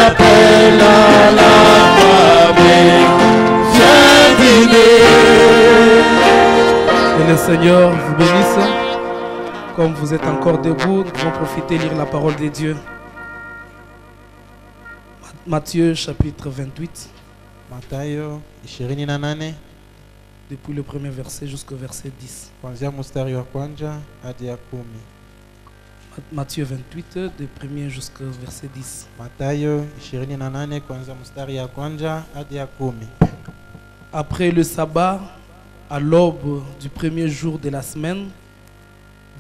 appelle à la famille. Viens dîner. Que le Seigneur vous bénisse. Comme vous êtes encore debout, nous allons profiter de lire la parole de Dieu. Matthieu chapitre 28. Mathayo 28 Depuis le premier verset jusqu'au verset 10. kuanzia mstari wa kwanza hadi ya 10. Matthieu 28, du premier jusqu'au verset 10. Mathayo 28 kuanzia mstari ya kwanza hadi ya 10. Après le sabbat, à l'aube du premier jour de la semaine,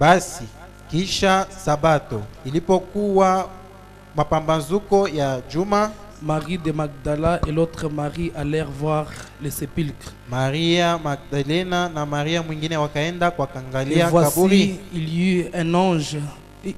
Basi kisha sabato ilipokuwa mapambazuko ya juma, Marie de Magdala et l'autre Marie allèrent voir le sépulcre. Maria Magdalena na Maria mwingine wakaenda kwa Et kangalia voici, kaburi. il y eut un ange,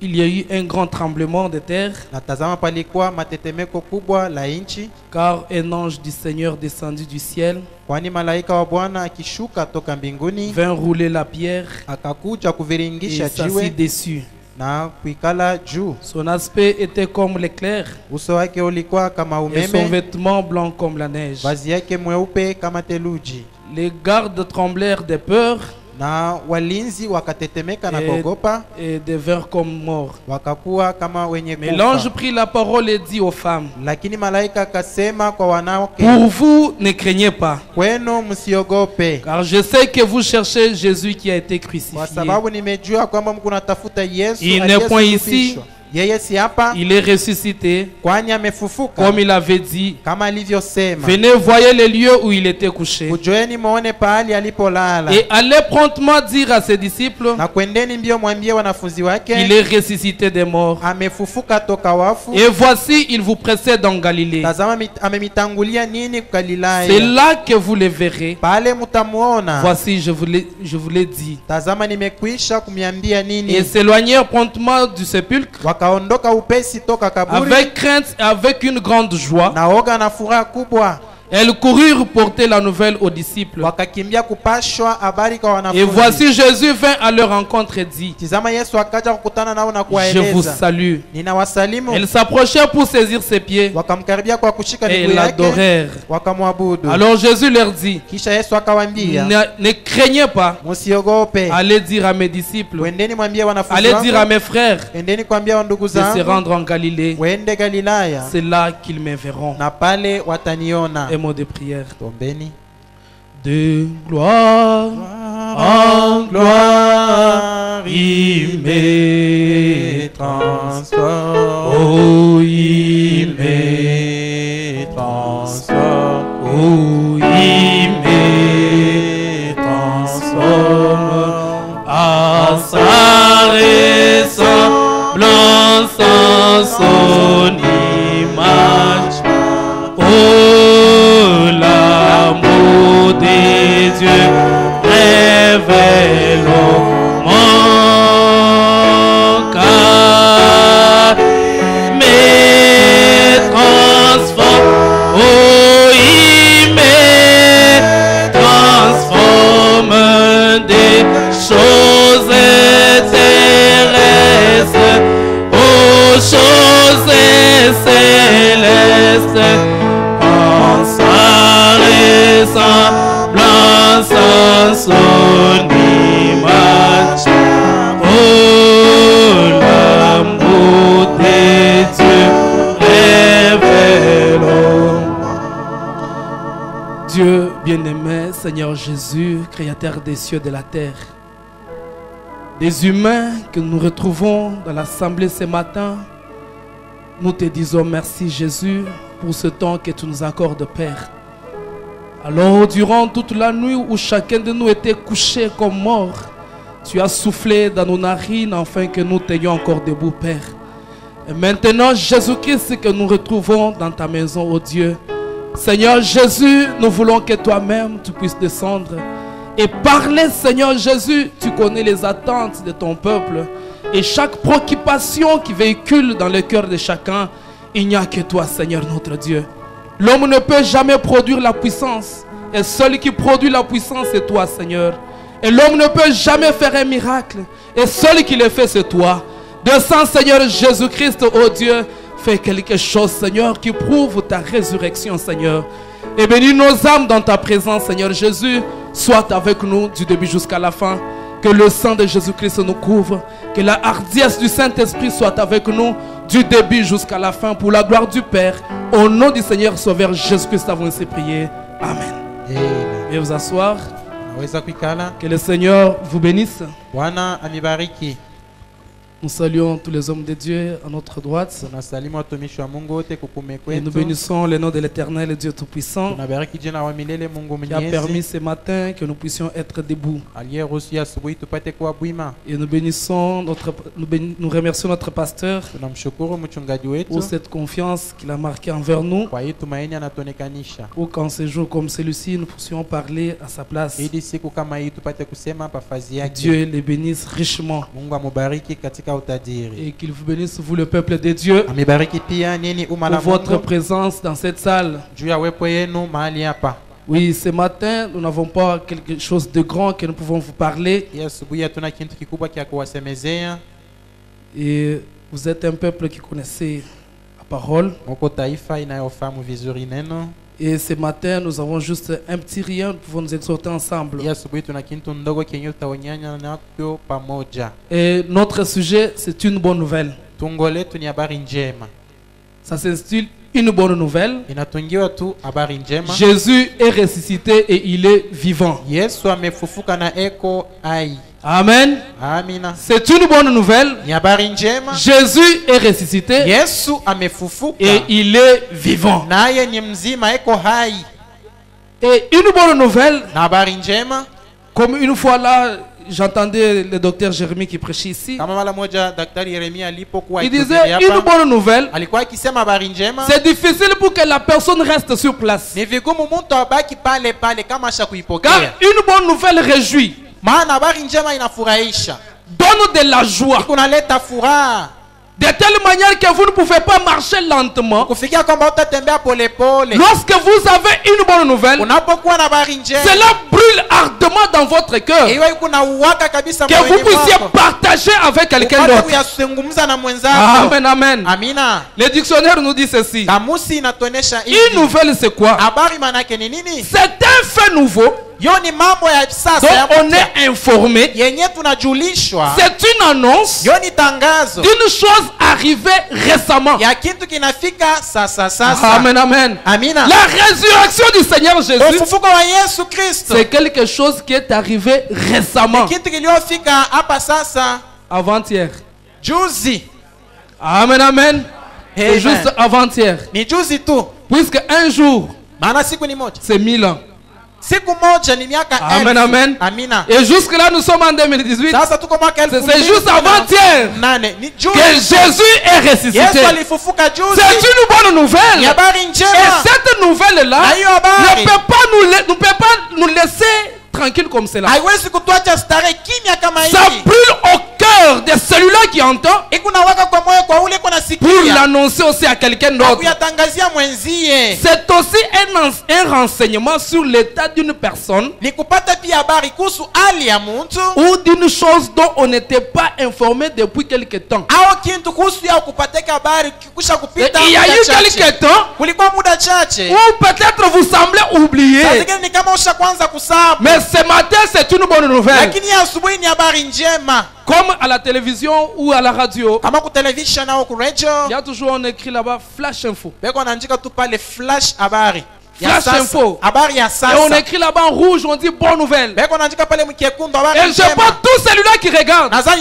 il y a eu un grand tremblement de terre, Na tazama palikuwa matetemeko kubwa la inchi, car un ange du Seigneur descendu du ciel kwani malaika wa Bwana akishuka toka mbinguni vint rouler la pierre akakuja et kuviringisha s'assit jiwe dessus. na kuikala juu. Son aspect était comme l'éclair Uso wake ulikuwa kama et son umeme, vêtement blanc comme la neige. vazi yake mweupe kama theluji. Les gardes tremblèrent de peur Na walinzi wakatetemeka na kuogopa, et devinrent comme morts. wakakuwa kama wenye Mais l'ange kufa. prit la parole et dit aux femmes: Lakini malaika akasema kwa wanawake, pour vous, ne craignez pas, kwenu msiogope, car je sais que vous cherchez Jésus qui a été kwa crucifié. sababu nimejua kwamba mko natafuta Yesu Il n'est point ici. aliyesulubishwa. Yeye si hapa, Il est ressuscité, kwani amefufuka comme il avait dit. kama alivyosema. Venez, voyez les lieux où il était couché. Kujoeni muone pahali alipolala, Et allez promptement dire à ses disciples: na kwendeni mbio mwambie wanafunzi wake, il est ressuscité des morts. amefufuka toka wafu. Et voici, il vous précède en Galilée. Tazama amemitangulia nini Galilaya, C'est là que vous le verrez. pale mutamuona. Voici, je vous l'ai dit. Tazama nimekwisha kumiambia Et nini. s'éloignèrent promptement du sépulcre Wakaondoka upesi toka kaburi, avec crainte et avec une grande joie. na oga na furaha kubwa, Elles coururent porter la nouvelle aux disciples. wakakimbia kupashwa habari kwa Et wanafunzi. voici, Jésus vint à leur rencontre et dit: Tizama Yesu akaja kukutana nao na je vous kuwaeleza, salue. ninawasalimu. Elles s'approchèrent pour saisir ses pieds Wakamkaribia kwa kushika et miguu yake, l'adorèrent. wakamwabudu. Alors Jésus leur dit: Kisha Yesu akawaambia, ne craignez pas, msiogope, allez dire à mes disciples, wendeni mwambie wanafunzi allez dire à wangu, mes frères endeni kwambia wa ndugu de se zangu rendre en Galilée. wende Galilaya, C'est là qu'ils me verront. na pale wataniona. Un mot de prière. Tombeni. De gloire en gloire, il me transforme. Oh, il me transforme. Oh, il me transforme à sa ressemblance, en son image. Oh, l'amour des dieux révèle mon cœur, me transforme. Oh, il me transforme des choses terrestres aux choses célestes. Ressemblance en son image. Oh, l'amour des dieux révèle. Dieu bien-aimé, Seigneur Jésus, Créateur des cieux et de la terre, des humains que nous retrouvons dans l'assemblée ce matin, nous te disons merci Jésus pour ce temps que tu nous accordes, Père. Alors, durant toute la nuit où chacun de nous était couché comme mort, tu as soufflé dans nos narines afin que nous tenions encore debout, Père. Et maintenant, Jésus-Christ, que nous retrouvons dans ta maison, ô Dieu. Seigneur Jésus, nous voulons que toi-même, tu puisses descendre et parler, Seigneur Jésus. Tu connais les attentes de ton peuple et chaque préoccupation qui véhicule dans le cœur de chacun. Il n'y a que toi, Seigneur notre Dieu. L'homme ne peut jamais produire la puissance. Et celui qui produit la puissance, c'est toi, Seigneur. Et l'homme ne peut jamais faire un miracle. Et celui qui le fait, c'est toi. Descends, Seigneur Jésus-Christ, oh Dieu. Fais quelque chose, Seigneur, qui prouve ta résurrection, Seigneur. Et bénis nos âmes dans ta présence, Seigneur Jésus. Sois avec nous du début jusqu'à la fin. Que le sang de Jésus-Christ nous couvre. Que la hardiesse du Saint-Esprit soit avec nous du début jusqu'à la fin. Pour la gloire du Père. Au nom du Seigneur Sauveur Jésus-Christ, avons ainsi prié. Amen. Veuillez vous asseoir. Que le Seigneur vous bénisse. Nous saluons tous les hommes de Dieu à notre droite. Et nous bénissons le nom de l'Éternel, Dieu Tout-Puissant, qui a permis ce matin que nous puissions être debout. Et nous bénissons nous remercions notre pasteur pour cette confiance qu'il a marquée envers nous, pour qu'en ces jours comme celui-ci, nous puissions parler à sa place. Dieu les bénisse richement. Et qu'il vous bénisse, vous le peuple de Dieu, pour votre présence dans cette salle. Oui, ce matin, nous n'avons pas quelque chose de grand que nous pouvons vous parler. Et vous êtes un peuple qui connaissait la parole. Et ce matin, nous avons juste un petit rien, nous pouvons nous exhorter ensemble. Et notre sujet, c'est une bonne nouvelle. Ça s'intitule une bonne nouvelle. Jésus est ressuscité et il est vivant. Amen. C'est une bonne nouvelle. Jésus est ressuscité et il est vivant. Et une bonne nouvelle, comme une fois là, j'entendais le docteur Jérémie qui prêchait ici. Il disait une bonne nouvelle. C'est difficile pour que la personne reste sur place. Car une bonne nouvelle réjouit. Donne de la joie. De telle manière que vous ne pouvez pas marcher lentement. Lorsque vous avez une bonne nouvelle, cela brûle ardemment dans votre cœur. Que vous puissiez partager avec quelqu'un d'autre. Amen, amen. Le dictionnaire nous dit ceci. Une nouvelle, c'est quoi? C'est un fait nouveau dont on est informé. C'est une annonce d'une chose arrivée récemment. Amen, amen. La résurrection du Seigneur Jésus, c'est quelque chose qui est arrivé récemment. Avant-hier. Amen, amen. C'est juste avant-hier. Puisque un jour, c'est 1000 ans. Amen, amen. Et jusque là nous sommes en 2018. C'est juste avant-hier que Jésus est ressuscité. C'est une bonne nouvelle. Et cette nouvelle là ne peut pas nous laisser tranquille comme cela. Ça brûle au cœur de celui-là qui entend pour l'annoncer aussi à quelqu'un d'autre. C'est aussi un renseignement sur l'état d'une personne ou d'une chose dont on n'était pas informé depuis quelque temps. Et il y a eu quelque temps où peut-être vous semblez oublier. Mais ce matin, c'est une bonne nouvelle. Comme à la télévision ou à la radio, il y a toujours on écrit là-bas flash info. Flash info. Et on écrit là-bas en rouge, on dit bonne nouvelle. Et je vois tout celui-là qui regarde aura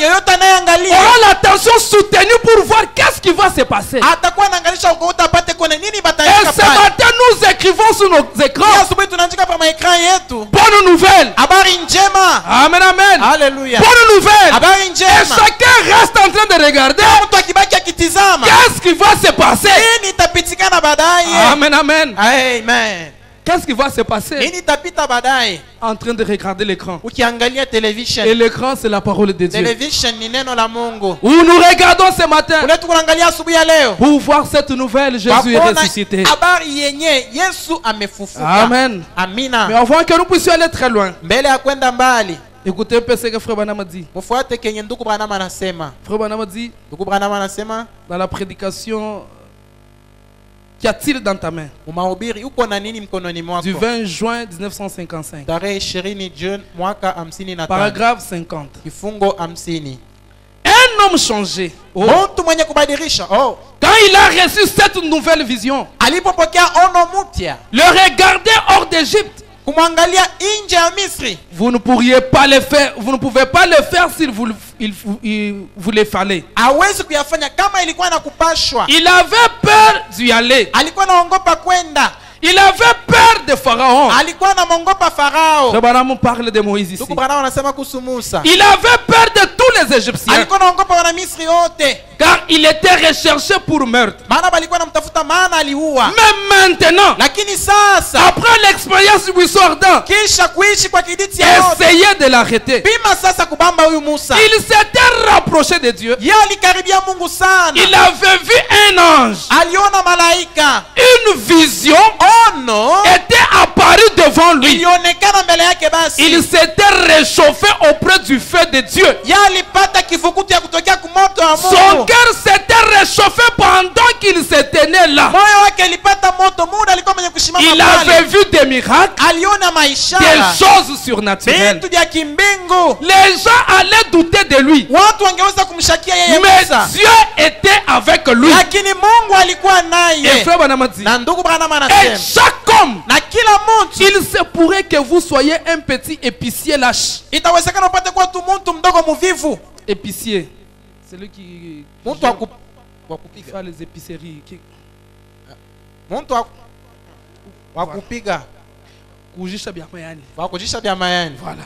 l'attention soutenue pour voir qu'est-ce qui va se passer. Et ce matin, nous écrivons sur nos écrans bonne nouvelle. Amen, amen. Alléluia. Bonne nouvelle. Et Et chacun reste en train de regarder qu'est-ce qui va se passer. Amen, amen. Amen. Qu'est-ce qui va se passer? En train de regarder l'écran. Et l'écran, c'est la parole de Dieu. Où nous regardons ce matin pour voir cette nouvelle, Jésus est ressuscité. Amen. Mais avant que nous puissions aller très loin, écoutez un peu ce que Frère Branham a dit. Frère Branham a dit dans la prédication Qu'y a-t-il dans ta main? Mahubiri uko na nini mkononi mwako? Du 20 juin 1955. Tarehe 20 June mwaka 55. Paragraphe 50. Kifungo 50. Un homme changé. Mtu mwenye kubadilisha. Quand il a reçu cette nouvelle vision, alipopokea ono mpya, le regarder hors d'Égypte, kumwangalia nje ya Misri, vous ne pourriez pas le faire, vous ne pouvez pas le faire s'il vous le fallait. Hawezi kuyafanya kama ilikuwa nakupashwa. Il avait peur d'y aller. Alikuwa naongopa kwenda. Il avait peur de Pharaon. Alikuwa anamongopa Farao. Abraham parle de Moïse ici. Anasema kuhusu Musa. Il avait peur de tous les Égyptiens. Alikuwa anaongopa wana Misri wote. Car il était recherché pour meurtre. Maana balikuwa namtafuta maana aliua. Mais maintenant, lakini sasa, après l'expérience du buisson ardent, kisha kuishi kwa kiditi ya yote, essayez de l'arrêter. Pima sasa kubamba huyu Musa. Il s'était rapproché de Dieu. Yeye alikaribia Mungu sana. Il avait vu un ange. Aliona malaika. Une vision était apparue devant lui. Ilionekana mbele yake basi. Il s'était réchauffé auprès du feu de Dieu. Yeye alipata kifukutu ya kutokea kumoto wa Mungu. Son cœur s'était réchauffé pendant qu'il se tenait là. Moyo wake alipata moto muda alikuwa mwenye kushimama pale. Il avait vu des miracles, aliona maishara, des choses surnaturelles. Vitu vya kimbingu. Les gens allaient douter de lui. Watu wangeweza kumshakia yeye Musa. Mais Dieu était avec lui. Lakini Mungu alikuwa naye. Et frère Branham dit, na ndugu Branham et anasema, chaque homme, na kila mtu, il se pourrait que vous soyez un petit épicier lâche. Itawezekana upate kuwa tu mtu mdogo muvivu. Épicier, c'est lui qui mtu wa kupiga fait les épiceries. Mtu wa kupiga kujisha bya mayani. Wa kujisha bya mayani. Voilà.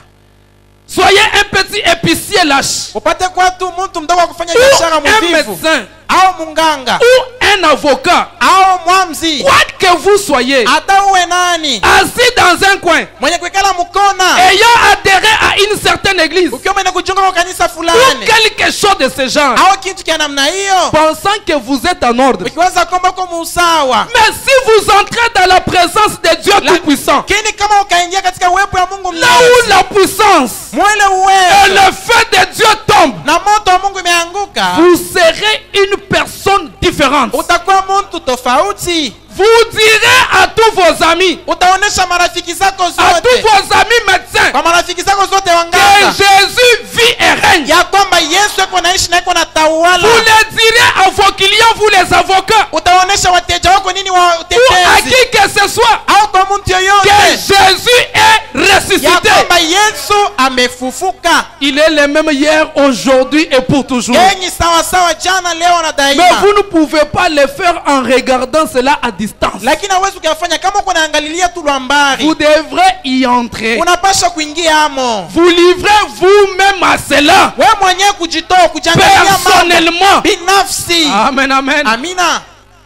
Soyez un petit épicier lâche. Upate kuwa tu mtu mdogo wa kufanya biashara muvivu. Un médecin. Au munganga. Ou un avocat. Au mwamzi. Quoi que vous soyez. Ata uwe nani. Assis dans un coin. Mwenye kuikala mukona. Ayant adhéré à une certaine église. Ukiwa mwenye kujiunga kwa kanisa fulani. Ou quelque chose de ce genre. Au kitu kia namna hiyo. Pensant que vous êtes en ordre. Ukiweza kwamba uko musawa. Mais si vous entrez dans la présence de Dieu Tout-Puissant. Kini kama ukaingia katika uwepo wa Mungu Là où la puissance. Mwele uwepo. Et le feu de Dieu tombe. Na moto wa Mungu imeanguka. Vous serez une personne différente. Utakuwa mtu tofauti. Vous direz à tous vos amis, utaonesha marafiki zako zote, à tous vos amis médecins, kwa marafiki zako zote wanganga, que Jésus vit et règne. Ya kwamba Yesu yuko naishi na yuko natawala. Vous le direz à vos clients, vous les avocats, utaonesha wateja wako nini watetezi, ou à qui que ce soit, au kwa mtu yoyote, que Jésus est ressuscité. Ya kwamba Yesu amefufuka. Il est le même hier, aujourd'hui et pour toujours. Yenyi sawa sawa jana, leo na daima. Mais vous ne pouvez pas le faire en regardant cela à distance. Lakini hawezi kuyafanya kama uko naangalilia tu lwambari. Vous devrez y entrer. Unapaswa kuingia amo. Vous livrez vous-même à cela. Wewe mwenyewe kujitoa kujangalia personnellement. Binafsi. Amen, amen. Amina.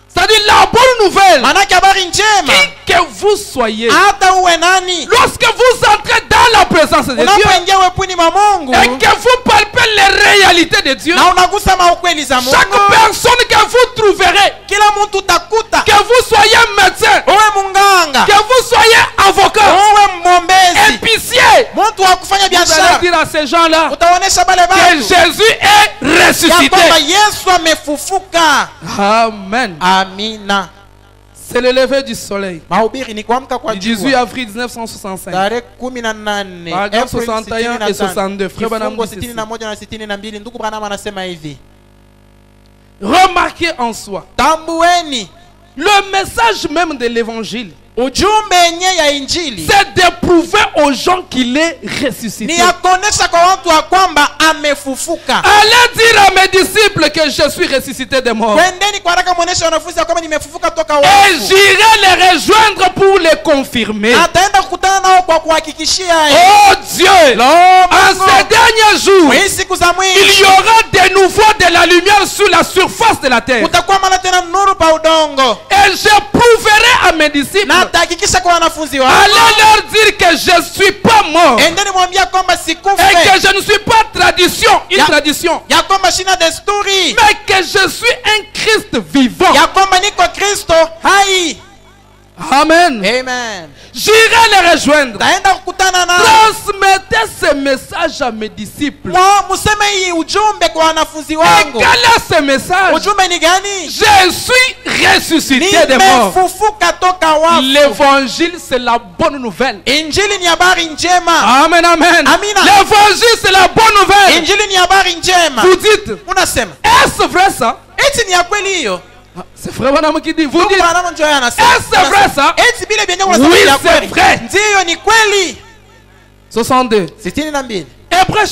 C'est-à-dire la bonne nouvelle. Manake habari njema. Qui que vous soyez. Hata uwe nani. Lorsque vous entrez dans la présence de Dieu. Unapoingia wepuni mwa Mungu. Et que vous palpez les réalités de Dieu. Na unagusa maukweli za Mungu. Chaque personne que vous trouverez. Kila mtu utakuta. Que vous soyez médecin. Uwe munganga. Que vous soyez avocat. Uwe mwombezi. Épicier. Mtu wa kufanya biashara. Vous allez dire à ces gens-là. Utaonesha bale batu. Que Jésus est ressuscité. Ya kwamba Yesu amefufuka. Amen. Amina. C'est le lever du soleil. Mahubiri ni kuamka kwa jua. 18 avril 1965. Tarehe 18. Paragraphe 61 et 62. Frère Branham dit ceci. 61 na 62. Ndugu Branham anasema hivi. Remarquez en soi. Tambueni. Le message même de l'évangile. Ujumbe yenye ya injili. C'est de prouver aux gens qu'il est ressuscité. Ni ya kuonesha kwa watu wa kwamba amefufuka. Allez dire à mes disciples que je suis ressuscité des morts. Kwendeni kwa haraka muoneshe wanafunzi kwamba nimefufuka toka wafu. Et j'irai les rejoindre pour les confirmer. Ataenda kukutana nao kwa kuhakikishia. Oh Dieu, en ces derniers jours, siku za mwisho, il y aura de nouveau de la lumière sur la surface de la terre. Kutakuwa mara tena nuru pa udongo. Et je prouverai à mes disciples. Allez leur dire que je ne suis pas mort. Et que je ne suis pas tradition, une tradition. Mais que je suis un Christ vivant. Amen. Amen. J'irai les rejoindre. taenda kukutana nao. Transmettez ce message à mes disciples. Museme hii ujumbe kwa wanafunzi Et wangu. quel est ce message? Ujumbe ni gani? Je suis ressuscité des morts. Nimefufuka toka wafu. L'évangile, c'est la bonne nouvelle. Injili ni habari njema. Amen, amen. Amina. L'évangile, c'est la bonne nouvelle. Injili ni habari njema. Vous dites, Unasema, est-ce vrai ça? eti ni ya kweli hiyo? Ah, c'est vrai, madame qui dit. Vous Ndugu dites, Branham ndio anasema. est-ce vrai ça? Eti bile byenye unasema Oui, ni ya c'est kweli. vrai. Ndiyo ni kweli. 62. 62. Hébreux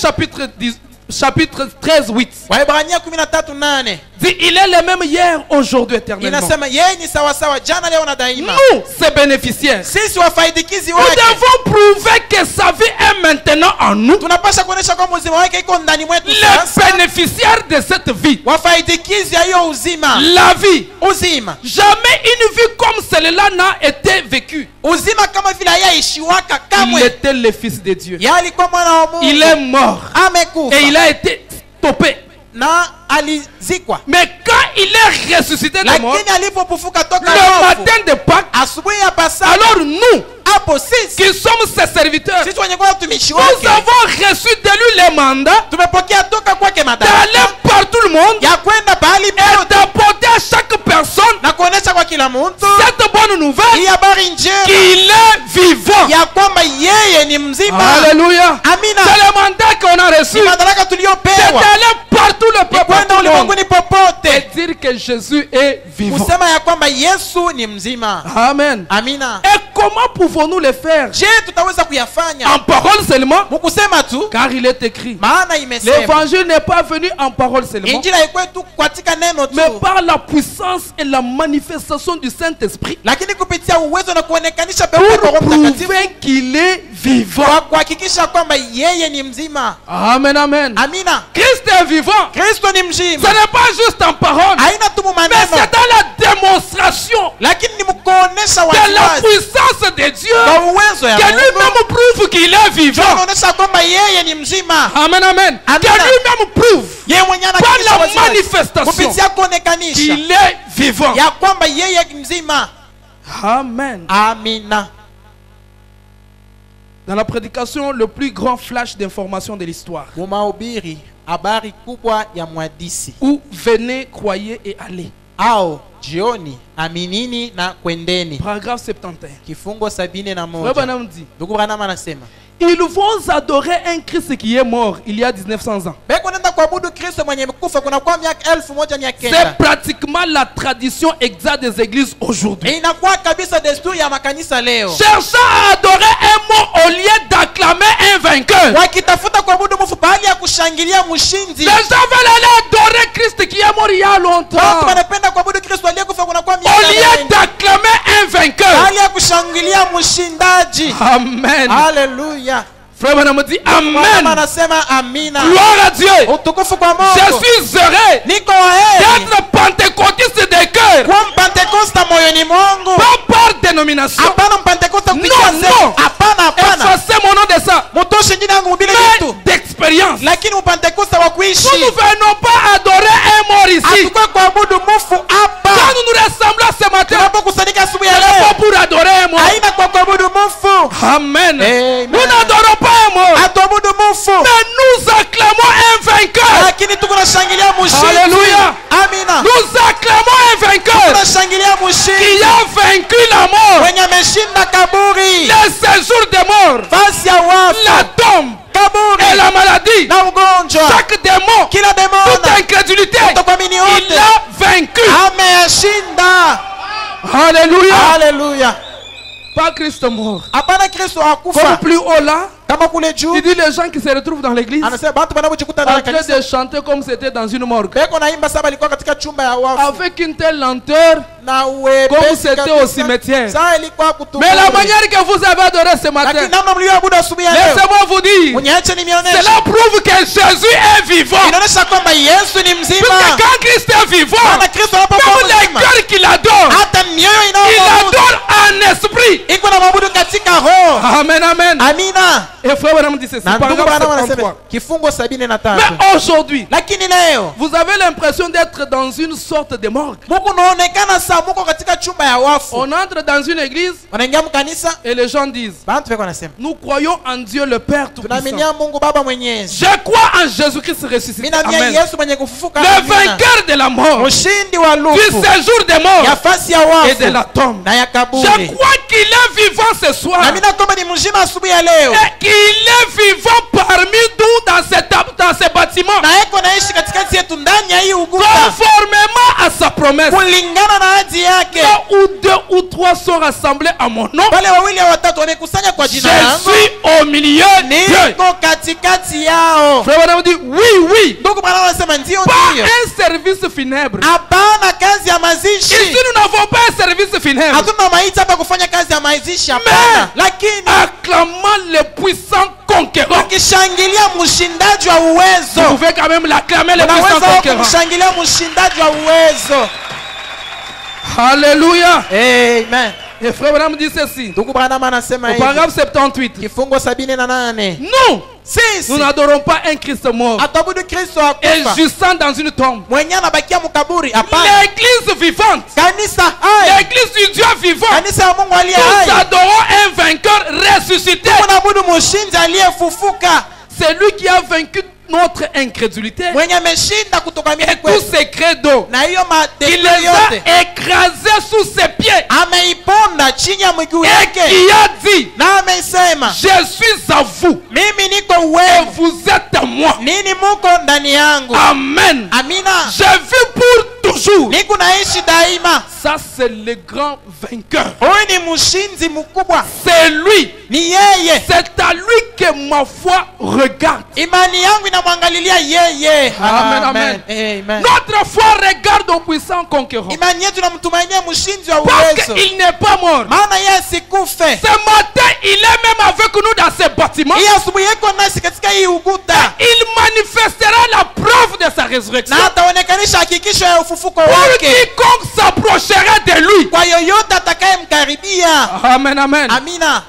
chapitre 13, 8. Waebrania 13:8. Dit, il est le même hier, aujourd'hui, éternellement. Inasema yeye ni sawa sawa jana leo na daima. Nous, ses bénéficiaires, Sisi wafaidikizi nous wake. devons prouver que sa vie est maintenant en nous. Tunapasha kuonesha kwamba uzima wake iko ndani mwetu Les sasa. bénéficiaires de cette vie. Wafaidikizi ya hiyo uzima. La vie. Uzima. Jamais une vie comme celle-là n'a été vécue. Uzima kama vile hayaishiwaka Il kamwe. était le Fils de Dieu. Yeye alikuwa mwana wa Mungu. Il est mort. Amekufa. Et il a été stoppé. Na alizikwa. Mais quand il est ressuscité de mort, Lakini alipofufuka toka le wafu. matin de Pâques, Asubuhi ya Pasaka. alors nous, Hapo sisi. qui sommes ses serviteurs, Sisi wenye kwa watumishi nous wake. avons reçu de lui le mandat Tumepokea toka kwake madaraka. d'aller par tout le monde Ya kwenda pahali et pote. d'apporter à chaque personne Na kuonesha kwa kila mtu. cette bonne nouvelle Hii habari njema. qu'il est vivant. Ya kwamba yeye ni mzima. Alléluia. Amina. C'est le mandat qu'on a reçu. Ni madaraka C'est tuliyopewa. d'aller partout le peuple Kwenda du monde ulimwenguni popote. et dire que Jésus est vivant. Kusema ya kwamba Yesu ni mzima. Amen. Amina. Et comment pouvons-nous le faire? Je tutaweza kuyafanya En parole seulement? mukusema tu, Car il est écrit. maana imesema L'évangile n'est pas venu en parole seulement, injili haikuwa tu katika neno tu, mais par la puissance et la manifestation du Saint-Esprit lakini kupitia uwezo na kuonekanisha pekee kwa pour Roho Mtakatifu prouver qu'il est vivant. kwa kuhakikisha kwamba yeye ni mzima. Amen, amen. Amina. Christ est vivant. Kristo ni Ce mzima. n'est pas juste en parole, Haina tu mais maneno, c'est dans la démonstration lakini ni mkuonesha de la waziwazi puissance de Dieu kwa uwezo ya que Mungu. lui-même prouve qu'il est vivant. Anaonesha kwamba yeye ni mzima. Amen, amen. Amina. Que lui-même prouve Yeye mwenyewe par anahakikisha la waziwazi manifestation kupitia kuonekanisha qu'il est vivant. ya kwamba yeye ni mzima. Amen. Amina. Dans la prédication, le plus grand flash d'information de l'histoire. Mumahubiri habari kubwa ya mwadisi Où venez, croyez et allez. au jioni aminini na kwendeni. Paragraphe 71. Kifungo 71. Frère Branham dit, Ndugu Branham anasema ils vont adorer un Christ qui est mort il y a 1900 ans. beko nenda kuabudu Kristo mwenye mkufa kuna kwa miaka 1900. C'est pratiquement la tradition exacte des églises aujourd'hui. Inakuwa kabisa desturi ya makanisa leo. Cherchant à adorer un mort au lieu d'acclamer un vainqueur. Wakitafuta kuabudu mfu pahali ya kushangilia mshindi. Les gens veulent aller adorer Christ qui est mort il y a Watu longtemps. wanapenda kuabudu Kristo aliyekufa kuna kwa Au miaka lieu 40. d'acclamer un vainqueur. Pahali ya kushangilia mshindaji. Amen. Haleluya. Frère Branham dit Mama Amen. anasema amina. Gloire à Dieu. Utukufu kwa Je Mungu. suis heureux Niko heri d'être pentecôtiste de cœur. kwa mpentekosta moyoni mwangu. Pas par dénomination. Hapana mpentekosta Non, kupitia non. sehemu. Hapana hapana. Effacez mon nom de ça. Mutoshe jina yangu mbili Mais kitu. d'expérience. Lakini mpentekosta wa kuishi. Nous ne venons pas adorer un mort ici. Hatukwe kuabudu mufu hapa. Quand nous nous rassemblons ce matin, Tunapokusanyika asubuhi ce ya n'est pas leo. pour adorer un mort. Haina kwa kuabudu mufu. Amen. Amen. Nous n'adorons pas un mort. Hatuabudu mufu. Mais nous acclamons un vainqueur. Lakini tuko nashangilia mshindi. Alléluia. Amina. Nous acclamons un vainqueur Tunashangilia qui mshindi. a vaincu la mort, Mwenye ameshinda kaburi. le séjour des morts, Fasi ya wafu. la tombe Kaburi. et la maladie. Na ugonjwa. Chaque démon, Kila toute demona. incrédulité, Kutokuamini il yote. a vaincu. Ameyashinda. Alléluia. Haleluya. Pas Christ mort. Hapana Kristo Comme hakufa. plus haut là, Kama kule juu. il dit les gens qui se retrouvent dans l'église Anasema watu wanapojikuta en ndani ya train kanisa. de chanter comme c'était dans une morgue. Beko naimba saba alikuwa katika chumba ya wafu. Avec une telle lenteur, Na uwepesi comme c'était kabisa. au cimetière. Saa ilikuwa kutubu. Mais la manière que vous avez adoré ce Lakini matin, namna mlioabudu asubuhi ya leo. laissez-moi vous dire, Uniache nimeonesha. cela prouve que Jésus est vivant. Inaonesha kwamba Yesu ni Puisque mzima. quand Christ est vivant, Maana Kristo anapokuwa même les mzima. cœurs qu'il adore, Hata mioyo il inayoabudu adore en esprit iko na mabudu katika roho. Amen, amen. Amina. Et frère Branham dit ceci. Na ndugu Paragraphe Branham anasema 73. kifungo 73. Mais aujourd'hui, Lakini leo vous avez l'impression d'être dans une sorte de morgue. muko naonekana saa muko katika chumba ya wafu. On entre dans une église Wanaingia mkanisa, et les gens disent, bantu wako wanasema nous croyons en Dieu le Père Tout-Puissant. tunaaminia Mungu Baba Mwenyezi. Je crois en Jésus-Christ ressuscité. Mimi naamini Amen. Yesu mwenye kufufuka. Le Amina. vainqueur de la mort, Mshindi wa du lufu, séjour des ya morts fasi ya et de la wafu tombe. na ya Je kaburi. crois qu'il est vivant ce soir. Na mimi nakomba ni mzima asubuhi ya leo. Et qu'il est vivant parmi nous dans ce bâtiment. Na yeko naishi katikati yetu ndani ya hii ukuta. Conformément à sa promesse. Kulingana na ahadi yake. Là où 2 ou 3 sont rassemblés à mon nom, Wale wawili au watatu wamekusanya kwa je jina langu. suis au milieu d'eux. Niko katikati yao. Frère Branham dit oui, oui. Ndugu Branham anasema ndio Pas ndio. un service funèbre. Hapana kazi ya Ici, mazishi. nous n'avons pas un service funèbre. Hatuna maiti hapa kufanya kazi ya mazishi hapana. Mais, Lakini acclamant le puissant conquérant. ukishangilia mshindaji wa Vous uwezo. pouvez quand même l'acclamer le puissant Unaweza conquérant. kumshangilia mshindaji wa uwezo. Alléluia. Amen. Et frère Branham dit ceci. Ndugu Branham anasema Au hivi. paragraphe 78. Kifungo 78. Nous, Sisi nous n'adorons pas un Christ mort atabudu Kristo et akufa. jusant dans une tombe. Mwenye anabakia mkaburi hapana. L'église vivante, Kanisa hai. l'église du Dieu vivant, Kanisa ya Mungu aliye nous hai. adorons un vainqueur ressuscité. Tunaabudu mshinda aliyefufuka. C'est lui qui a vaincu notre incrédulité Mwenye ameshinda kutokamia et tous kwetu. ses credos. Na hiyo Il madesturi les yote a écrasés sous ses pieds ameiponda chini ya miguu et yake. qui a dit, Na ameisema je suis à vous mimi niko et wenu. vous êtes à moi. Nini muko ndani yangu. Amen. Amina. Je vis pour toujours. Niko naishi daima. Ça, c'est le grand vainqueur. Huyu ni mshinzi mkubwa. C'est lui. Ni yeye. C'est à lui que ma foi regarde. Imani yangu inamwangalilia yeye. Amen, amen. Amen. Notre foi regarde au puissant conquérant. Imani yetu inamtumainia mshinzi wa Parce uwezo. qu'il n'est pas mort. Maana yeye asikufe. Ce matin, il est même avec nous dans ce bâtiment. Hii asubuhi yako nasi katika hii ukuta. Il manifestera la preuve de sa résurrection Na ataonekanisha hakikisho ya ufufuko pour wake. quiconque s'approchera de lui. Kwa yoyote atakayemkaribia. Amen, amen. Amina.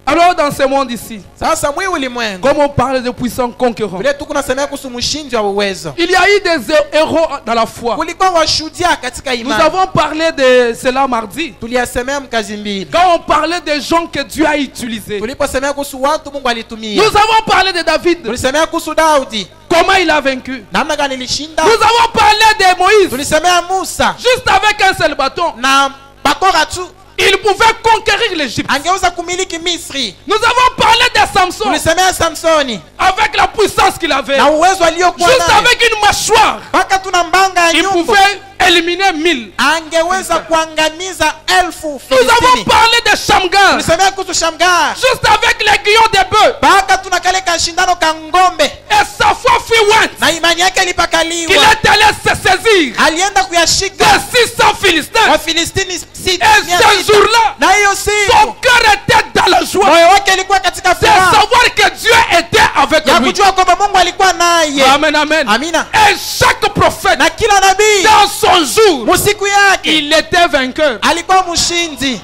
Alors, dans ce monde ici, Sasa mwi ulimwengu. comme on parle de puissants conquérants, Vile tuko nasemea kuhusu mshinzi wa uwezo. il y a eu des héros dans la foi. Kulikuwa washuhudia katika Nous imani. avons parlé de cela mardi. Tuliyasemea mkazi mbili. Quand on parlait des gens que Dieu a utilisés. Tuliposemea kuhusu watu Mungu alitumia. Nous avons parlé de David. Tulisemea kuhusu Daudi. Comment il a vaincu. Namna gani ilishinda. Nous avons parlé de Moïse. Tulisemea Musa. Juste avec un seul bâton. Na bakora tu. Il pouvait conquérir l'Égypte. Angeweza kumiliki Misri. Nous avons parlé de Samson. Tulisemea Samsoni. Avec la puissance qu'il avait. Na uwezo aliokuwa Juste nayo. avec une mâchoire. Mpaka tuna mbanga ya Il nyumbu. pouvait éliminer 1000. Angeweza kuangamiza elfu Nous avons Filistini. parlé de Shamgar. Tulisemea kuhusu Shamgar. Juste avec l'aiguillon des bœufs. Mpaka tuna kale kashindano ka ngombe. Et sa foi fut ointe. Na imani yake Qu'il ilipakaliwa. est allé se saisir Alienda de kuyashika 600 Philistins. Wafilistini Et ce jour-là, na hiyo son siku cœur était dans la joie moyo wake ilikuwa katika de furaha savoir que Dieu était avec ya lui. kujua kwamba Mungu alikuwa naye. Amen, amen. Amina. Et chaque prophète, Na kila nabii dans son jour, musiku yake il était vainqueur. alikuwa mshindi.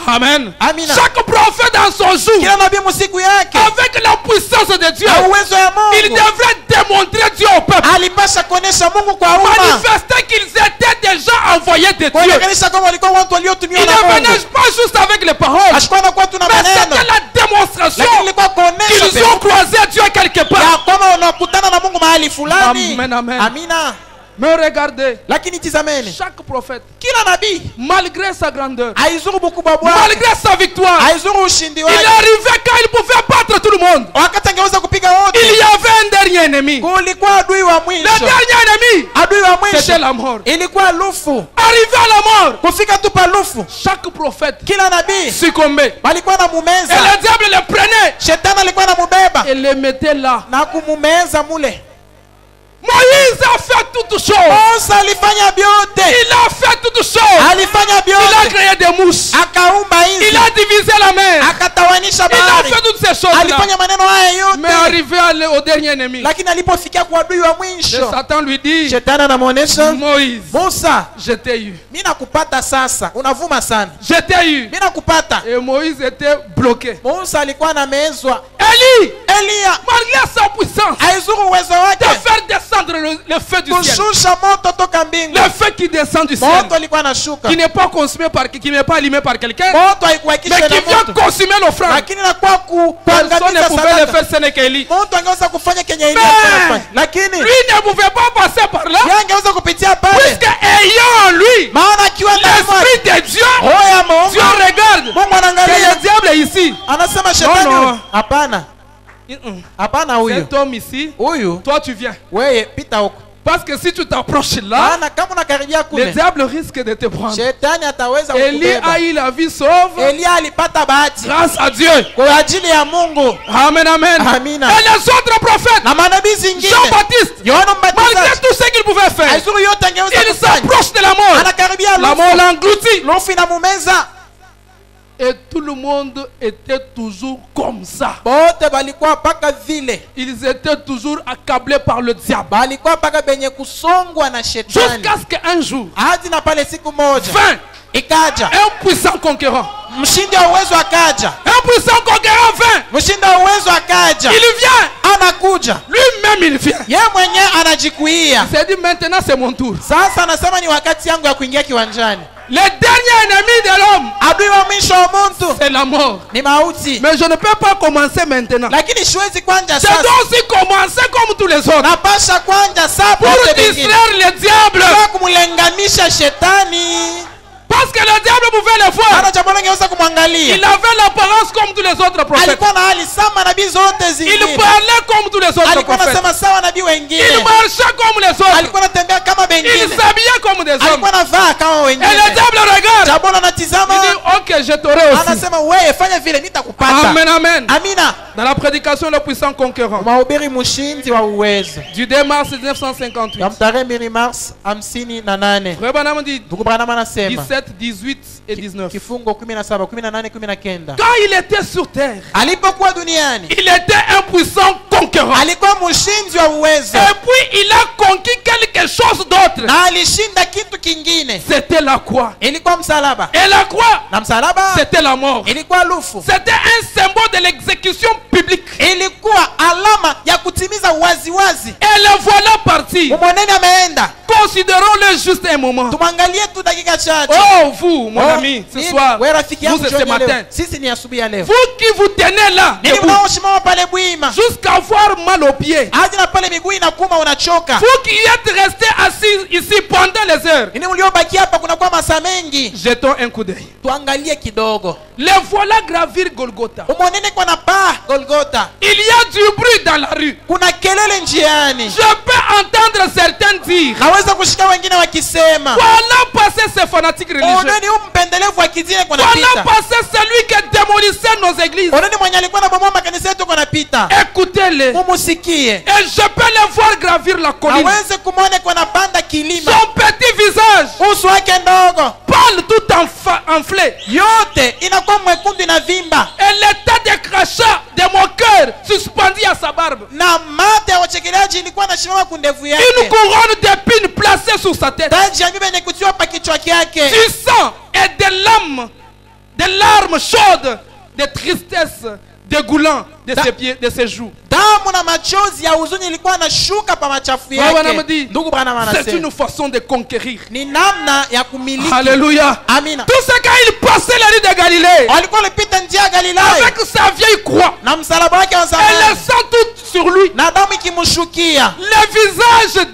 Amen. Amina. Chaque prophète dans son jour, Kila nabii musiku yake avec la puissance de Dieu, na uwezo ya il Mungu devrait démontrer Dieu au peuple. alipasha kuonesha Mungu kwa umma. Manifester qu'ils étaient déjà envoyés de Dieu. Kuonekanisha kama walikuwa watu Ils waliotumiwa na ne Mungu. venaient pas juste avec les paroles, Ashikuwa na kuwa tuna mais maneno. c'était la démonstration Lakini ilikuwa kuonesha qu'ils ont croisé Dieu quelque part. ya kwamba wanakutana na Mungu mahali fulani. Amen, amen. Amina. Mais regardez, Lakini tizameni. chaque prophète, Kila nabii malgré sa grandeur, haizuru ukubwa wake. malgré sa victoire, Haizuru ushindi il wake. arrivait quand il pouvait battre tout le monde. Wakati angeweza kupiga wote. Il y avait un dernier ennemi. Kulikuwa adui wa Le mwisho. dernier ennemi, Adui wa c'était mwisho la mort. ilikuwa lufu. Arrivé à la mort, Kufika tu pa lufu. chaque prophète Kila nabii succombait. walikuwa na Et mumeza. le diable le prenait Shetani alikuwa na mubeba et le mettait là. na kumumeza mule. Moïse a fait toutes choses. Musa alifanya vyote. Il a fait toutes choses. Alifanya Il a vyote. créé des mouches. Akaumba Il hizi. a divisé la la mer. akatawanisha Il a bahari. fait toutes ces choses-là. Alifanya maneno haya Mais yote, arrivé au dernier ennemi, lakini alipofikia kwa adui wa le mwisho, Satan lui dit, shetani anamwonyesha Moïse, Musa, je t'ai eu. mimi nakupata sasa, unavuma sana, Je t'ai eu. mimi nakupata. Et Moïse était bloqué. Musa alikuwa anamezwa. Élie, Elia malgré sa puissance, haizuru uwezo de wake faire descendre le feu du ciel. kushusha moto toka mbingu. Le feu qui descend du ciel. Moto alikuwa anashuka, Qui n'est pas consumé par qui n'est pas allumé par quelqu'un, moto mais haikuhakisha qui na vient moto, consumer l'offrande. lakini nakuwa Personne ne kuangamiza pouvait le sadaka. faire, ce n'est qu'Élie. Moto angeweza kufanya kenye Elia Mais anafanya, lakini lui ne pouvait pas passer par là, yeye angeweza kupitia pale, puisque ayant en lui maana akiwa ndani mwake l'esprit de Dieu, roho ya Mungu, Dieu regarde Mungu que anaangalia, le diable est ici. anasema shetani Non, non. huyu, hapana, hapana, huyu Cet homme ici, huyu, toi tu viens. wewe pita huko, Parce que si tu t'approches là, maana kama unakaribia le kule diable risque de te prendre. shetani ataweza Élie kukubeba. a eu la vie sauve Elia alipata bahati grâce à Dieu. kwa ajili ya Mungu. Amen, amen. Amina. Et les autres prophètes, Na manabii zingine, Jean-Baptiste, Yohana malgré Mbatizaji tout ce qu'il pouvait faire, aizuru yote angeweza il kufanya, s'approche de la mort. anakaribia La mort l'engloutit. lufu inamumeza. Et tout le monde était toujours comme ça. Bote balikuwa paka vile, Ils étaient toujours accablés par le diable. balikuwa paka benye kusongwa na shetani, Jusqu'à ce qu'un jour, hadi na pale siku moja vint ikaja un puissant conquérant. mshindi wa uwezo, akaja Un puissant conquérant vint. mshindi wa uwezo, akaja Il vient. anakuja Lui-même, il vient. yeye mwenyewe anajikuia. Il s'est dit, maintenant c'est mon tour. Sasa anasema ni wakati yangu ya kuingia kiwanjani. Le dernier ennemi de l'homme, Adui wa mwisho wa mtu c'est la mort. ni mauti, Mais je ne peux pas commencer maintenant. lakini siwezi kwanja Je sasa, dois aussi commencer comme tous les autres. napasha kwanja saa Pour pote bengine distraire le diable. kwa kumlenganisha shetani. Parce que le diable pouvait le voir. Hana jambo lingeweza Il kumwangalia, avait l'apparence comme tous les autres prophètes. alikuwa na hali sama nabii zote Il zingine, parlait comme tous les autres alikuwa prophètes. anasema sawa nabii Il wengine, marchait comme les autres. alikuwa anatembea kama Il bengine, s'habillait comme des hommes. alikuwa anavaa kama Et wengine. le diable regarde. Jabona Il anatizama, dit, ok, je t'aurai aussi. anasema wewe fanya vile nitakupata. Amen, amen. Amina. Dans la prédication, le puissant conquérant. Mahubiri mshindi wa uwezo Du 2 mars ya 1958. mtarehe 2 Mars 58. Frère Branham dit Ndugu Branham anasema 17, 18 et 19. kifungo 17, 18, 19. Quand il était sur terre, Alipokuwa duniani il était un puissant conquérant. alikuwa mshindi wa uwezo, Et puis il a conquis quelque chose d'autre. na alishinda kitu kingine, C'était la croix. ilikuwa msalaba, Et la croix, na msalaba c'était la mort. ilikuwa lufu, C'était un symbole de l'exécution publique. ilikuwa alama ya kutimiza waziwazi. Et le voilà parti. Mwanene ameenda, Considérons-le juste un moment. tumwangalie tu dakika chache. Oh, vous, mon ami, ce Nini? soir, Wewe rafiki yangu vous, c'est ce jioni ya leo. matin. Sisi ni asubuhi ya leo. Vous qui vous tenez là, Nini debout, mnaoshimama pale bwima, jusqu'à avoir mal aux pieds. hadi na pale miguu inakuma unachoka. Vous qui êtes resté assis ici pendant les heures, Nini mliobaki hapa kunakuwa masaa mengi, jetons un coup d'œil. tuangalie kidogo. Les voilà gravir Golgotha. Umwonene kwa na paa Golgotha, Il y a du bruit dans la rue. kuna kelele njiani. Je peux entendre certains dire, Naweza kushika wengine wakisema, voilà passé ces fanatiques religieux. oneni huyu mpendelevu wa kidini kwa Voilà napita, passé celui qui démolissait nos églises. oneni mwenye alikuwa anabomoa makanisa yetu kwa napita, Écoutez-les. mumusikie. Et je peux les voir gravir la colline. Naweze kumwone kwa napanda kilima, Son petit visage uso wake ndogo pâle tout enflé. yote inakuwa mwekundu na vimba, Et l'état de crachat de mon cœur suspendu à sa barbe. na mate ya wachekeleaji ilikuwa nasimama kundevu Une yake, couronne d'épines placée sur sa tête. taji ya miba yenye kutiwa pa kichwa kyake, Du sang et des larmes chaudes, de tristesse dégoulant de ses pieds, de ses joues. damu na machozi ya huzuni ilikuwa anashuka pa machafu Branham yake. dit, Ndugu Branham c'est anasema une façon de conquérir. ni namna ya kumiliki. Alléluia. Amina. Tout ce quand il passait la rue de Galilée Walikuwa walipita njia ya Galilaya avec sa vieille croix na msalaba wake wa et le zamani sang tout sur lui, na damu ikimshukia, le visage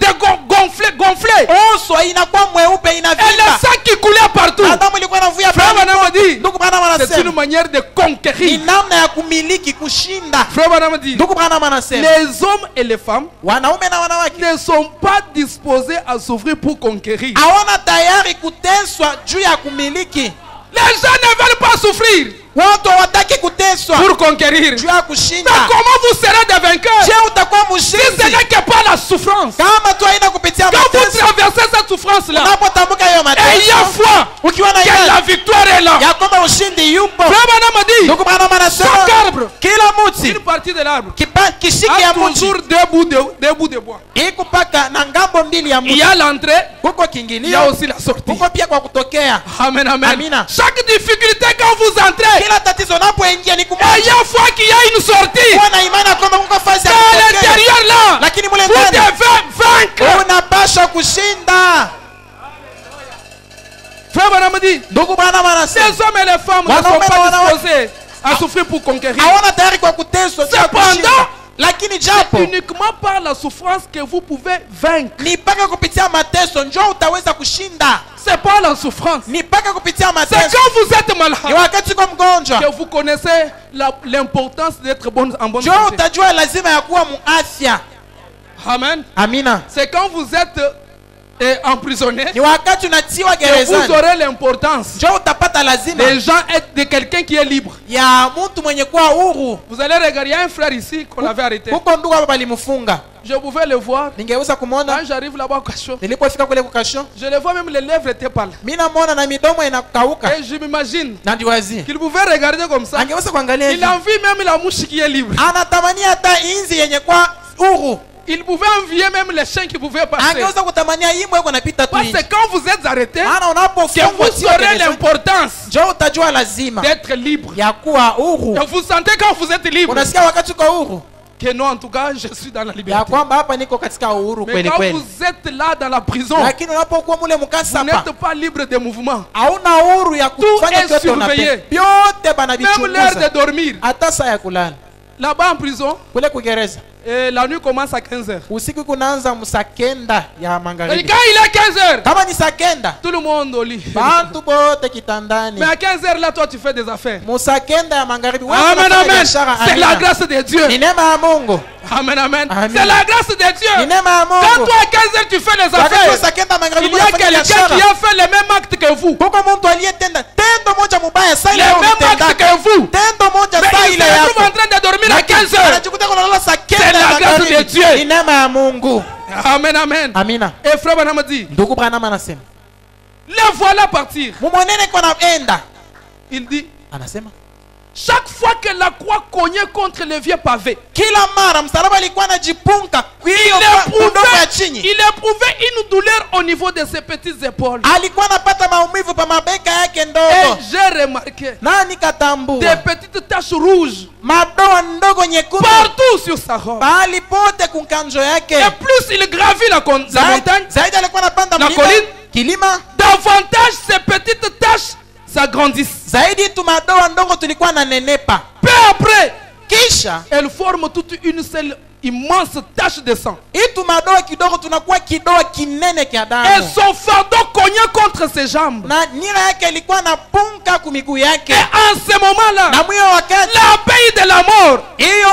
gonflé uso inakuwa mweupe et le inavimba, sang qui coulait partout. na damu ilikuwa inavuja Frère pale. Branham dit, Ndugu Branham c'est une anasema manière de ni conquérir. namna ya kumiliki, kushinda. Frère Branham dit, Ndugu Branham anasema les hommes et les femmes wanaume na wanawake ne sont pas disposés à s'ouvrir pour conquérir. hawana tayari kuteswa juu ya kumiliki. Les gens ne veulent pas souffrir Watu hawataki kuteswa pour conquérir. juu ya kushinda. Mais comment vous serez des vainqueurs Je utakuwa si ce mshindi n'est que par la souffrance? kama tu haina kupitia Quand vous mateso. traversez cette souffrance-là, Unapotamka hiyo ayez mateso, foi ukiwa na que la imani victoire est là. ya kwamba ushindi yupo. Frère Branham dit, Ndugu Ndugu Branham anasema chaque arbre, kila mti une partie de l'arbre, kishiki ya a toujours mti deux bouts de bois. iko paka na ngambo mbili ya Il y mti. a l'entrée, Kuko il y a kiingilio, aussi la sortie. kuko pia kwa kutokea. Amen, amen. Amina. Chaque difficulté quand vous entrez, Kila tatizo unapoingia ni kumoja. ayez foi qu'il y a une sortie. Kuwa na imani kwamba kuko fasi ya Dans kutokea. l'intérieur là, Lakini mule vous ndani devez vaincre. unapaswa kushinda. Frère Branham dit, Ndugu Branham anasema les hommes et les femmes ne sont Wanaume na pas wanawake disposés à souffrir pour conquérir. hawana tayari kwa kuteswa juu ya Cependant, kushinda. Lakini japo uniquement par la souffrance que vous pouvez vaincre. ni mpaka kupitia mateso njo utaweza kushinda. C'est pas la souffrance. Ni mpaka kupitia C'est mateso. quand vous êtes Ni malade wakati uko mgonjwa que vous connaissez l'importance d'être en bonne njo santé. utajua lazima ya kuwa muafya. Amen. Amina. C'est quand vous êtes emprisonné Ni wakati unatiwa que vous gerezani aurez l'importance njo utapata lazima des gens être de quelqu'un qui est libre. ya mtu mwenye kuwa huru. Vous allez regarder, il y a un frère ici qu'on avait arrêté. Huko ndugu hapa balimfunga. Je pouvais le voir. Ningeweza kumwona Quand j'arrive là-bas au cachot, nilipofika kule kukasho. je le vois, même les lèvres étaient pâles. Mimi namuona na midomo inakauka. Et je m'imagine Na ndiwazi. qu'il pouvait regarder comme ça. Angeweza kuangalia Il hivi. envie même la mouche qui est libre. Anatamania hata inzi yenye kwa huru. Il pouvait envier même les chiens qui pouvaient passer. Angeweza kutamania imbwa iko napita tu Parce nje. que quand vous êtes arrêté, Maana que unapofungwa vous sio saurez gerezani, l'importance njo utajua lazima d'être libre. ya kuwa huru. Et vous sentez quand vous êtes libre Unasikia wakati uko huru que non, en tout cas, je suis dans la ya liberté. kwamba hapa niko katika uhuru Mais kweli quand kweli. vous êtes là dans la prison, Lakini unapokuwa mule vous mkasa hapa n'êtes pas libre de mouvement. hauna uhuru ya kufanya est kyote unapenda. surveillé. Vyote Même l'heure banavichunguza. de dormir. Hata saa ya kulala. Là-bas en prison, Kule kugereza. et la nuit commence à 15h. Usiku kunaanza msakenda ya Et magharibi. quand il est 15h, Kama ni sakenda, tout le monde au lit. bantu bote kitandani. Mais à 15h là, toi tu fais des affaires. Musakenda ya magharibi. Wewe Amen, unafanya amen. biashara, C'est la amina. grâce de Dieu. Ni neema ya Mungu. Amen, amen. Amen. C'est la grâce de Ni Dieu. neema ya Quand Mungu. toi à 15h tu fais les Wakati affaires, usakenda il magharibi y a unafanya quelqu'un biashara. qui a fait le même acte que vous. Kuko mtu aliyetenda tendo moja mubaya saa Le ile même acte ulitendaka. que vous. Tendo moja Mais saa il ile se yako. retrouve en train de dormir à 15h. Anajikuta kunalala saa C'est kenda la ya grâce magharibi. de Dieu. Ni neema ya Mungu. Amen, amen. Amina. Et frère Branham dit, Ndugu Branham anasema, les voilà partir. mumonene kwa naenda. Il dit, Anasema, chaque fois que la croix cognait contre les vieux pavés, kila mara msalaba alikuwa anajipunga il hiyo udongo ya chini. éprouvait une douleur au niveau de ses petites épaules. Alikuwa anapata maumivu pa mabeka yake Et ndogo. j'ai remarqué Nani des katambua petites taches rouges madoa ndogo nyekundu partout sur sa robe. pahali pote kunkanjo yake. Et plus il gravit la montagne, Zaidi alikuwa anapanda La mlima, colline. kilima. davantage ces petites taches s'agrandissent. Zaidi tu madoa ndogo tulikuwa na nenepa. Peu après, Kisha elles forment toute une seule immense tache de sang. itu madoa kidogo tunakuwa kidoa kinene kia Et damu. son fardeau cognait contre ses jambes. Na nira yake ilikuwa na punka kumiguu yake. Et en ce moment-là, Na mwiyo wakati l'abeille de la mort hiyo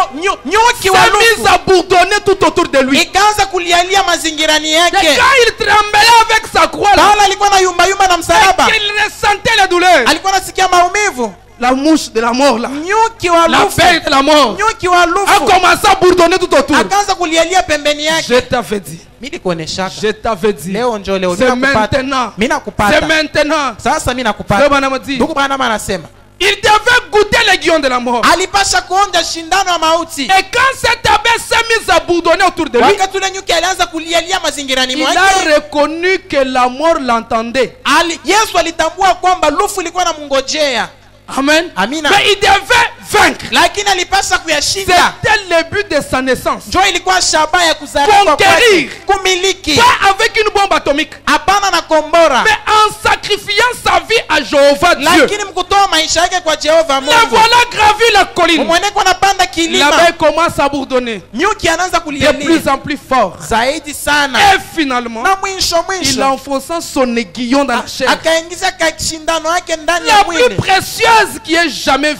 nyuki wa s'est mise lufu à bourdonner tout autour de lui. Et ikaanza kulialia mazingirani quand yake. il tremblait avec sa croix, là, Paulo alikuwa na yumba yumba na msalaba. il ressentait la douleur. Alikuwa anasikia maumivu. La mouche de la mort, là, Nyuki wa lufu. l'abeille de la mort, Nyuki wa a lufu. commencé à bourdonner tout autour. Akaanza kulialia pembeni yake. Je t'avais dit. Mimi kuoneshaka. Je t'avais dit. Leo njoo leo C'est mimi nakupata. maintenant. Mimi C'est nakupata. maintenant. Sasa mimi Frère nakupata. Branham dit, Ndugu Branham anasema, il devait goûter l'aiguillon de la mort. alipasha kuonja shindano ya mauti. Et quand cette abeille s'est mise à bourdonner autour de lui, Wakati ule nyuki alianza kulialia mazingirani il mwake. a reconnu que la mort l'entendait. Yesu alitambua kwamba lufu ilikuwa namngojea. Amen. Amina. Mais il devait vaincre. Lakini alipaswa kuyashinda. C'était le but de sa naissance. Njo ilikuwa shabaha ya kuzaliwa Conquérir. kwake. Kumiliki. Pas avec une bombe atomique, Hapana na kombora. mais en sacrifiant sa vie à Jéhovah Dieu. Lakini mkutoa maisha yake kwa Jehova Le Mungu. voilà gravi la colline. Mweneko anapanda kilima. L'abeille commence à bourdonner Nyuki anaanza de kulialia. plus en plus fort. Zaidi sana. Et finalement, Na mwisho il mwisho. enfonça son aiguillon dans la chair. Akaingiza kashindano yake ndani ya La plus mwili. précieuse qui ait jamais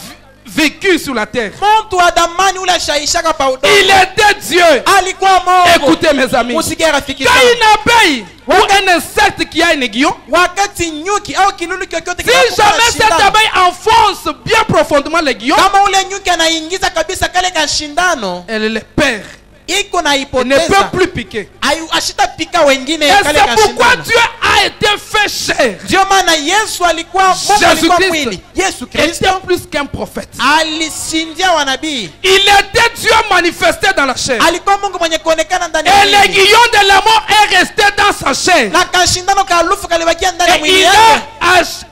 vécu sur la terre. Mtu wa damani ule ashaishaka pa udongo. Il était Dieu. Alikuwa Mungu. Écoutez mes amis. Musikie rafiki Quand zangu. une abeille ou un insecte qui a un aiguillon, Wakati nyuki au kilulu kyokyote si jamais cette abeille enfonce bien profondément l'aiguillon, kama ule nyuki anaingiza kabisa kale kashindano, elle le perd. iko na Il ne ipoteza, peut plus piquer. ashitapika wengine Et kale c'est pourquoi kashindano. Dieu a été fait chair. Ndio maana Yesu alikuwa Mungu, alikuwa mwili. Yesu Kristo Était plus qu'un prophète. alishindia wanabii, Il était Dieu manifesté dans la chair. alikuwa Mungu mwenye kuonekana ndani Et ya le mwili, guillon de la mort est resté dans sa chair. na kashindano ka lufu kalibakia ndani ya Et mwili yake,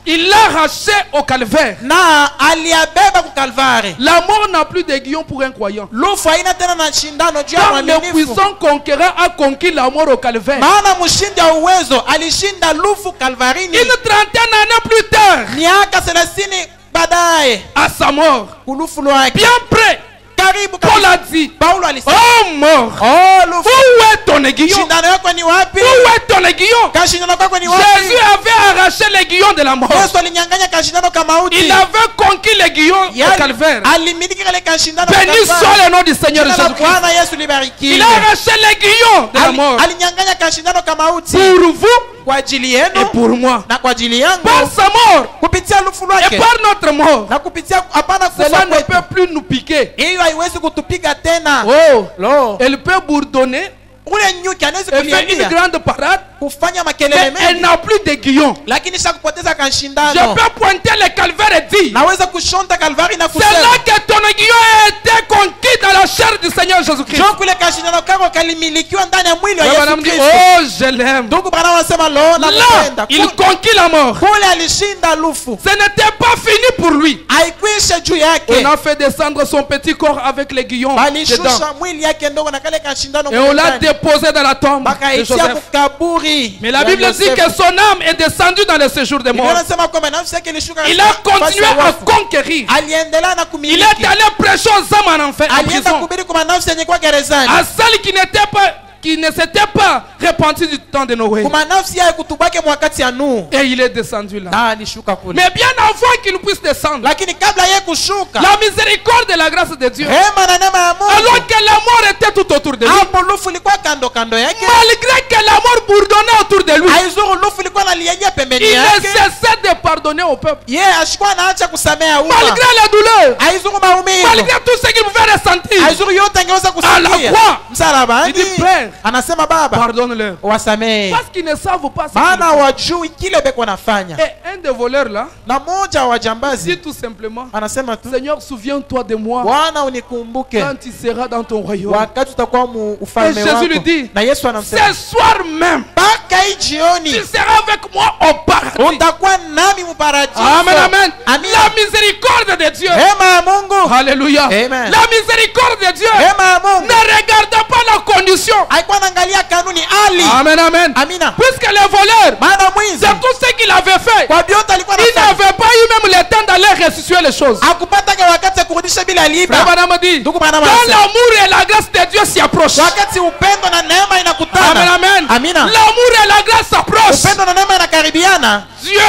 il l'a arraché au calvaire. na aliyabeba ku Kalvari. La mort n'a plus de guillon pour un croyant. Lufu haina tena na shindano juu ya Car le mwaminifu, puissant conquérant a conquis la mort au calvaire. maana mshindi wa uwezo alishinda lufu Kalvarini. Une trentaine d'années plus tard, Miaka 30 baadaye à sa mort, kulufu lwake bien près, karibu Paul kabisa, a dit, Paulo alisema, oh mort, oh lufu, où est ton aiguillon? shindano yako ni wapi? Où est ton aiguillon? Kashindano kako ni Jésus wapi? avait arraché l'aiguillon de la mort. Yesu alinyang'anya kashindano ka mauti. Il avait conquis l'aiguillon au calvaire. Alimiliki kale kashindano ka Béni soit Kalvari. le nom du Seigneur Jina la Jésus-Christ. Bwana Yesu libarikiwe. Il a arraché l'aiguillon de la mort Alinyang'anya kashindano ka mauti pour vous kwa ajili et yenu pour moi. na kwa ajili yangu, Par sa mort kupitia lufu et lwake par notre mort, na kupitia hapana cela kufa ne kwetu. peut plus nous piquer. Hiyo haiwezi kutupiga tena. Oh, Lo, elle peut bourdonner ule nyuki anaweza et faire une kulialia grande parade, kufanya mais makelele elle mengi, n'a plus d'aiguillon. lakini sha kupoteza Je kashindano. peux pointer le calvaire et dire, Naweza kushonta Kalvari na c'est là kusema que ton aiguillon a été conquis dans la chair du Seigneur Jésus-Christ. jo kule kashindano kako kalimilikiwa ndani ya mwili wa Ouais, Yesu madame dit, Kristo. oh, je l'aime. Ndugu bwana wanasema lo, Là, nampenda. il conquit la mort. Kule alishinda lufu, Ce n'était pas fini pour lui. haikwisha juu On yake, a fait descendre son petit corps avec l'aiguillon dedans. balishusha mwili yake ndogo na kale kashindano Et on l'a ndani. déposé dans la tombe de Bakaitia Joseph. mkaburi. Mais la ya Bible dit Yosefu. que son âme est descendue dans le séjour des Biblia morts. inasema kwamba nafsi yake ilishuka Il katika a continué nafasi ya à wafu. conquérir. Aliendelea na Il kumiliki, est allé prêcher aux hommes en enfer, en alienda prison. kuhubiri kwa nafsi yenye kwa gerezani, À celles qui ne s'étaient pas repenties du temps de Noé. kwa nafsi ya kutubake mwakati ya Nuhu, Et il est descendu là. na alishuka kule. Mais bien avant qu'il puisse descendre, Lakini kabla yeye kushuka, la miséricorde et la grâce de Dieu, rehema na neema ya Mungu, alors que la mort était tout autour de lui, hapo lufu ilikuwa kando kando yake, malgré que la mort bourdonnait autour de lui, haizuru lufu ilikuwa nalialia pembeni il ne yake, cessait de pardonner au peuple. yeye ashikuwa anaacha kusamea umma, Malgré les douleurs, haizuru maumivu, malgré tout ce qu'il pouvait ressentir, haizuru yote angeweza À la kusikia croix. msalabani, Il dit, Père, anasema Baba pardonne-leur. wasamehe, Parce qu'ils ne savent pas ce maana qu'ils font. wajui kile beko nafanya. Et un des voleurs là Na moja wa jambazi dit tout simplement, anasema tu, Seigneur, souviens-toi de moi Bwana unikumbuke quand tu seras dans ton royaume. wakati utakuwa mu Et ufalme Jésus lui wako. dit, Na Yesu anamsema ce soir même, mpaka hii tu jioni seras avec moi au paradis. utakuwa nami muparadiso. Amen, amen. Amina. La miséricorde de Dieu. Hema ya Mungu, Alléluia. Amen. La miséricorde de Dieu hema ya Mungu ne regarde pas la condition. haikuwa naangalia kanuni ali. Amen, amen. Amina. Puisque les voleurs, Maana mwizi c'est tout ce qu'il avait fait. kwa vyote alikuwa Il anafanya, n'avait pas eu même le temps d'aller restituer les choses. hakupata kwa wakati ya kurudisha bila Frère liba. Branham dit, Ndugu quand Branham anasema, l'amour et la grâce de Dieu s'y approchent. wakati upendo na neema Amen, inakutana, amen. Amina. L'amour et la grâce s'approchent. upendo na neema inakaribiana, Dieu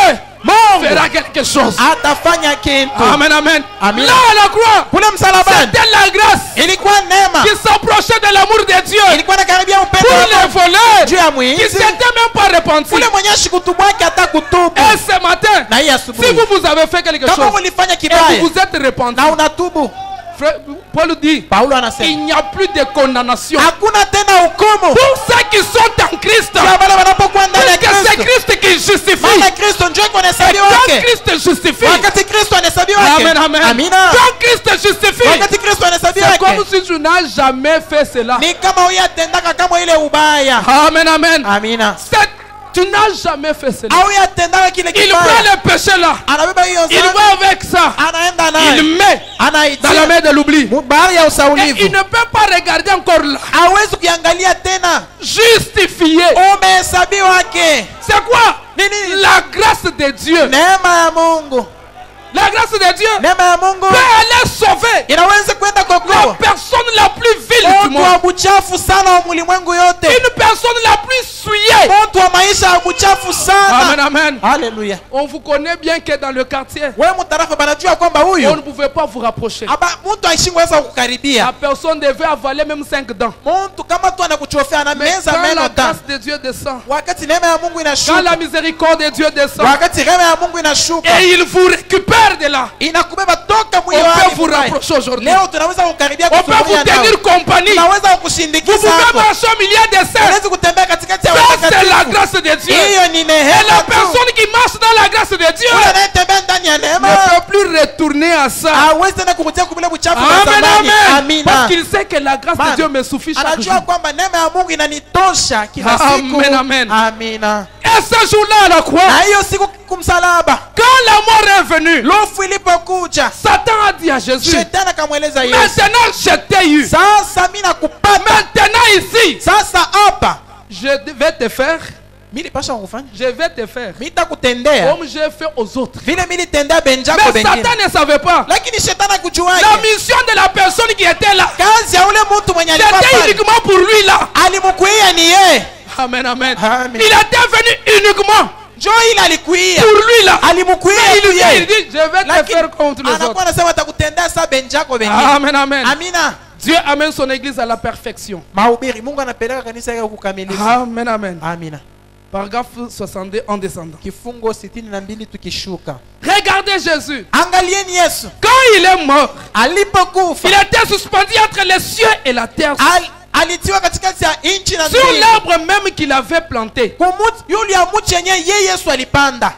Mungu fera quelque chose. atafanya kitu. Amen, amen. Amina. Là à la croix, Kule msalabani c'était la grâce ilikuwa neema, qui s'approchait de l'amour de Dieu ilikuwa nakaribia upendo pour wa les Mungu voleurs juu ya qui ne mwizi s'étaient même pas repentis. ule mwenye ashikutubwake hata kutubu. Et ce matin, Na hii si asubuhi vous avez fait quelque kama chose ulifanya et kibaya vous vous êtes repenti, na unatubu, frère, Paul dit, Paulo anasema il n'y a plus de condamnation hakuna tena hukumu pour ceux qui sont en Christ. kwa wale wanapokuwa ndani ya Puisque c'est Kristo. Christ qui justifie. Maana Kristo ndio iko Et anahesabiwa quand wake, Christ justifie, wakati Kristo anahesabiwa amen, wake. amen. Amina. Quand Christ justifie, Wakati Kristo anahesabiwa c'est comme wake, si tu n'as jamais fait cela. ni kama huyu atendaka kama ile ubaya. Amen, amen. Amina. Tu n'as jamais fait cela. Au atendaka kile Il prend kibaya, le péché là. anabeba hiyo Il dhambi, va avec ça. anaenda Il naye, met dans la anaitia main de l'oubli. bahari ya Et usaulivu. il ne peut pas regarder encore là. Hawezi kuangalia tena, Justifié. umehesabiwa wake. C'est quoi? Nini? La grâce de Dieu. Neema ya Mungu, La grâce de Dieu neema ya Mungu peut aller sauver inaweza kwenda la kokoa personne la plus vile du mtu wa monde. buchafu sana wa ulimwengu yote, Une personne la plus souillée. mtu wa maisha ya buchafu Amen, sana. amen. Haleluya. On vous connaît bien que dans le quartier, Wewe mtarafa banajua kwamba on ne huyu pouvait pas vous rapprocher. aba mtu aishingeweza La kukaribia personne devait avaler même 5 dents. mtu kama tu anakuchofea na Mais meza quand meno la tano, grâce de Dieu descend, wakati neema ya Mungu quand inashuka, la miséricorde de Dieu descend, wakati rehema ya Mungu inashuka, et il vous récupère, sort de là. inakubeba toka On mwili peut wako vous mbaya. rapprocher aujourd'hui. Leo tunaweza kukaribia On peut vous kusubiria nawe. tenir compagnie. Tunaweza Vous kukushindikiza pouvez hapo. marcher au milieu des saints. Unaweza kutembea katikati ya Ça, c'est la watakatifu. grâce de Dieu. Hiyo ni Et neema la tu. personne qui marche dans la grâce de Dieu Yule anayetembea ndani ya ne neema peut plus retourner à ça. hawezi tena kukutia kubile uchafu wa Amen, zamani. amen. Parce Amina. qu'il sait que la grâce de Man. Dieu me suffit chaque Anajua jour. kwamba neema ya Mungu inanitosha kila siku. Amen, amen. Amina. Et ce jour-là à la croix, Na hiyo siku kumsalaba, quand la mort est venue, lofu ilipokuja, Satan a dit à Jésus, shetani akamweleza Yesu, maintenant je t'ai eu. sasa mimi nakupata. Maintenant ici, Sasa hapa je vais te faire, mimi nipasha kufanya, je vais te faire mimi nitakutendea comme j'ai fait aux autres. vile mimi nitendea benjako Mais bengine. Satan ne savait pas. Lakini shetani akujuaje? La mission de la personne qui était là, Kazi ya ule mtu mwenye alikuwa c'était pale, uniquement pour lui là. alimkuia ni yeye. Amen, amen. Amen. Il était venu uniquement Njoo ile alikuia. pour lui là. Alimkuia Mais tu il yeye. dit, je vais te Lakini faire contre les anakuwa autres. anasema atakutendea saa benjako bengine. Amen, amen. Amina. Dieu amène son église à la perfection. Mahubiri, Mungu anapeleka kanisa yake kukamiliza. Amen, amen. Amina. Paragraphe 62 en descendant. Kifungo 62 tukishuka. Regardez Jésus. Angalieni Yesu. Quand il est mort, Alipokufa, il était suspendu entre les cieux et la terre. alitiwa katikati ya inchi na Sur mbingu. l'arbre même qu'il avait planté. Kumuti yule ya mti yenyewe yeye Yesu alipanda.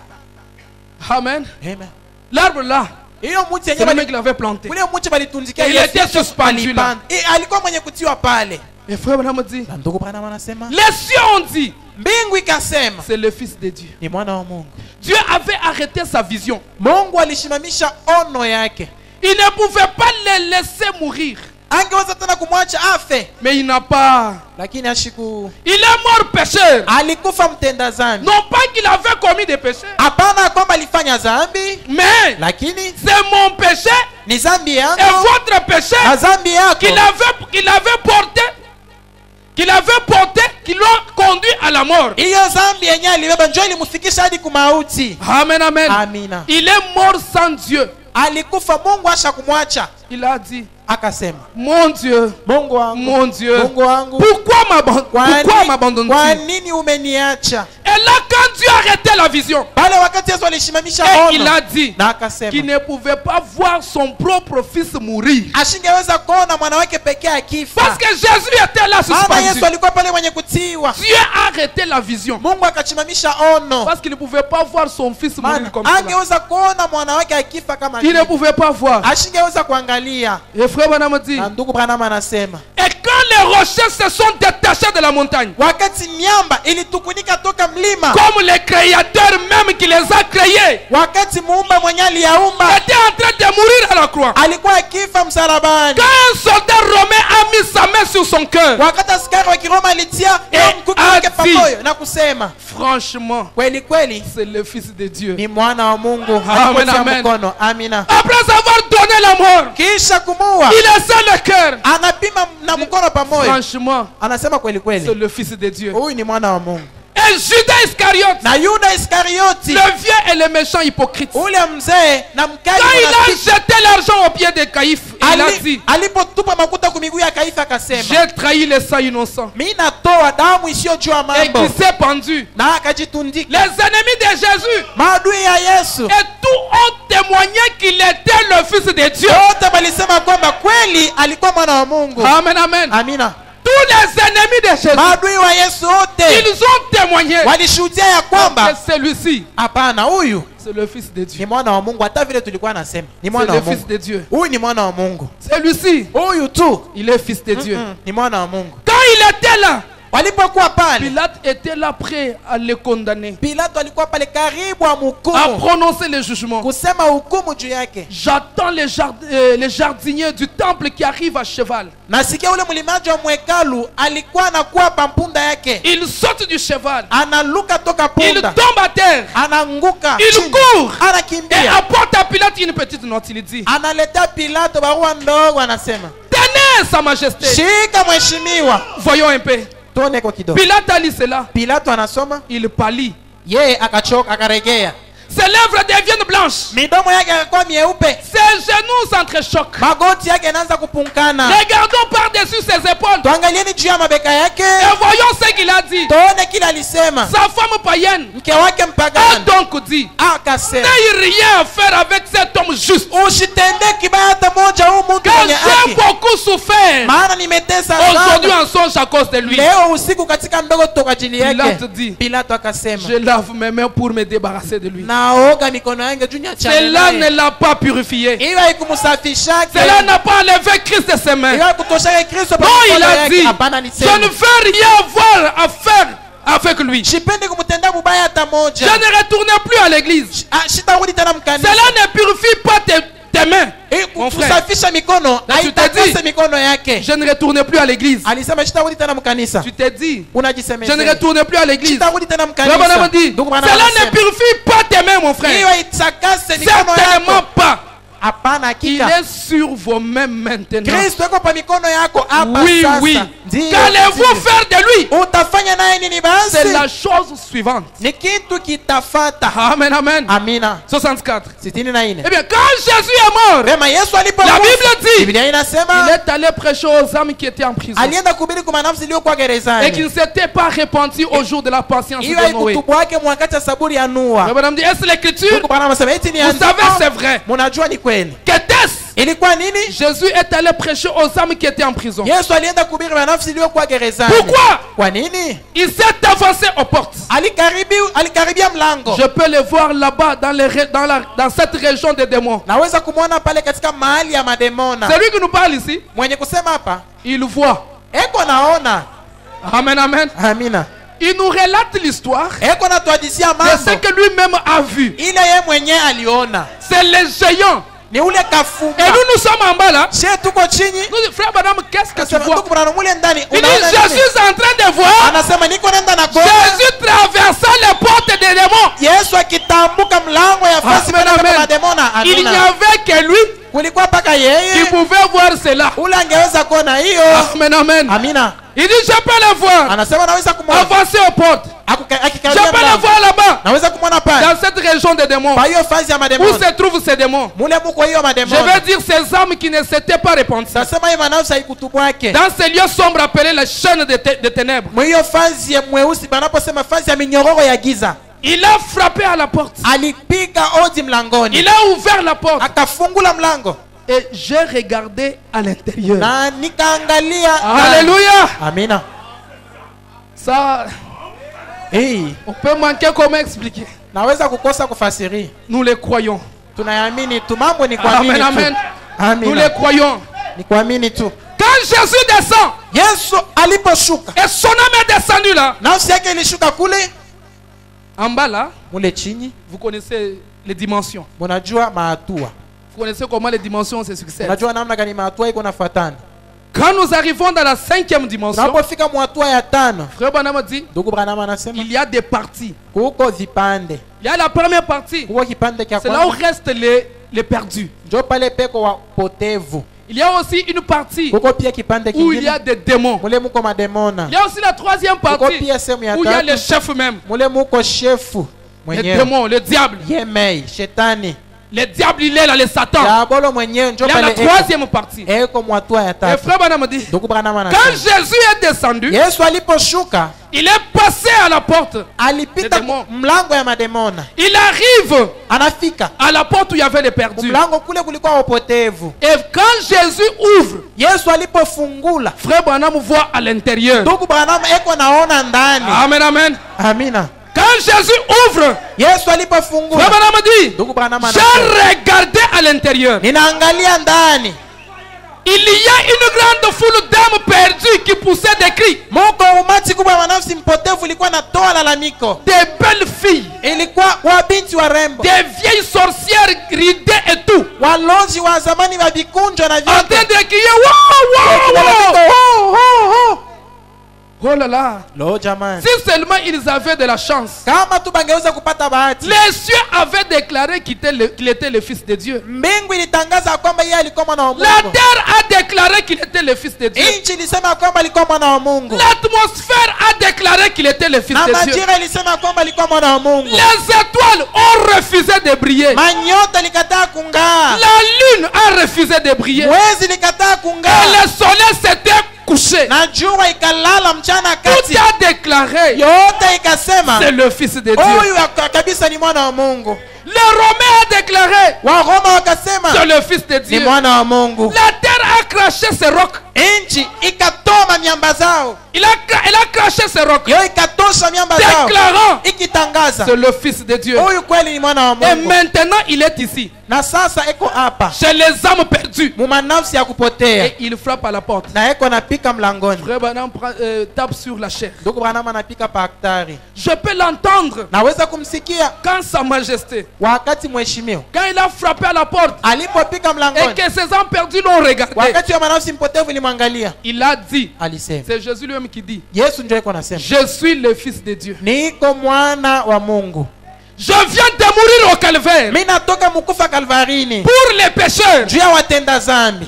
Amen. Amen. L'arbre là, Hiyo mti c'est le yenyewe même qu'il avait planté. ule mti balitundikia Il Yesu. était suspendu là. Alikuwa mwenye kutiwa pale. Et frère Branham dit, Na ndugu Branham anasema, les cieux ont dit, mbingu ikasema c'est le Fils de Dieu. ni mwana wa Mungu. Dieu avait arrêté sa vision. Mungu alishimamisha ono yake. Il ne pouvait pas le laisser mourir. Angeweza tena kumwacha afe, Mais il n'a pas. lakini ashiku Il est mort pécheur. alikufa mtenda dhambi. Non pas qu'il avait commis des péchés. Hapana kwamba alifanya dhambi, Mais lakini c'est mon péché ni dhambi et yangu votre péché na dhambi yako qu'il avait porté, qui l'ont conduit à la mort. hiyo dhambi yenyewe alibeba, njoo ilimfikisha hadi kumauti. Amen, amen. Amina. Il est mort sans Dieu. Alikufa, Mungu asha kumwacha. Il a dit, Akasema, mon Dieu, Mungu wangu, mon Dieu, Mungu wangu, pourquoi kwa m'abandonnes-tu? nini umeniacha? Et là, quand Dieu arrêtait la vision, Pale wakati Yesu alishimamisha et il ono a dit na qu'il akasema ne pouvait pas voir son propre fils mourir. ashingeweza kuona mwana wake pekee akifa, Parce que Jésus était là maana Yesu suspendu. alikuwa pale mwenye kutiwa. Dieu a arrêté la vision. Mungu akachimamisha ono, Parce qu'il ne pouvait pas voir son fils mourir maana comme ça. angeweza kuona mwana wake akifa kama Il ne vile, pouvait pas voir. ashingeweza kuangalia. Et frère Branham dit, Na ndugu Branham anasema et quand les rochers se sont détachés de la montagne, wakati miamba ilitukunika toka mlima, comme les créateurs même qui les a créés, wakati muumba mwenye aliyaumba était en train de mourir à la croix. alikuwa akifa msalabani, Quand un soldat romain a mis sa main sur son cœur, wakati askari wa Kiroma alitia mkuki wake pamoja na kusema, franchement, kweli kweli c'est le Fils de Dieu. ni mwana wa Mungu, Amen, alipotia amen. mkono. Amina. Après avoir donné la mort, Kisha kumua il essaie le cœur. anapima na mkono pamoja, Franchement, anasema kweli c'est kweli le Fils de Dieu. huyu ni mwana wa Mungu. Et Judas Iscariote, Na Yuda Iskarioti, le vieux et le méchant hypocrite, quand ule mzee na mkali il a mnafiki, jeté l'argent au pied de Caïphe, il a dit, alipotupa makuta kumiguu ya Kaifa akasema, j'ai trahi le sang innocent. mimi natoa damu isiyojua Et mambo, qui s'est pendu. na akajitundika. Les ennemis de Jésus Maadui ya Yesu et tout ont témoigné qu'il était le Fils de Dieu. wote walisema kwamba kweli alikuwa mwana wa Mungu. Amen, amen. Amina. Tous les ennemis de Jésus, Maadui wa Yesu wote ils ont témoigné walishuhudia ya que kwamba celui-ci, hapana, huyu c'est le Fils de ni Dieu. mwana wa Mungu. Hata vile tulikuwa nasema ni C'est mwana le wa Fils Mungu, de Dieu. huyu ni mwana wa Mungu, Celui-ci, huyu tu il est Fils de Dieu. ni mwana wa Mungu. Quand il était là, Walipokuwa pale, Pilate était là prêt à le condamner, Pilato alikuwa pale karibu à amhukumu, prononcer le jugement. kusema hukumu juu yake. J'attends les jardiniers du temple qui arrivent à cheval. Nasikia ule mlimaji wa mwekalu alikuwa anakuwa pampunda yake, Il saute du cheval, analuka toka il punda, tombe à terre, ananguka il chini, court et anakimbia, apporte à Pilate une petite note. Il dit, analetea Pilato barua ndogo, anasema tenez sa majesté. shika mheshimiwa. Voyons un peu. Tuone kwa kidogo. Pilate a lu cela. Pilato anasoma, Il pâlit. yeye akachoka, akaregea, Ses lèvres deviennent blanches. midomo yake akakuwa mieupe, Ses genoux s'entrechoquent. magoti yake yanaanza kupunkana. Regardons par-dessus ses épaules Tuangalieni juu ya mabeka yake, et voyons ce qu'il a dit. tuone kile alisema. Sa femme païenne Mke wake a mpagani donc dit, akasema, n'ayez rien à faire avec cet homme homme juste. usitende kibaya hata moja huyu mtu Car mwenye j'ai haki, beaucoup souffert maana nimetesa aujourd'hui sana en songe à cause de lui. leo usiku katika ndogo toka ajili Pilate yake. dit, Pilato akasema, je lave mes mains pour me débarrasser de lui. naoga mikono yangu juu ya Cela ne chana, l'a pas purifié. hiyo haikumsafishake, Cela n'a pas enlevé Christ de ses mains. hiyo haikutoshake Kristo Non, kwa il mikono a yake. dit, Hapana, je ne nisema veux rien avoir à faire avec lui. sipendi kumtenda mubaya hata Je moja. ne retournerai plus à l'église. Sitarudi tena mkanisa. Cela ne purifie pas tes mains. Mon frère, Kusafisha mikono Na tu t'es haitakase dit, mikono yake. je ne retournerai plus à l'église. Alisema sitarudi tena mkanisa. Tu t'es dit, je Unajisemea ne retournerai plus à l'église. sitarudi tena Frère Branham mkanisa. dit, Ndugu Branham cela ne anasema, purifie pas tes mains, mon frère. hiyo haitakase mikono Certainement yako. pas. Hapana, Il hakika est sur vos mains maintenant. Kristo yuko pa mikono yako hapa Oui, sasa. oui. Ndiyo, Qu'allez-vous ndiyo. faire de lui? Utafanya naye nini C'est basi? la chose suivante. Ni kitu kitafata. Amen, amen. Amina. 64. 64. Eh bien, quand Jésus est mort, Vema, Yesu la alipokufa, Bible dit, Biblia il inasema est allé prêcher aux âmes qui étaient en prison alienda kuhubiri kwa manafsi iliyokuwa et qui gerezani. ne s'étaient pas repentis au jour de la patience Hiyo de Noé. haikutubu wake mwakati ya saburi ya Noa. Frère Branham dit, est-ce l'écriture? Ndugu Branham anasema eti ni Vous savez, c'est vrai. Munajua ni kweli. Qu'était-ce? Ilikuwa nini? Jésus est allé prêcher aux âmes qui étaient en prison. Yesu alienda kuhubiri manafsi iliyokuwa gerezani. Pourquoi? Kwa nini? Il s'est avancé aux portes. Alikaribia mlango. Je peux le voir là-bas dans cette région des démons. Naweza kumwona pale katika mahali ya mademona. C'est lui qui nous parle ici. Mwenye kusema hapa, Il voit. eko naona. Amen, amen. Amina. Il nous relate l'histoire Eko natuadisia de ce mambo que lui-même a vu. ile ye mwenye aliona. C'est les géants. Ni ule kafumba. Et nous sommes en bas là. She tuko chini. Nous disons, frère Branham, qu'est-ce que tu Kasema vois? ndugu Branham mule ndani. Il dit, Unaona Jésus nini? est en train de voir Anasema niko nenda na kona. Jésus traversant les portes des démons. Yesu akitambuka mlango ya fasi Amen, kwenda amen. kwa mademona. Il n'y Amina. avait que lui Kulikuwa paka qui yeye. pouvait voir cela. Ule angeweza kuona hiyo. Amen, amen. Amina. Il dit, je peux le voir. Anasema naweza kumwona. Avancer aux portes. Je Akikaribia peux le mlango. voir là-bas. Naweza kumwona pale. Dans cette région des démons. Kwa hiyo fasi ya Où mademona. se trouvent ces démons? Mule muko hiyo Je mademona. veux dire ces âmes qui ne s'étaient pas repenties. Nasema hiyo manafsi haikutubu wake. Dans ces lieux sombres appelés les chaînes de ténèbres. Mwiyo fasi ya mweusi banaposema fasi ya minyororo ya giza. Il a frappé à la porte. Alipiga odi mlangoni. Il a ouvert la porte. Akafungula mlango. Et j'ai regardé à l'intérieur. Na nikaangalia. Alléluia. Amina. Ça, Hey, on peut manquer comment expliquer. naweza kukosa kufasiri. Nous les croyons. Tunaamini tu, mambo ni kuamini Amen, tu. amen. Nous les Amina. croyons. Ni kuamini tu. Quand Jésus descend Yesu aliposhuka, et son âme est descendue là, nafsi yake ilishuka kule en bas là, mule chini. vous connaissez les dimensions. Munajua maatua. Vous connaissez comment les dimensions se succèdent. Unajua namna gani maatua iko nafuatana. Quand nous arrivons dans la 5e dimension, Tunapofika mwatua ya tano, Frère Branham dit, ndugu Branham anasema il y a des parties. kuko vipande. Il y a la première partie. Kuko kipande kia C'est là où kwanza. restent les perdus. Njo pale peko wa potevu. Il y a aussi une partie Kuko pia kipande où il y a kingine. des démons. Mule muko mademona. Il y a aussi la 3e Kuko partie pia sehemu ya où il y a les tatu. chefs même. Mule muko shefu Les mwenyewe. démons, le diable. Yemei, shetani. Le diable, il est là, le Satan. Diabolo mwenyewe njo Il y a la pale 3e partie. Et eko mwatua ya tatu. Frère Branham dit, Ndugu Branham quand anasema Jésus est descendu, Yesu aliposhuka il est passé à la porte. alipita Les démons. mlango ya mademona. Il arrive Anafika à la porte où il y avait les perdus. mlango kule kulikuwa upotevu. Et quand Jésus ouvre, Yesu alipofungula, Frère Branham voit à l'intérieur. ndugu Branham eko naona ndani. Amen, amen. Amina. Quand Jésus ouvre, Yesu Frère alipofungula, Branham dit, ndugu Branham j'ai anasema regardé à l'intérieur. ninaangalia ndani. Il y a une grande foule d'âmes perdues qui poussaient des cris. Moko umati kubwa wa nafsi mpotevu ilikuwa natoa lalamiko. Des belles filles, Ilikuwa wabinti warembo, des vieilles sorcières ridées et tout. walonzi wa zamani wa vikunjo na En train vyote. de crier, wow, wow, wow. Ho, ho, ho. Oh là là. Lo jamani, Si seulement ils avaient de la chance. kama tu bangeweza kupata bahati. Les cieux avaient déclaré qu'il était le Fils de Dieu. Mbingu ilitangaza kwamba yeye alikuwa mwana wa La Mungu. terre a déclaré qu'il était le Fils de Dieu. Inchi ilisema kwamba alikuwa mwana wa Mungu. L'atmosphère a déclaré qu'il était le Fils Na de Dieu. majira ilisema kwamba alikuwa mwana wa Mungu. Les étoiles ont refusé de briller. Manyota likataa kung'aa. La lune a refusé de briller. Mwezi likataa Et kung'aa. le soleil s'était couché. Na jua ikalala mchana Tout kati. a déclaré Yote ikasema c'est le Fils de Dieu. huyu kabisa ni mwana wa Mungu. Le Romain a déclaré, Waroma wakasema c'est le Fils de ni Dieu. mwana wa Mungu. La terre a craché ses rocs. Nchi ikatoma miamba zao, Elle a craché ses rocs, yo ikatosha miamba zao, déclarant, ikitangaza c'est le Fils de Dieu. huyu kweli ni mwana wa Et Mungu. maintenant, il est ici, Na sasa eko hapa chez les âmes perdues. mumanafsi ya kupotea, Et il frappe à la porte. na eko napika mlangoni. Frère Branham tape sur la chair. Ndugu Branham anapika pa aktari, Je peux l'entendre naweza kumsikia quand Sa Majesté, wakati mheshimiwa quand il a frappé à la porte alipopika et mlangoni, que ses âmes perdues l'ont regardé, wakati wa manafsi mpotevu ilimwangalia, il a dit, alisema c'est Jésus lui-même qui dit, Yesu ndio eko nasema je suis le Fils de Dieu. niko mwana wa Mungu, Je viens de mourir au calvaire mimi natoka mkufa Kalvarini pour les pécheurs. juu ya watenda zambi.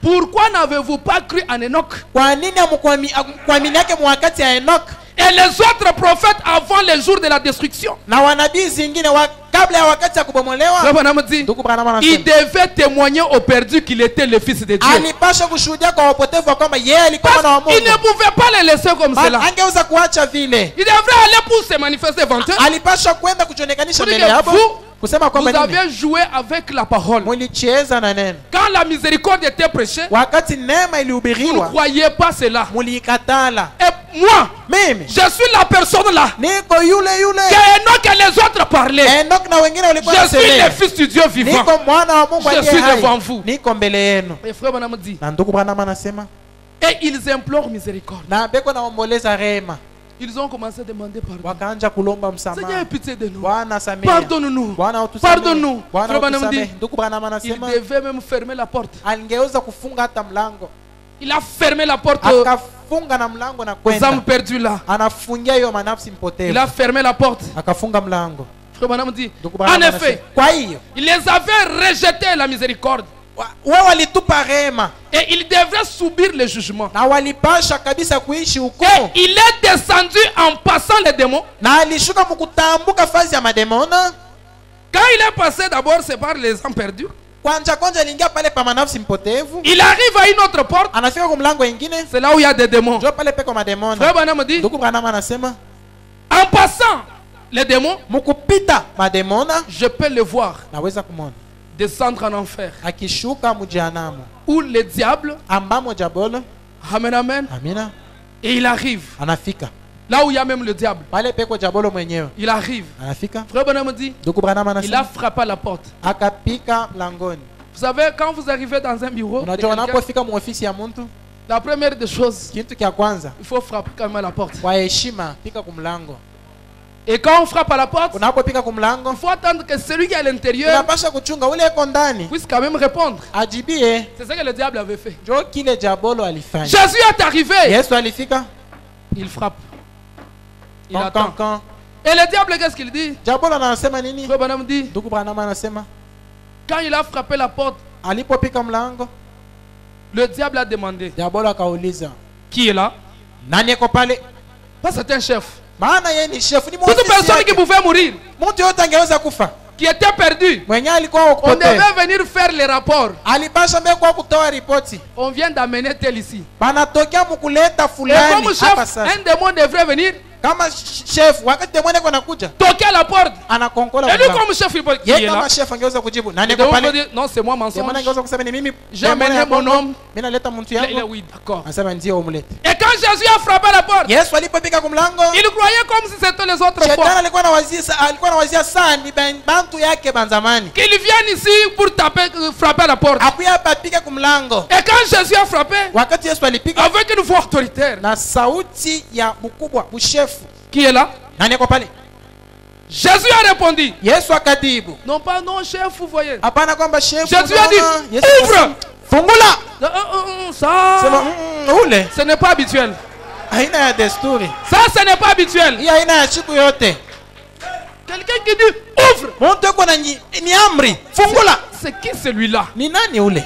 Pourquoi n'avez-vous pas cru en Enoch Kwa nini hamkuamini yake mwakati ya Enoch et les autres prophètes avant les jours de la destruction? na wanabii zingine kabla ya wakati ya kubomolewa? Frère Branham dit, Ndugu Branham il anasema devait témoigner aux perdus qu'il était le Fils de Dieu. alipasha kushuhudia kwa wapotevu wa kwamba yeye alikuwa mwana wa Parce qu'il Mungu. ne pouvait pas les laisser comme cela. Angeweza kuacha vile, Il devrait aller pour se manifester devant eux. alipasha kwenda kujionekanisha Pour dire mbele que yabo, vous, kusema vous kwamba nini, avez joué avec la parole. mulicheza na neno. Quand la miséricorde était prêchée, Wakati neema vous ne ilihubiriwa croyez pas cela. muliikatala. Et moi, Mimi je suis la personne là niko yule yule que Enoch et les autres parlaient. Enoch na wengine walikuwa Je suis wanasemea, le Fils du Dieu vivant. niko mwana wa Mungu Je aliye suis hai, devant vous. niko mbele yenu. Et frère Branham dit, Na ndugu Branham anasema et ils implorent miséricorde. na beko naomboleza rehema, Ils ont commencé à demander pardon. wakaanja kulomba Seigneur, msamaha. aie pitié de nous. Bwana samehe, Pardonne-nous. Bwana utusamehe, Pardonne-nous. Bwana Frère Branham utusamehe. dit, Ndugu Branham il anasema devait même fermer la porte. alingeweza kufunga hata mlango, Il a fermé la porte aux akafunga na mlango na âmes kwenda perdues là. anafungia hiyo manafsi Il mpotevu, a fermé la porte. akafunga mlango. Frère Branham dit, Ndugu Branham en anasema, effet, kwa hiyo il les avait rejeté la miséricorde. wao walitupa rehema Et il devrait subir le jugement. na walipasha kabisa kuishi Et hukumu, il est descendu en passant les démons. na alishuka mkutambuka fazi ya mademona. Quand il est passé d'abord, c'est par les âmes perdues. Kwanja aliingia pale pa manafsi mpotevu, Il arrive à une autre porte. anafika kwa mlango ingine, C'est là où il y a des démons. ndio pale peko mademona. Frère Branham dit, Ndugu Branham anasema en passant les démons, mukupita mademona je peux le voir naweza kumwona descendre en enfer. akishuka mujanamu Où le diable, ambamo jabolo. amen, amen, Amina, et il arrive. anafika Là où il y a même le diable, pale peko jabolo mwenyewe, il arrive. anafika. Frère Branham dit, Ndugu Branham il a anasema frappé à la porte. akapika mlangoni. Vous savez, quand vous arrivez dans un bureau, de Unajua quelqu'un, unapofika muofisi ya mtu, la première des choses, kitu kya kwanza il faut frapper quand même à la porte. kwa heshima, pika kumlango. Et quand on frappe à la porte, Unapopika kumlango, il faut attendre que celui qui est à l'intérieur unapasha kuchunga ule eko ndani puisse quand même répondre. ajibie. C'est ce que le diable avait fait. Jo kile jabolo alifanya. Jésus est arrivé. Yesu alifika Il frappe. Il quand attend. Et le diable, qu'est-ce qu'il dit? jabolo anasema nini? Frère Branham dit, Ndugu Branham anasema quand il a frappé la porte, alipopika mlango, le diable a demandé, jabolo akauliza qui est là? nani eko pale? Pas c'est un chef. Maana yeye ni chef, ni Toute mwofisi personne qui yake. pouvait mourir, Mtu yote angeweza kufa, qui était perdu, mwenye alikuwa on okupotea, devait venir faire les rapports. alipasha mbele kwa kutoa ripoti, On vient d'amener tel ici. banatokea mkuleta Et fulani comme hapa chef, sasa. un démon devrait venir Kama chef wakati demone kwa nakuja toquer à la porte. anakonkola Et lui, mlango. comme chef, il peut qui Yeye est là. kama chef angeweza kujibu nani Le eko démon peut pale? dire, non, c'est moi, Demone mensonge. angeweza kusema ni mimi. J'ai demone amené ya mon bongo. homme. Mimi naleta mtu Il est yangu. oui, d'accord. Anasema ndio umlete. Et quand Jésus a frappé à la porte, Yesu alipopika kumlango, il croyait comme si c'était les autres Shetani fois. alikuwa anawazia sana ni bantu yake banzamani. Qu'il vienne ici pour taper, frapper à la porte. Akuya hapa apike kumlango. Et quand Jésus a frappé, Wakati Yesu alipika avec une voix autoritaire, na sauti ya mkubwa, bushefu. qui est là? Nani eko pale? Jésus a répondu, Yesu akadibu. non pas non chef, vous voyez. Hapana kwamba shefu. Jésus a dit, Yesu ouvre. akasema, fungula. Ça, Sema ule. ce n'est pas habituel. Haina ya desturi. Ça, ce n'est pas habituel. Hii haina ya siku yote. Quelqu'un qui dit, ouvre. Mtu eko na ni amri. Fungula. C'est qui celui-là? Ni nani ule?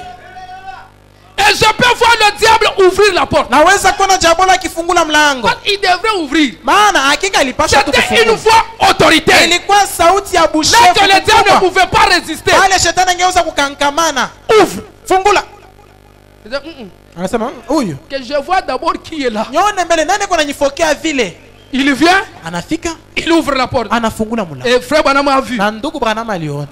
Et je peux voir le diable ouvrir la porte. Naweza kuona jabola akifungula mlango. Il devrait ouvrir. Maana hakika alipasha tu C'était une kufungula. voix autoritaire. Ilikuwa sauti ya Là bushefu. que le diable ne mkubwa. pouvait pas résister. Pale shetani angeweza kukankamana. Ouvre. Fungula. Il dit, Anasema huyu. que je vois d'abord qui est là. Nyone mbele nani kuna nyifokea vile. Il vient, Anafika, il ouvre la porte. anafungula mlango. Et frère Branham a vu. Na ndugu Branham aliona.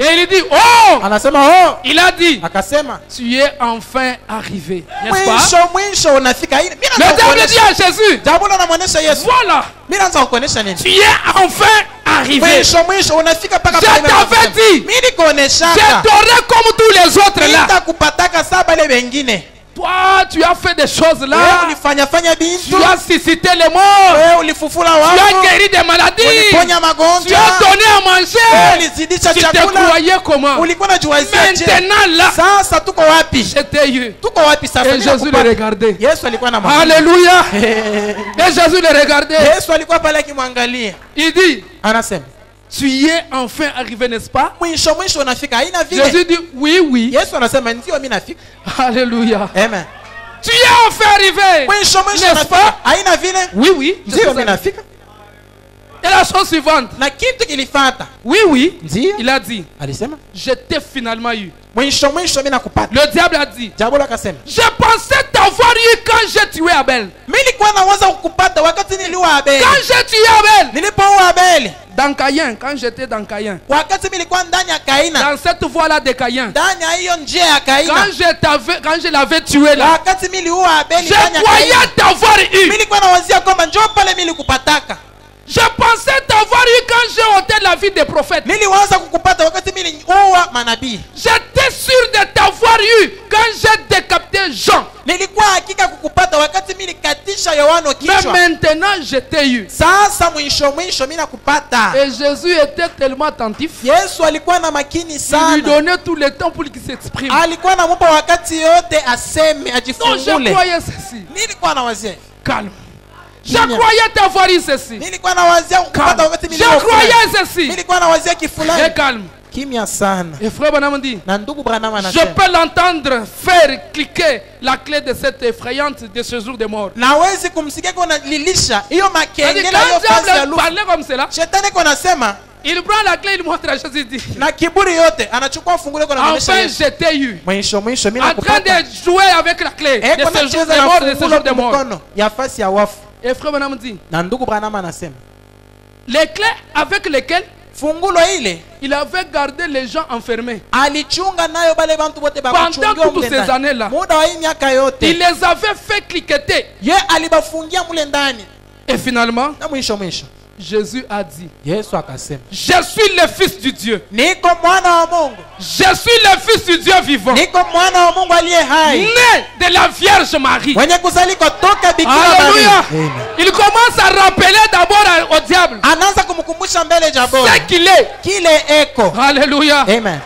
Et il dit, oh, Anasema oh, il a dit, akasema tu es enfin arrivé, n'est-ce pas? mwisho unafika. Le diable dit à Jésus, Diablo anamwonyesha Yesu, voilà, mimi naanza kukuonesha nini? tu es enfin arrivé. Mwisho unafika paka Je t'avais dit, mimi nikuoneshaka, je t'aurai comme tous les autres là. nitakupataka saba le wengine. Toi, tu as fait des choses là. Wewe ulifanya bintu, Tu as suscité les morts. wewe ulifufula Tu watu, as guéri des maladies. uliponya Tu magonjwa, as donné à wewe manger. ulizidisha Tu te chakula. croyais comment? Ulikuwa unajiwazia je? Maintenant là, Sasa tuko wapi? j'étais eu. Tuko wapi sasa? Et Jésus le regardait. Yesu alikuwa na mwangalia. Alléluia. Et Jésus le regardait. Yesu alikuwa pale akimwangalia. Il dit, Anasema, tu y es enfin arrivé, n'est-ce pas? mwisho unafika. Haina vile. Jésus dit, oui, oui. Yesu anasema ndio mimi nafika. Alléluia. Amen. Tu y es enfin arrivé. Mwisho N'est-ce unafika. pas? Haina vile. Oui, oui. je Ndio sais mimi ça. nafika. Et la chose suivante. Na kitu kilifuata. Oui, oui. Ndio. Il a dit, Alisema, je t'ai finalement eu. mwisho mimi nakupata. Le diable a dit, Diablo akasema, je pensais t'avoir eu quand j'ai tué Abel. mimi nilikuwa nawaza kukupata wakati niliua Abeli. Quand j'ai tué Abel. Nilipoua Abeli. Dans Caïn, quand j'étais dans Caïn. Wakati mimi nilikuwa ndani ya Kaina. Dans cette voie-là de Caïn. Ndani ya hiyo njia ya Kaina. Quand je l'avais tué là. Wakati mimi niliua Abeli Je ndani ya croyais Kaina. t'avoir eu. Mimi nilikuwa nawazia kwamba njoo pale mimi nilikupataka. Je pensais t'avoir eu quand j'ai ôté la vie des prophètes. Niliwaza kukupata wakati mimi niliua manabii. J'étais sûr de t'avoir eu quand j'ai décapité Jean. Nilikuwa hakika kukupata wakati mimi nilikatisha Yohana Mais kichwa. maintenant je t'ai eu. Sasa mwisho mimi nakupata. Et Jésus était tellement attentif. Yesu alikuwa na makini Il lui sana. donnait tout le temps pour qu'il s'exprime. Alikuwa anamupa wakati yote aseme, Donc je ajifungule. croyais ceci. Nilikuwa nawazia. Calme. Je croyais t'avoir eu ceci. Nilikuwa nawazia kukupata Calme. wakati mimi Je croyais ceci. Nilikuwa nawazia Et kifulani. calme. Kimya sana. Et frère Branham dit, Na ndugu Branham je anasema, peux l'entendre faire cliquer la clé de cette effrayante de ce jour de mort. nawezi kumsikia kuna lilisha hiyo C'est-à-dire, makengele hiyo quand fasi ya diable lufu. parlait comme cela, Shetani kwa nasema il prend la clé, il montre à Jésus, il dit, na kiburi yote anachukua fungulo kwa anaonyesha enfin Yesu. je t'ai eu. Mwisho mimi En train nakupata. de jouer avec la clé de Eko ce jour nacheza de na mort, de ce fungulo jour de mort. mkono ya fasi ya wafu. Et frère Branham dit, Na ndugu Branham anasema, les clés avec lesquelles fungulo ile il avait gardé les gens enfermés. alichunga nayo bale bantu bote Pendant bakuchungiwa toutes mule ces ndani. années-là, Muda wa hii miaka il yote les avait fait cliqueter. ye alibafungia mule ndani. Et finalement, Na mwisho Jésus a dit, Yesu akasema, je suis le fils du Dieu. niko mwana wa Mungu. Je suis le fils du Dieu vivant. Niko mwana wa Mungu aliye hai. Né de la Vierge Marie. Mwenye kuzalikwa toka Bikira Alléluia. Maria. Amen. Il commence à rappeler d'abord au diable Anaanza kumkumbusha mbele Jabora ce qu'il est. kile eko. Alléluia. Amen.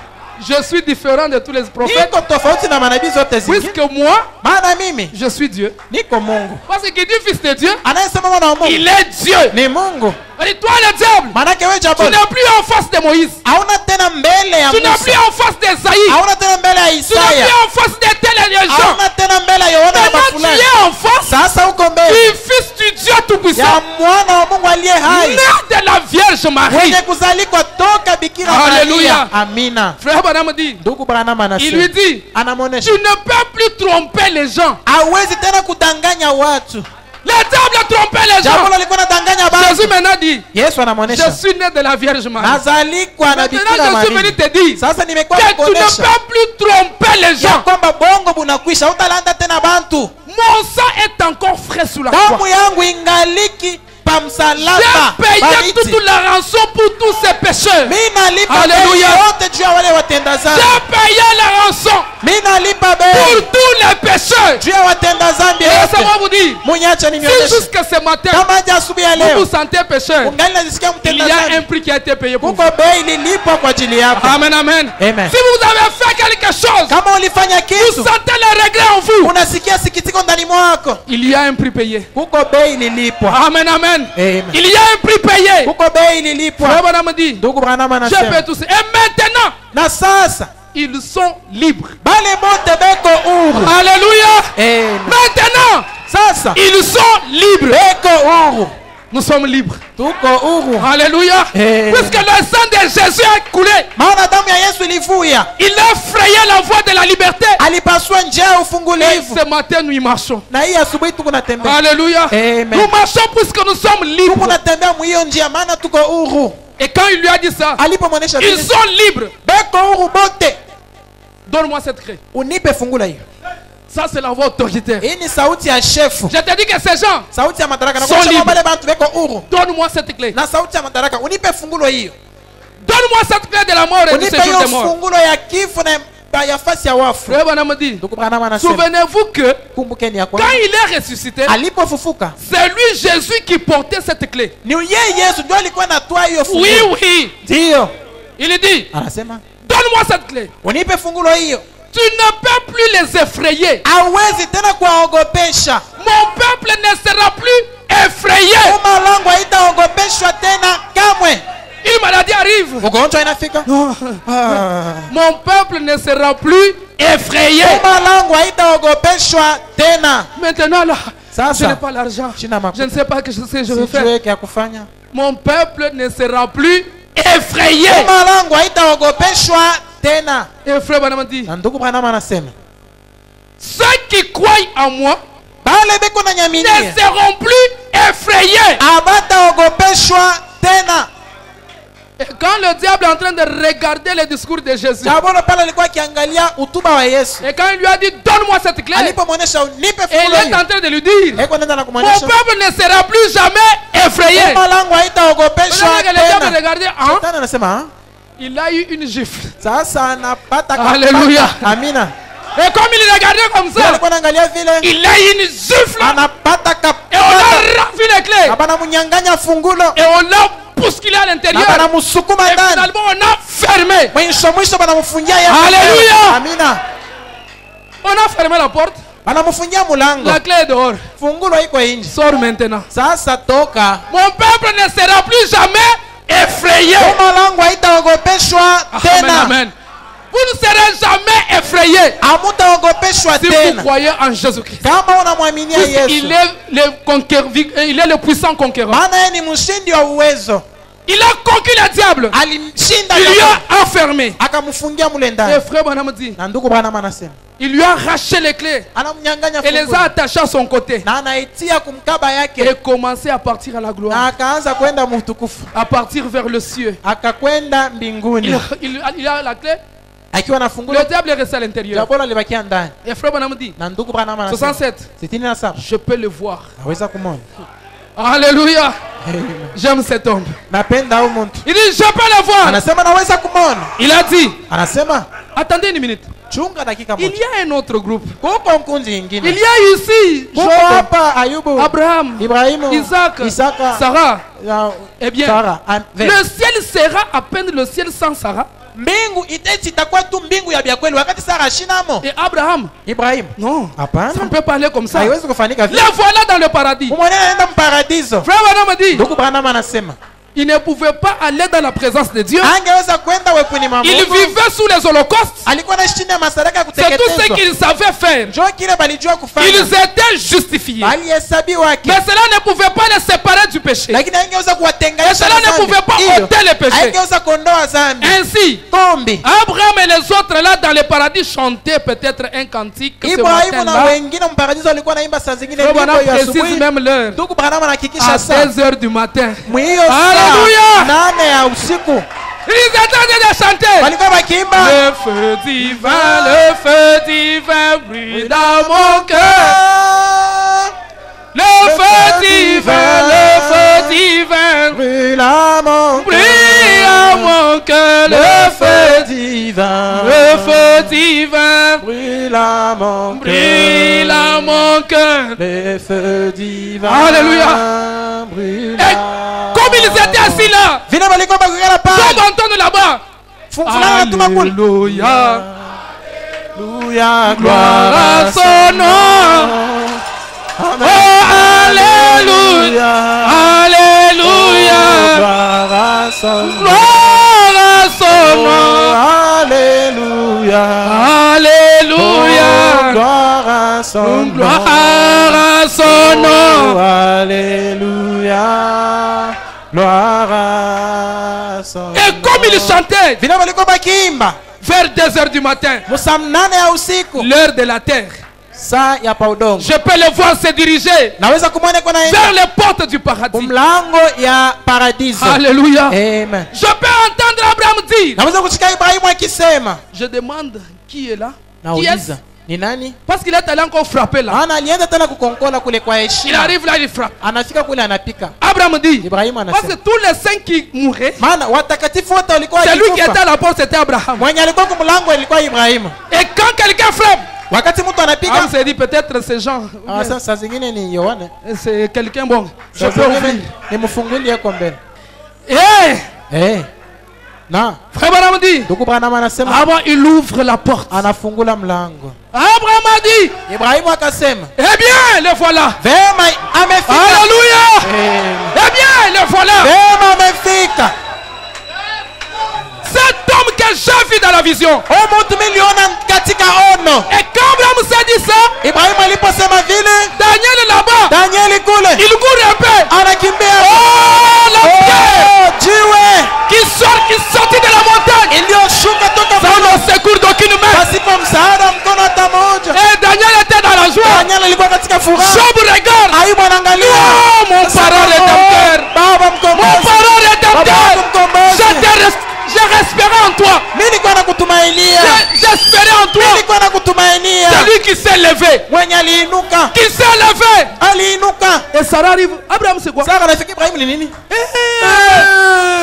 Je suis différent de tous les prophètes. Niko tofauti na manabii zote zingine. Puisque moi, Maana mimi je suis Dieu. niko Mungu. Parce qu'il dit fils de Dieu, Anayesema mwana wa Mungu il est Dieu. ni Mungu. Et toi le diable, Maanake wewe tu Jabora n'es plus en face de Moïse. hauna tena mbele ya Tu n'es plus Musa. en face d'Esaïe. Hauna tena mbele ya Tu n'es Isaya. plus en face de tel et gens. Hauna tena mbele ya Yohana na Maintenant tu mafulani. es en face Sasa uko du mbele fils du Dieu Tout-Puissant. ya mwana wa Mungu aliye hai. Né de la Vierge Marie. Mwenye kuzalikwa toka Bikira Alléluia. Maria. Amina. Frère Branham dit, Ndugu Branham il lui anasema, dit, anamuonesha tu ne peux plus tromper les gens. hawezi tena kudanganya watu. Le diable a trompé les gens. Jabora alikuwa anadanganya Jésus watu. maintenant dit, Yesu je anamuonesha, suis né de la Vierge Marie. nazalikwa na Bikira Maintenant je suis venu Maria. te dire Sasa nimekuwa que tu ne kuonesha peux plus tromper les ya gens. kwamba bongo bunakwisha, utalanda tena bantu. Mon sang est encore frais sous la Damu croix. yangu ingaliki pa msalaba. J'ai payé Bariti. toute la rançon pour tous ces pécheurs. Mimi nalipa Alléluia. bei yote juu ya wale watenda dhambi. J'ai payé la rançon Mimi nalipa pour bei tous les pécheurs. juu ya watenda dhambi Et laissez-moi yote. vous dire, Munyacha si nionyeshe. jusqu'à ce matin, Kama haja asubuhi ya vous vous leo sentez pécheur, ungali najisikia il mtenda y a un dhambi, prix qui a été payé pour vous. kuko bei ililipwa kwa ajili yako. Amen, amen. Amen. Si vous avez fait quelque chose, Kama ulifanya vous kitu sentez le regret en vous, unasikia sikitiko ndani mwako, il y a un prix payé. kuko bei ililipwa. Amen, amen. Amen. Il y a un prix payé. Kuko bei ililipwa. Frère Branham dit, Ndugu Branham je anasema, fais tout ça. Et maintenant, na sasa ils sont libres. bale bote beko huru. Alléluia. Amen. Maintenant, Sasa ils sont libres. beko huru. Nous sommes libres. Tuko huru. Alléluia. Amen. Puisque le sang de Jésus a coulé, Maana damu ya Yesu ilivuya. il a frayé la voie de la liberté. Alipasua njia ya Et ufungulivu. ce matin, nous y marchons. Na hii asubuhi tuko natembea. Alléluia. Amen. Nous marchons puisque nous sommes Tuko libres. natembea mu hiyo njia maana tuko huru. Et quand il lui a dit ça, alipomwonyesha ils vile, sont libres. beko huru bote. Donne-moi cette clé. Unipe fungula hiyo. Ça, c'est la voix autoritaire. Hii ni sauti ya chef. Je te dis que ces gens, Sauti ya madaraka. Na Sont kwa libres. wale bantu beko huru. donne-moi cette clé. Na sauti ya madaraka, unipe fungulo hiyo. Donne-moi cette clé de la mort et du Unipe séjour hiyo des morts. fungulo ya kifo na ya fasi ya wafu. Frère Branham me dit, Ndugu Branham anasema, souvenez-vous que kumbukeni ya quand kwamba il est ressuscité, alipofufuka c'est lui Jésus qui portait cette clé. ni yeye Yesu ndio alikuwa anatoa hiyo fungulo. Oui, oui. Ndio. Il dit, Anasema, donne-moi cette clé. unipe fungulo hiyo. Tu ne peux plus les effrayer. Hawezi tena kuwaogopesha. Mon peuple ne sera plus effrayé. Umma langu haitaogopeshwa tena kamwe. Une maladie arrive. Ugonjwa inafika. Ah. Mon peuple ne sera plus effrayé. Umma langu haitaogopeshwa tena. Maintenant là, Sasa, je n'ai pas l'argent. Sina makuta. Je ne sais pas ce que je vais faire. Sijue kia kufanya. Mon peuple ne sera plus effrayé. Umma langu haitaogopeshwa tena. Et frère Branham dit, Na ndugu Branham anasema, ceux qui croient en moi bale beko na ne nyaminia seront plus effrayés. abataogopeshwa tena. Et quand le diable est en train de regarder le discours de Jésus, Jabolo pale alikuwa akiangalia utuba wa Yesu. et quand il lui a dit, donne-moi cette clé, Alipomwonyesha unipe et il fungulo est hiyo. en train de lui dire, Eko nenda na mon kumwonyesha, peuple ne sera plus jamais effrayé. umma langu haitaogopeshwa Pendant que le diable tena. regardait, hein, Shetani anasema, ah, il a eu une gifle. sasa anapata Alléluia. Amina. Et comme il regardait comme Vile ça, alikuwa anaangalia vile, il a eu une gifle. anapata Et on a rempli les clés. Abana munyanganya fungulo. Et on l'a bousculé à l'intérieur. Na banamusukuma Et ndani. finalement, on a fermé. Mwisho banamufungia yeye. Alléluia. Amina. On a fermé la porte. Banamufungia mulango. La clé est dehors. Fungulo iko nje. Sors maintenant. Sasa toka. Mon peuple ne sera plus jamais effrayé. Umma langu haitaogopeshwa Amen, tena. amen. Vous ne serez jamais effrayés Hamutaogopeshwa si vous tena. croyez en Jésus-Christ. Kama unamwaminia Il Yesu. est il est le puissant conquérant. Maana yeye ni mshindi wa uwezo. Il a conquis le diable. Alimshinda Il lui Shetani. a enfermé. Akamfungia mule Et ndani. frère Branham dit, Na ndugu Branham anasema, il lui a arraché les clés anamnyanganya et les fungulo. a attachées à son côté. Na anaitia kumkaba yake. Et commencé à partir à la Na gloire, akaanza kwenda mutukufu. à partir vers le ciel. Akakwenda mbinguni. Il a la clé. Akiwa na fungulo. Le diable est resté à l'intérieur. Jabolo alibakia ndani. Et frère Branham dit, Na ndugu Branham anasema, 67, 67. je peux le voir. Aweza kumwona. Alléluia. J'aime cet homme. Napenda huyu mtu. Il dit, je peux le voir. Anasema naweza kumwona. Il a dit, Anasema, attendez une minute. chunga dakika Il moja. y a un autre groupe. Kuko mkunzi Il ingine. y a ici Kuko Job, hapa Ayubu, Abraham, Ibrahimu, Isaac, Isaka, Sarah. ya- Eh bien, Sara. le ciel sera à peine le ciel sans Sarah. Mbingu iteti itakuwa tu mbingu ya vya kweli wakati Sara ashinamo. Et Abraham, Ibrahimu. non, ça ne Hapana. peut pas aller comme ça. Haiwezi kufanyika vile. Les voilà dans le paradis. Umwone anaenda mparadiso. Frère Branham dit, Ndugu Branham anasema, il ne pouvait pas aller dans la présence de Dieu. angeweza kwenda wepuni mwa Il Mungu. vivait sous les holocaustes. Alikuwa na chini ya masadaka ya C'est tout ce kuteketezwa. qu'il savait faire. Njoo kile balijua kufanya. Ils étaient justifiés. Alihesabiwa haki. Mais cela ne pouvait pas les séparer du péché. Lakini angeweza Et kuwatenganisha cela na ne dhambi. pouvait pas Hiyo, ôter les péchés. angeweza kuondoa dhambi. Ainsi, Tombi. Abraham et les autres là dans le paradis chantaient peut-être un cantique ce Ibrahimu na matin-là. wengine mparadiso walikuwa naimba saa zingine Frère nyimbo Branham ya précise asubuhi. même l'heure. Ndugu Branham anahakikisha À saa 16 heures du matin. mwiyo Alléluia. saa 8 ya usiku Ils étaient en train de chanter. walikuwa wakiimba Le feu divin brille dans mon cœur. Le feu divin brûle à mon brille à mon cœur. Le feu divin brille brûle à mon à mon cœur. le feu divin Alléluia. brûle Et comme ils étaient assis là, vile walikuwa bakikala comme pale entendre là-bas. fulana tuma kule Alléluia. Alléluia Gloire à son nom. Oh, Alléluia. Alléluia. gloire à son nom Gloire à son nom. Alléluia Alléluia. gloire à son nom Gloire à son nom. Alléluia gloire à son nom. Et comme ils chantaient, vile walikuwa bakiimba vers 2 heures du matin, musaa 8 ya usiku l'heure de la terre, saa ya pa udongo. Je peux le voir se diriger Naweza kumwona kwa vers naenda les portes du paradis. mlango ya paradiso. Alléluia. Amen. Je peux entendre Abraham dire. Naweza kusikia Ibrahimu akisema. Je demande qui est là. Qui Nauliza, est-ce? ni nani? Parce qu'il est allé encore frapper là. Maana alienda tena kukonkola kule kwa Il heshima. arrive là, il frappe. Anafika kule anapika. Abraham dit. Ibrahimu Parce que anasema. tous les saints qui mouraient, Maana watakatifu wote walikuwa c'est lui qui était wakikufa. à la porte, c'était Abraham. Mwenye alikuwa kwa mlango ilikuwa Ibrahimu. Et quand quelqu'un frappe, Wakati mtu anapika, Abraham s'est dit peut-être c'est Jean. saa zingine ni Yohana. C'est quelqu'un bon. Je Saa peux zingine ouvrir. ni mfungulie kwa mbele. Eh, Na frère Abraham dit. ndugu Branham anasema Abraham, il ouvre la porte. anafungula mlango. Abraham a dit. Ibrahimu akasema, Eh bien, le voilà. vema amefika. Alléluia. Eh, Eh bien, le voilà. vema amefika. Cet homme que j'ai vu dans la vision. Huyu mtu miliona katika ono. Et quand Abraham s'est dit ça, Ibrahimu aliposema vile, Daniel est là-bas. Danieli kule Il court un peu. anakimbia. Oh, la pierre Oh, jiwe qui sortit de la montagne. iliyoshuka toka Sans mlima le secours d'aucune main. pasipo msaada mkono hata moja. Et Daniel était dans la joie. Danieli alikuwa katika furaha. Job regarde. Ayubu anaangalia. Oh, mon parent rédempteur. Baba Mon mkombozi. parent rédempteur. Baba mkombozi. J'ai respiré en toi. Mimi nilikuwa nakutumainia. J'espérais en toi. Mimi nilikuwa nakutumainia. Celui qui s'est levé. Mwenye aliinuka. Qui s'est levé. Aliinuka. Et Sarah arrive. Abraham, c'est quoi? Sasa rafiki Ibrahimu ni nini?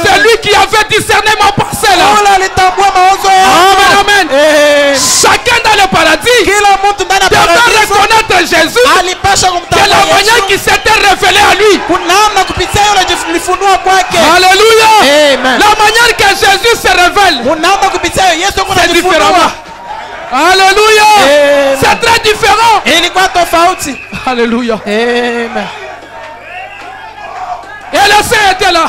C'est lui qui avait discerné ma pensée là. Yule alitambua mawazo Amen, yako. amen. Chacun dans le paradis Kila mtu ndani ya devait paradiso reconnaître Jésus. alipasha Que kumtambua la manière Yesu. qui s'était révélée à lui. Kuna namna kupitia yule alifunua kwake. Alléluia. Amen. La manière que Jésus se révèle, Kuna namna kupitia Yesu kuna c'est différent. Alléluia. Amen. C'est très différent. Ilikuwa tofauti. Alléluia. Amen. Et le Seigneur était là.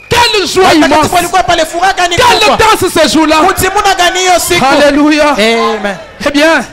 Quelle joie immense. Watakatifu walikuwa pale, furaha gani Quelle kubwa. danse ce jour-là. Kutimuna gani hiyo siku. Alléluia. Amen. Eh bien,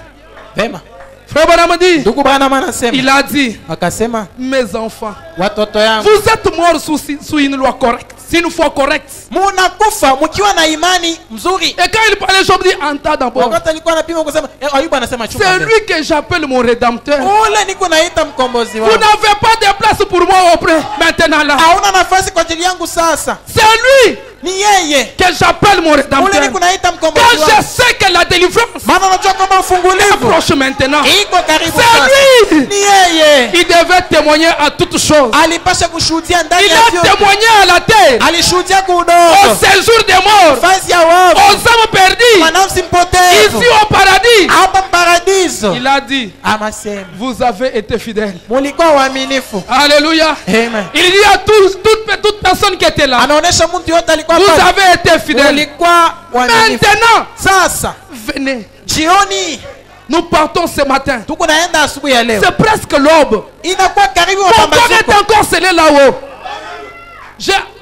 Vema. frère Branham dit, Ndugu Branham anasema, il a dit, akasema, mes enfants, watoto yangu, vous êtes morts sous une loi correcte, c'est une foi correcte. munakufa mkiwa na imani mzuri. Et quand il parlait, Job dit, entends d'abord. Wakati alikuwa anapima kusema, Ayubu anasema chunga. C'est lui que j'appelle mon rédempteur. Ule niko naita mkombozi Vous wangu. n'avez pas de place pour moi auprès, maintenant là. Hauna nafasi kwa ajili yangu sasa. C'est lui Ni yeye. que j'appelle mon Ule rédempteur. niko naita Quand mkombozi je wangu. sais que la délivrance Maana unajua kwamba ufungulivu approche maintenant, iko karibu c'est sasa. lui. Ni yeye. Il devait témoigner à toutes choses. Alipasha kushuhudia ndani Il ya a vyote. témoigné à la terre, Alishuhudia au kuudogo. séjour des morts, Fasi ya wafu. aux âmes perdues, Manafsi mpotevu. ici au paradis. Hapa paradiso. Il a dit, Amasema. vous avez été fidèles. Mulikuwa waaminifu. Alléluia. Amen. Il dit à toute personne qui était là, Anaonesha mtu yote alikuwa vous pale. avez été fidèles. Mulikuwa waaminifu. Maintenant, Sasa venez. jioni Nous partons ce matin. tuko naenda asubuhi ya leo. C'est presque l'aube. Inakuwa karibu Mon corps est mapambazuko. encore scellé là-haut.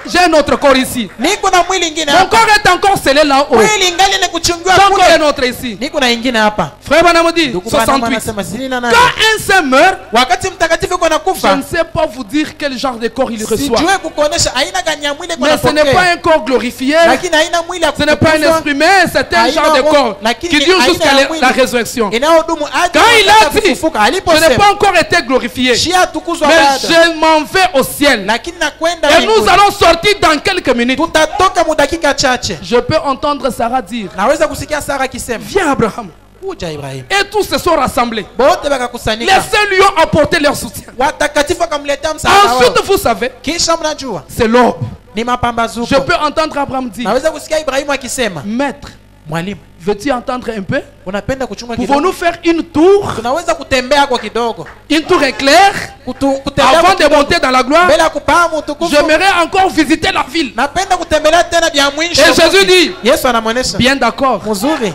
J'ai un autre corps ici. Niko na mwili ingine Mon hapa. corps est encore scellé là-haut. Mwili ingali ni kuchungiwa J'ai encore un kule. autre ici. Niko na ingine hapa. Frère Branham dit Ndugu Branham 68. anasema 68. Quand un saint meurt, Wakati mtakatifu yuko je nakufa, ne sais pas vous dire quel genre de corps il reçoit. sijue kukuonesha aina gani ya mwili kwa Mais ce n'est pas un corps glorifié. lakini aina mwili ya Ce n'est pas un kutukuzwa. esprit, mais c'est un genre de corps qui dure jusqu'à la résurrection. Inayodumu hadi Quand il a wakati dit, kufufuka. je n'ai Aliposema pas encore été glorifié, shia tukuzwa mais bado, je m'en vais au ciel. lakini nakwenda Et nous mbinguni. allons sortir dans quelques minutes. Tutatoka mudakika chache. Je peux entendre Sarah dire, Naweza kusikia Sara akisema, viens Abraham. kuja Ibrahim. Et tous se sont rassemblés. Bote Les bakakusanyika. saints lui ont apporté leur soutien. Watakatifu wakamletea msaada wao. Ensuite, vous savez, Kisha mnajua c'est l'aube. ni mapambazuko. Je peux entendre Abraham dire, Naweza kusikia Ibrahimu akisema, maître, mwalimu, veux-tu entendre un peu? unapenda kuchunga kidogo? Pouvons-nous faire une tour? Tunaweza kutembea kwa kidogo. Une tour éclair Kutembea avant kwa de kidogo. monter dans la gloire? Mbele ya kupaa utukufu. J'aimerais encore visiter la ville. Napenda kutembelea tena vya mwisho. Et Jésus dit, Yesu anamwonesha. bien d'accord, Mzuri.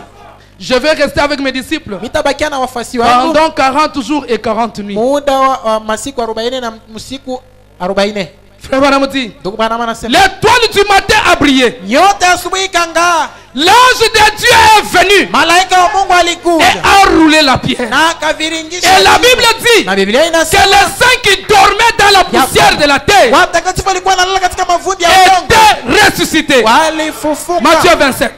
je vais rester avec mes disciples Mitabakia na wafasi wangu pendant 40 jours et 40 nuits. muda wa masiku 40 na msiku 40. Frère Branham dit, Ndugu Branham anasema, l'étoile du matin a brillé. nyota ya asubuhi ikang'aa. L'ange de Dieu est venu Malaika wa Mungu et alikuja a roulé la pierre. na akaviringisha. Et la Bible dit Na Biblia que inasema les saints qui dormaient dans la poussière de la terre watakatifu walikuwa wanalala katika mavumbi ya udongo. étaient ressuscités. Walifufuka. Matthieu 27.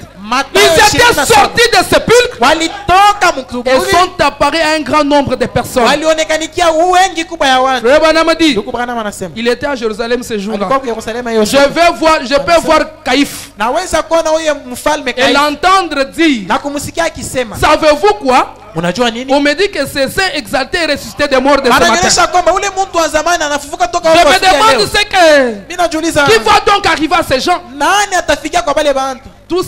Ils étaient sortis de sépulcre walitoka et mkuburi sont apparus à un grand nombre de personnes. walionekanikia wengi kubwa ya watu. Frère Branham dit, Ndugu Branham anasema il était à Jérusalem ce jour-là. alikuwa kwa Yerusalemu hiyo Je siku. peux voir Caïphe Naweza kuona huyo mfalme et Kaifa l'entendre dire, na kumsikia akisema, savez-vous quoi? unajua nini? On me dit que c'est Saint exalté et ressuscité des morts de ce matin. Anaonyesha kwamba ule mtu wa zamani anafufuka toka Je huko me siku ya demande leo. ce que Mimi najiuliza qui va donc arriver à ces gens? nani atafikia kwa wale bantu? Tous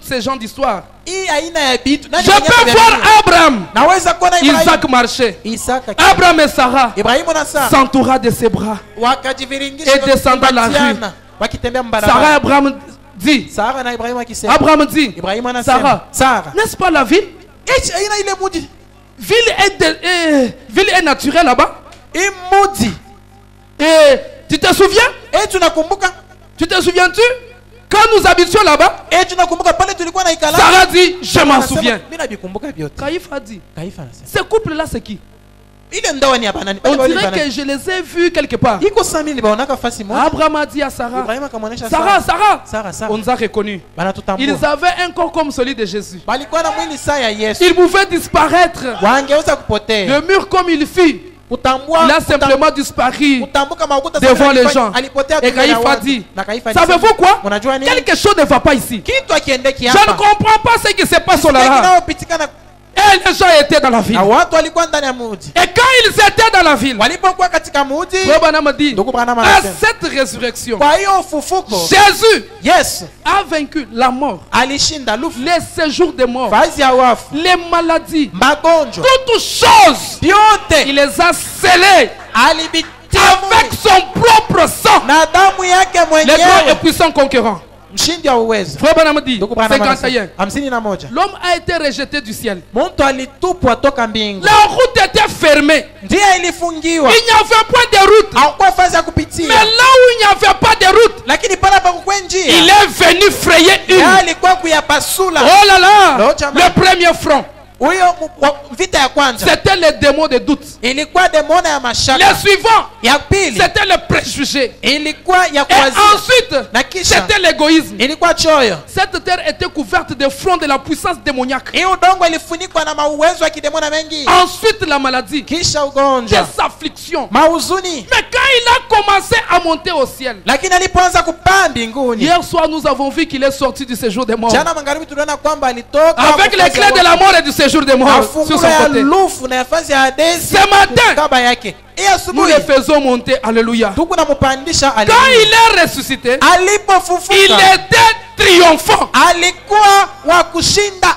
ces gens d'histoire. Hii aina ya bitu nani Je mwenye peux ataviamini? voir Abraham, Naweza kuona Ibrahim. Isaac marcher. Isaka. Abraham et Sarah Ibrahimu na Sara s'entoura de ses bras. wakajiviringisha Et descendant la wakikumbatiana, wakitembea Sarah et mbarabara. Abraham dit, Sara na Ibrahimu akisema, Abraham dit, Ibrahimu anasema, Sarah, Sara, n'est-ce pas la ville? hichi aina ile mudi, Ville est naturelle là-bas. hii mudi, Et tu te souviens? tunakumbuka, Tu te souviens-tu? Quand nous habitions là-bas, tunakumbuka pale tulikuwa na ikala. Sarah dit, je m'en souviens. Mimi nabikumbuka vyote. Caïphe a dit, Kaifa anasema, ce couple-là c'est qui? ile ndoa ni hapa nani? On dirait que je les ai vus quelque part. Iko Samuel nibaonaka fasi moja. Abraham a dit à Sarah, Ibrahimu akamwonyesha Sarah, Sara, Sarah, Sara. on nous a reconnus. Banatutambua. Ils avaient un corps comme celui de Jésus. Balikuwa na mwili saa ya Yesu. Ils pouvaient disparaître. Wangeweza kupotea. Le mur comme il fit, Kutambua. il a simplement disparu kutambuka makuta devant les gens. Alipotea Et tu mbele ya Caïphe a watu. dit, Na Kaifa savez-vous quoi? Unajua nini? Quelque chose ne va pas ici. Kitu akiendeki Je ne hapa. comprends pas ce qui se passe au là. Kinaopitikana Et les gens étaient dans la ville. na watu walikuwa ndani ya mji. Et quand ils étaient dans la ville, Walipokuwa katika mji, Frère Branham dit, ndugu Branham à anasema, cette résurrection, kwa hiyo ufufuko Jésus Yesu a vaincu la mort, alishinda lufu, les séjours des morts, fazi ya wafu, les maladies, magonjwa, toutes choses. vyote Il les a scellées alibitia avec son propre sang. na damu yake Le grand et mwenyewe, puissant conquérant. mshindi wa uwezo. Frère Branham dit, Ndugu Branham 51. anasema, 51. L'homme a été rejeté du ciel. Mtu alitupwa toka mbingu, La route était fermée. njia ilifungiwa, Il n'y avait point de route. hakuwa fazi ya Mais kupitia, là où il n'y avait pas de route, lakini pale pakukuwa il njia, est venu frayer une. alikuwa kuyapasula. Oh là là, Lord, jamais. le premier front, Huyo vita ya kwanza c'était le démon de doute. ilikuwa demona ya Le mashaka, suivant, ya pili c'était le préjugé. ilikuwa ya Et kuwazia, ensuite, na kisha c'était l'égoïsme. ilikuwa choyo. Cette terre était couverte de fronts de la puissance démoniaque. Hii udongo ilifunikwa na mauwezo ya kidemona mengi, Ensuite, la maladie, kisha ugonjwa, des afflictions. mahuzuni. Mais quand il a commencé à monter au ciel, Lakini alipoanza kupaa mbinguni, hier soir, nous avons vu qu'il est sorti du séjour des morts. jana magharibi tuliona kwamba alitoka Avec les clés de la mort et du séjour des morts sur afungulo son ya côté. lufu na nafasi ya Hadesi Ce matin, kaba yake. Hii nous asubuhi les faisons monter. Alléluia. tuko nampandisha, Quand il est ressuscité, il alipofufuka était triomphant. alikuwa wa kushinda.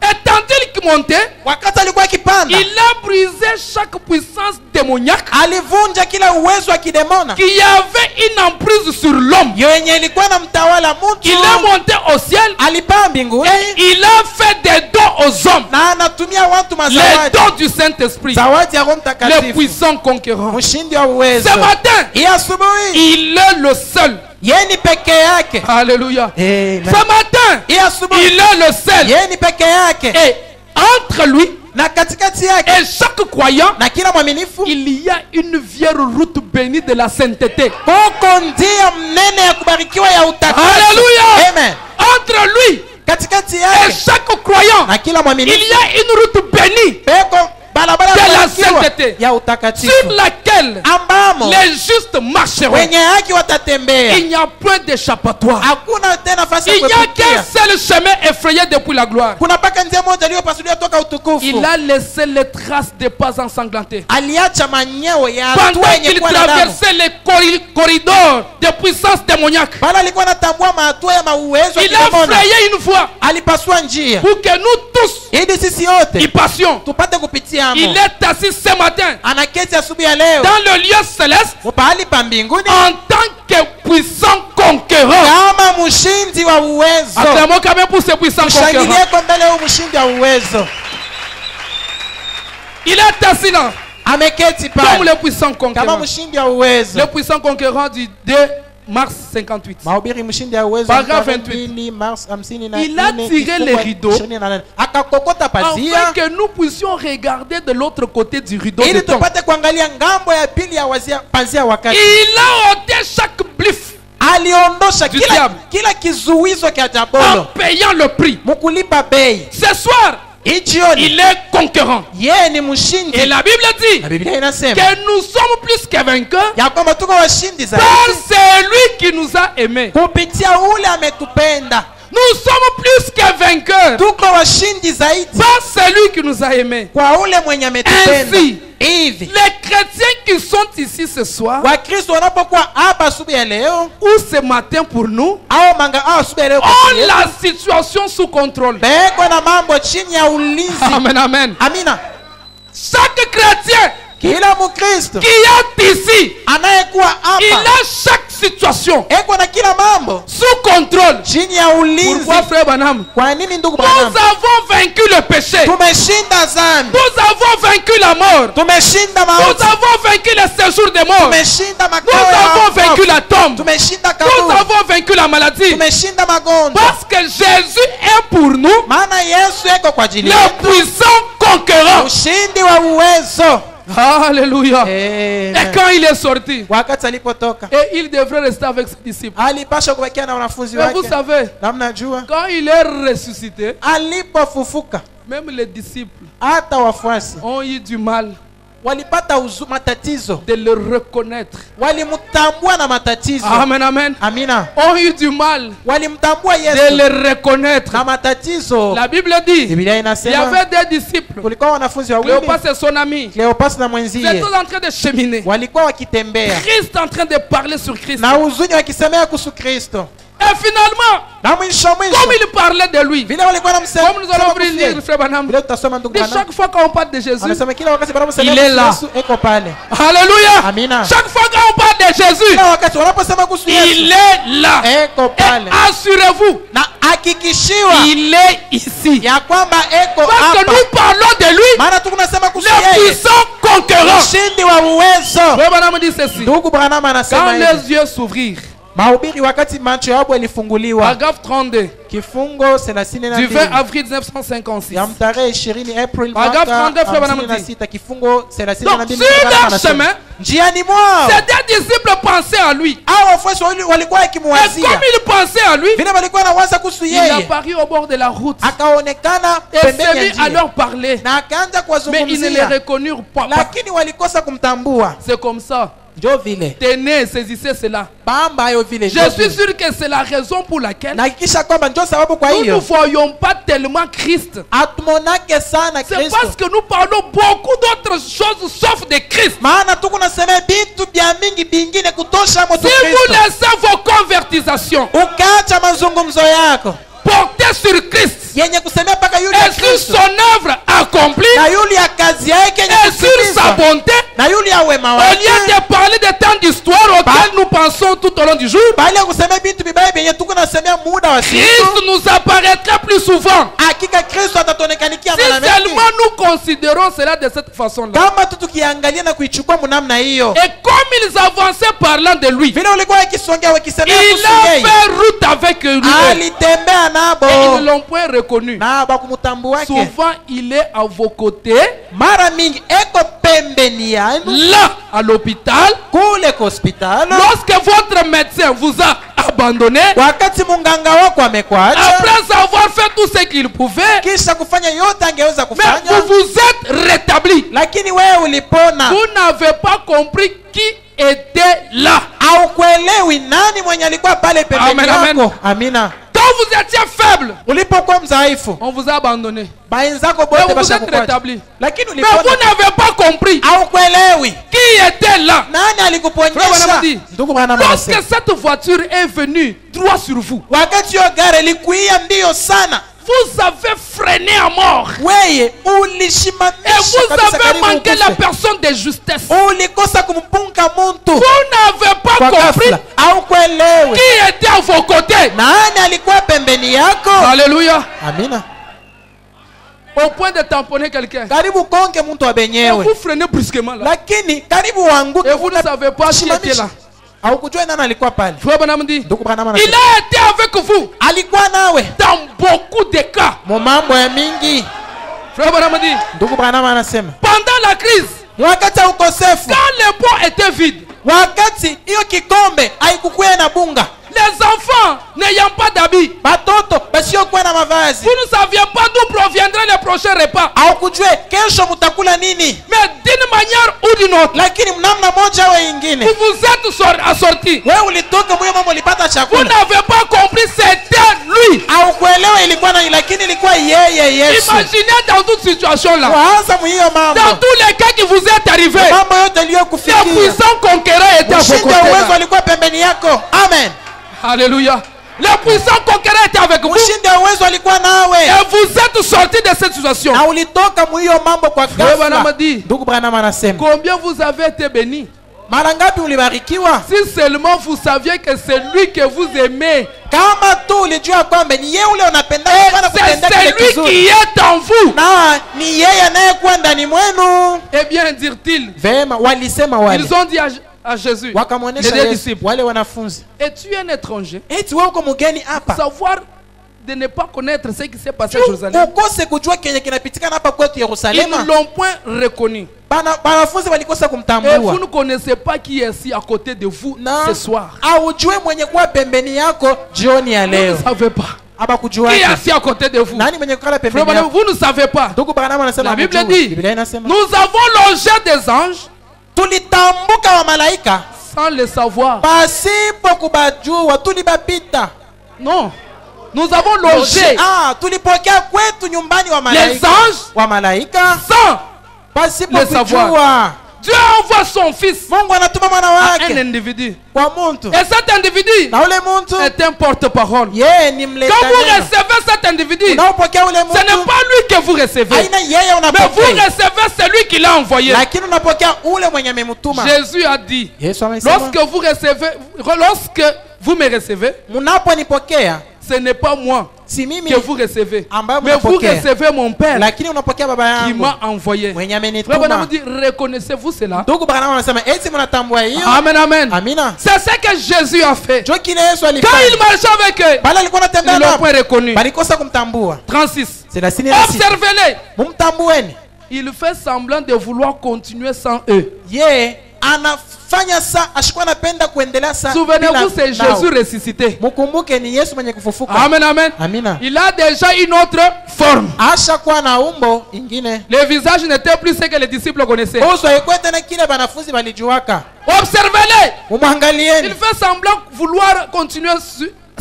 Et tandis qu'il montait, Wakati alikuwa akipanda, il a brisé chaque puissance démoniaque alivunja kila uwezo wa kidemona qui avait une emprise sur l'homme. yenye ilikuwa na mtawala mtu. Il est monté au ciel Alipaa mbinguni et il a fait des dons aux hommes. na anatumia watu Les mazawadi, dons du Saint-Esprit, zawadi ya Roho le Mtakatifu, puissant conquérant. mshindi wa uwezo. Ce matin, Hii asubuhi il est le seul. yeye ni peke yake. Alléluia. Amen. Ce matin, Hii asubuhi il est le seul. yeye ni peke yake, Et entre lui na katikati yake et chaque croyant, na kila mwaminifu il y a une vieille route bénie de la sainteté. kuko njia mnene ya kubarikiwa ya utakaso. Alléluia. Amen. Entre lui Katikati et yake chaque croyant, na kila il mwaminifu y a une route bénie peko barabara de la kubarikiwa sainteté ya utakatifu sur laquelle ambamo les justes marcheront. wenye haki watatembea. Il n'y a point d'échappatoire. Hakuna tena nafasi ya Il n'y a qu'un kuepukia. seul chemin effrayé depuis la gloire. Kuna paka njia moja iliyopasuliwa toka utukufu. Il a laissé les traces des pas ensanglantés. Aliacha manyeo ya hatua Pendant yenye qu'il kuwa na damu. traversait les corridors de puissance démoniaque, Bala alikuwa anatambua mahatua ya mauwezo ya il a kidemona. frayé une fois Alipasua njia pour que nous tous ili sisi yote y passions. tupate kupitia Il amo. est assis ce matin Anaketi asubuhi ya leo dans le lieu céleste pahali pa mbinguni en tant que puissant conquérant. kama mshindi wa uwezo. Acclamons quand même pour ce puissant conquérant. Shangilie kwa mbele ya mshindi wa uwezo. Il est assis là Ameketi comme pale le puissant kama conquérant. mshindi wa uwezo. Le puissant conquérant du 2 mars 58. Mahubiri mshindi wa uwezo Paragraphe 2 Mars 54. Il a tiré les rideaux akakokota afin pazia que nous puissions regarder de l'autre côté du rideau de ili temps. tupate kuangalia ngambo ya pili ya pazia wakati. Il a ôté chaque blif aliondosha Du kila, diable. kila kizuizo kia en diabolo payant le prix. mukulipa bei. Ce soir, Hii jioni il est conquérant. yeye ni Et mshindi. la Bible dit Na Biblia inasema que nous sommes plus que vainqueurs ya kwamba tuko washindi par zaidi celui qui nous a aimés. kupitia ule ametupenda. Nous sommes plus que vainqueurs Tuko washindi zaidi par celui qui nous a aimés. kwa ule mwenye ametupenda. Ainsi, Hivi les chrétiens qui sont ici ce soir Wakristo wanapokuwa hapa asubuhi ya leo ou ce matin pour nous au asubuhi ya leo kwa ont ajili yetu, la situation sous contrôle. beko na mambo chini ya ulinzi. Amen, amen. Amina. Chaque chrétien Kila Mkristo qui est ici, anayekuwa il hapa a chaque situation eko na kila mambo sous contrôle. chini ya ulinzi. Pourquoi, frère Branham? Kwa nini ndugu Nous Branham? avons vaincu le péché. Tumeshinda dhambi, Nous avons vaincu la mort. tumeshinda Nous mauti, avons vaincu le séjour des morts. tumeshinda Nous makao ya avons vaincu wafu, la tombe. tumeshinda Nous kaburi, avons vaincu la maladie. tumeshinda magonjwa. Parce que Jésus est pour nous Maana Yesu eko kwa ajili le yetu, puissant conquérant. ushindi wa uwezo. Alléluia. Amen. Et quand il est sorti, Wakati alipotoka et il devrait rester avec ses disciples. alipasha kubakia na wanafunzi Mais vous wake. savez, Na mnajua quand il est ressuscité, alipofufuka même les disciples hata wafuasi ont eu du mal walipata matatizo, de le reconnaître. walimtambua na matatizo. Amen, amen. Amina. Ont eu du mal Walimtambua de Yesu le reconnaître. na matatizo. La Bible dit, Biblia il y inasema avait des disciples. kulikuwa wanafunzi wawili, Cléopas et son ami. Cleopas na Ils mwenzie, étaient en train de cheminer. walikuwa wakitembea Christ en train de parler sur Christ. na huzuni wakisemea kuhusu Kristo, Et finalement, na mwisho comme il parlait de lui, vile walikuwa wanamsema, comme nous allons ouvrir le livre, frère Branham, vile tutasoma ndugu de Branham, chaque fois qu'on parle de Jésus, anasema kila wakati wanaposema Il est là. Yesu eko pale. alléluia, Amina. chaque fois qu'on parle de Jésus, Kila wakati wanaposema kuhusu il Yesu est là. eko Et pale, assurez-vous, na hakikishiwa il est ici. ya kwamba eko Parce que hapa. nous parlons de lui, Maana tukunasema kuhusu le yeye, puissant conquérant. ushindi wa uwezo. Frère Branham dit ceci. Ndugu Branham anasema Quand hivi, les yeux s'ouvrirent, mahubiri wakati macho yao yalifunguliwa, paragraphe 32, kifungo du 32 20 avril 1956. ya mtarehe 20 April Paragraphe mwaka 39 Branham 56, kifungo 32 Donc, sur leur chemin, njiani mwao ces deux disciples pensaient à lui. hao wafuasi wawili walikuwa Et wakimwazia comme ils pensaient à lui, vile walikuwa nawaza kuhusu il yeye, apparut au bord de la route akaonekana et s'est pembeni ya mis à njia leur parler. na akaanza Mais ils ne les kuwazungumzia, reconnurent pas. lakini walikosa kumtambua. C'est comme ça. Njo vile Tenez, saisissez cela. bamba hayo vile, Je suis sûr que c'est la raison pour laquelle nahakikisha kwamba njo sababu kwa nous ne hiyo voyons pas tellement Christ. hatumonake sana C'est Kristo, parce que nous parlons beaucoup d'autres choses sauf de Christ. maana tuko nasema vitu vya mingi vingine kutosha moto Si vous Kristo. laissez vos convertisations Ukaacha mazungumzo yako porter sur Christ yenye kusemea mpaka yule et ya sur Kristo son œuvre accomplie na yule ya kazi yake yenye et sur sa kutimiza bonté, na yule ya wema au wake, lieu de parler de tant d'histoires auxquelles nous pensons tout au long du jour, bali ya kusemea vitu vibaya vyenye tuko nasemea muda wa siku, Christ nous apparaîtra plus souvent. hakika Kristo atatuonekanikia Si mara seulement mengi nous considérons cela de cette façon-là. kama tu tukiangalia na kuichukua mnamna hiyo. Et comme ils avançaient parlant de lui, Vile ulikuwa wakisongea wakisemea il kuhusu a yeye, fait route avec lui. alitembea Et ils nabo ne l'ont point reconnu. na bakumtambuake. Souvent, il est à vos côtés, Mara mingi eko pembeni yanu là, à l'hôpital. kule kwa hospitali, Lorsque votre médecin vous a abandonné, wakati munganga wako amekuacha après avoir fait tout ce qu'il pouvait, kisha kufanya yote angeweza mais kufanya, vous vous êtes rétabli. lakini wewe ulipona. Vous n'avez pas compris qui était là. Au kuelewi nani mwenye alikuwa pale pembeni Amen, yako. amen. Amina. Quand vous étiez faible, Ulipokuwa mdhaifu, on vous a abandonné. baenzako Mais bote vous basha êtes kukuacha, rétabli. lakini Mais vous ulipona. n'avez pas compris Au kuelewi qui était là. nani Frère alikuponyesha. Branham dit, Ndugu Branham lorsque anasema, cette voiture est venue droit sur vous, wakati yo gari likuia mbio sana, vous avez freiné à mort. weye Et ulishimamisha vous kabisa avez karibu manqué la ukufe. personne de justesse. Ulikosa kumpunga muntu Vous n'avez pas kwa compris ghafla. Au kuelewi qui était à vos côtés. nani alikuwa pembeni yako. Alléluia. Amina. Au point de tamponner quelqu'un. Karibu konge mtu wa Et benyewe, vous freinez brusquement là. lakini karibu wanguke. Et vous ne savez pas qui était là. Au kujua nani alikuwa pale. Frère Branham dit, Ndugu Branham il anasema, a été avec vous alikuwa nawe dans beaucoup de cas. mu mambo ya mingi. Frère Branham dit, Ndugu Branham anasema, pendant la crise, wakati wa ukosefu, quand les pots étaient vides, wakati hiyo kikombe haikukuwa na bunga, Les enfants n'ayant pas d'habits, batoto basiokuwa na mavazi, vous ne saviez pas d'où proviendrait le prochain repas. haukujue kesho mtakula nini, Mais d'une manière ou d'une autre, lakini mnamna moja au ingine vous vous êtes assortis. wewe ulitoka mwe mama ulipata Vous chakula, n'avez pas compris, c'était lui. haukuelewa ilikuwa nani, lakini ilikuwa yeye Yesu. Imaginez dans toute situation là, Waanza mhiyo mambo, dans tous les cas qui vous est arrivé, mambo yote les aliyokufikia, puissants conquérants étaient à vos mshindi wa uwezo côtés. alikuwa pembeni yako. Amen. Alléluia. Les puissants conquérants étaient avec vous. Mshindi wa uwezo alikuwa nawe, Et vous êtes sortis de cette situation. na ulitoka mhiyo mambo kwa Frère Branham ghafla. dit, Ndugu Branham anasema, combien vous avez été bénis. mara ngapi ulibarikiwa? Si seulement vous saviez que c'est lui que vous aimez, Kama tu ulijua kwamba ni yeye ule unapenda sana c'est kutenda kile celui qui kizuri, est en vous. na ni yeye anayekuwa ndani mwenu. Eh bien, dirent-ils, Vema, walisema wale, ils ont dit à Jésus, wakamwonyesha les Yesu disciples, wale wanafunzi, es-tu un étranger? eti wewe uko mgeni hapa, Savoir de ne pas connaître ce qui s'est passé à Jérusalem. ukose kujua kenye kinapitikana hapa kwetu Ils ne Yerusalema. l'ont point reconnu. Wanafunzi walikosa Et vous kumtambua, ne connaissez pas qui est ici à côté de vous na ce soir. aujue mwenye kuwa pembeni yako jioni ya Vous ne leo, savez pas aba qui est kujuaje assis à côté de vous. nani mwenye kukala Frère pembeni Branham, yako. vous ne savez pas. Ndugu Branham anasema La Bible hamjui. dit, Biblia inasema nous avons logé des anges tulitambuka wa malaika sans le savoir. pasipo kubajua, tulibapita. Non. Nous avons logé tulipokea kwetu nyumbani wa les malaika, anges wa malaika sans pasipo le savoir. kujua. Dieu envoie son fils Mungu anatuma mwana à un wake individu. kwa muntu, Et cet individu na ule muntu est un porte-parole. yeye ni mleta Quand vous neno. recevez cet individu, Unaopokea ule ce n'est muntu pas lui que vous recevez, haina yeye mais vous unapokea, recevez celui qui l'a envoyé. lakini unapokea ule mwenye amemtuma. Jésus a dit, Yesu amesema, lorsque vous me recevez, mnaponipokea ce n'est pas moi si mimi que vous recevez, ambayo mais vous mnapokea, recevez mon Père lakini unapokea baba qui yangu m'a envoyé. mwenye Frère Branham amenituma. dit, reconnaissez-vous cela? Ndugu Branham anasema eti mnatambua hiyo? Amen, amen. Amina. C'est ce que Jésus a fait. Jo kile Yesu Quand alifanya, il marchait avec eux, bali alikuwa anatembea ils l'ont nao, point reconnu. balikosa kumtambua. 36. C'est la sini na sisi. Observez-les. Mumtambueni. Il fait semblant de vouloir continuer sans eux. Ye anafanya saa ashikuwa anapenda kuendelea saa. Souvenez-vous, c'est nao. Jésus ressuscité. Mukumbuke ni Yesu mwenye kufufuka. Amen, amen. Amina. Il a déjà une autre forme. Ashakuwa na umbo ingine. Le visage n'était plus ce que les disciples connaissaient. Uso haikuwa tena kile banafunzi balijuaka. Observez-les. Il Mumwangalieni. fait semblant vouloir continuer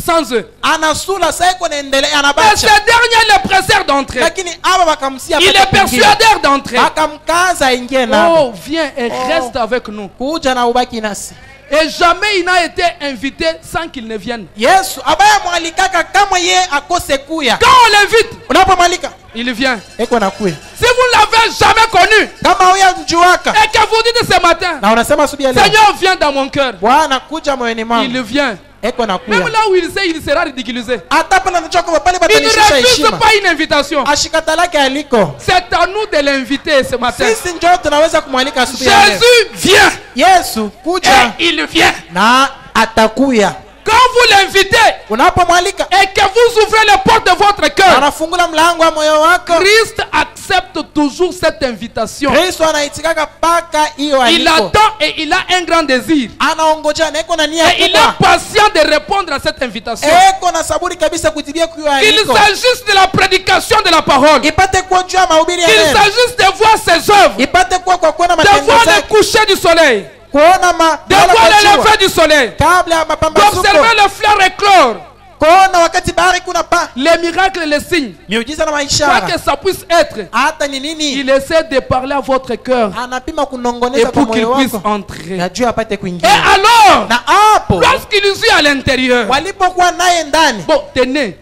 sans eux. Anasula saa iko naendelea Mais ces anabacha. derniers le pressèrent d'entrer. Lakini aba bakamsia Ils les persuadèrent d'entrer. bakamkaza aingie nabo. Oh, viens et reste avec nous. Kuja na ubaki nasi. Et jamais il n'a été invité sans qu'il ne vienne. Yesu abaya mwalikaka kama ye akose kuya. Quand on l'invite, Unapomwalika il vient. eko nakuya. Si vous ne l'avez jamais connu Kama huya mjuaka et que vous dites ce matin, na unasema asubuhi ya leo, Seigneur, viens dans mon cœur, Bwana kuja moyoni il mwangu, vient. eko nakuya. Même là où il sait, il sera ridiculisé. Hata pale anajua kwamba pale Il ne batanishusha refuse heshima, pas une invitation. ashikatalake aliko. C'est à nous de l'inviter ce matin. Sisi njoo tunaweza kumwalika asubuhi ya leo. Jésus vient Yesu kuja et il vient. na atakuya. Quand vous l'invitez Unapomwalika et que vous ouvrez les portes de votre cœur, anafungula mlango wa moyo wako. Christ accepte toujours cette invitation. Kristo anaitikaka paka hiyo Il aliko. attend et il a un grand désir. Anaongoja na eko na nia Et il est kubwa. patient de répondre à cette invitation. Eko na saburi kabisa kujibia kuyo Qu'il aliko. s'agisse de la prédication de la parole, Ipate kuwa juu ya mahubiri ya qu'il neno. s'agisse de voir ses œuvres, Ipate kuwa kwa kuona de matendo voir le zake. coucher du soleil, Kuona de voir le lever du soleil, kabla ya mapambazuko. d'observer les fleurs éclore, Kuona wakati bahari kuna pa. les miracles et les signes. Miujiza na Quoi maishara. que ça puisse être, Hata ni nini? il essaie de parler à votre cœur Anapima et kunongoneza kwa pour qu'il moyo puisse wako. entrer. Na juu apate Et kuingia. alors, Na hapo lorsqu'il est à l'intérieur, walipokuwa naye ndani, bon, tenez,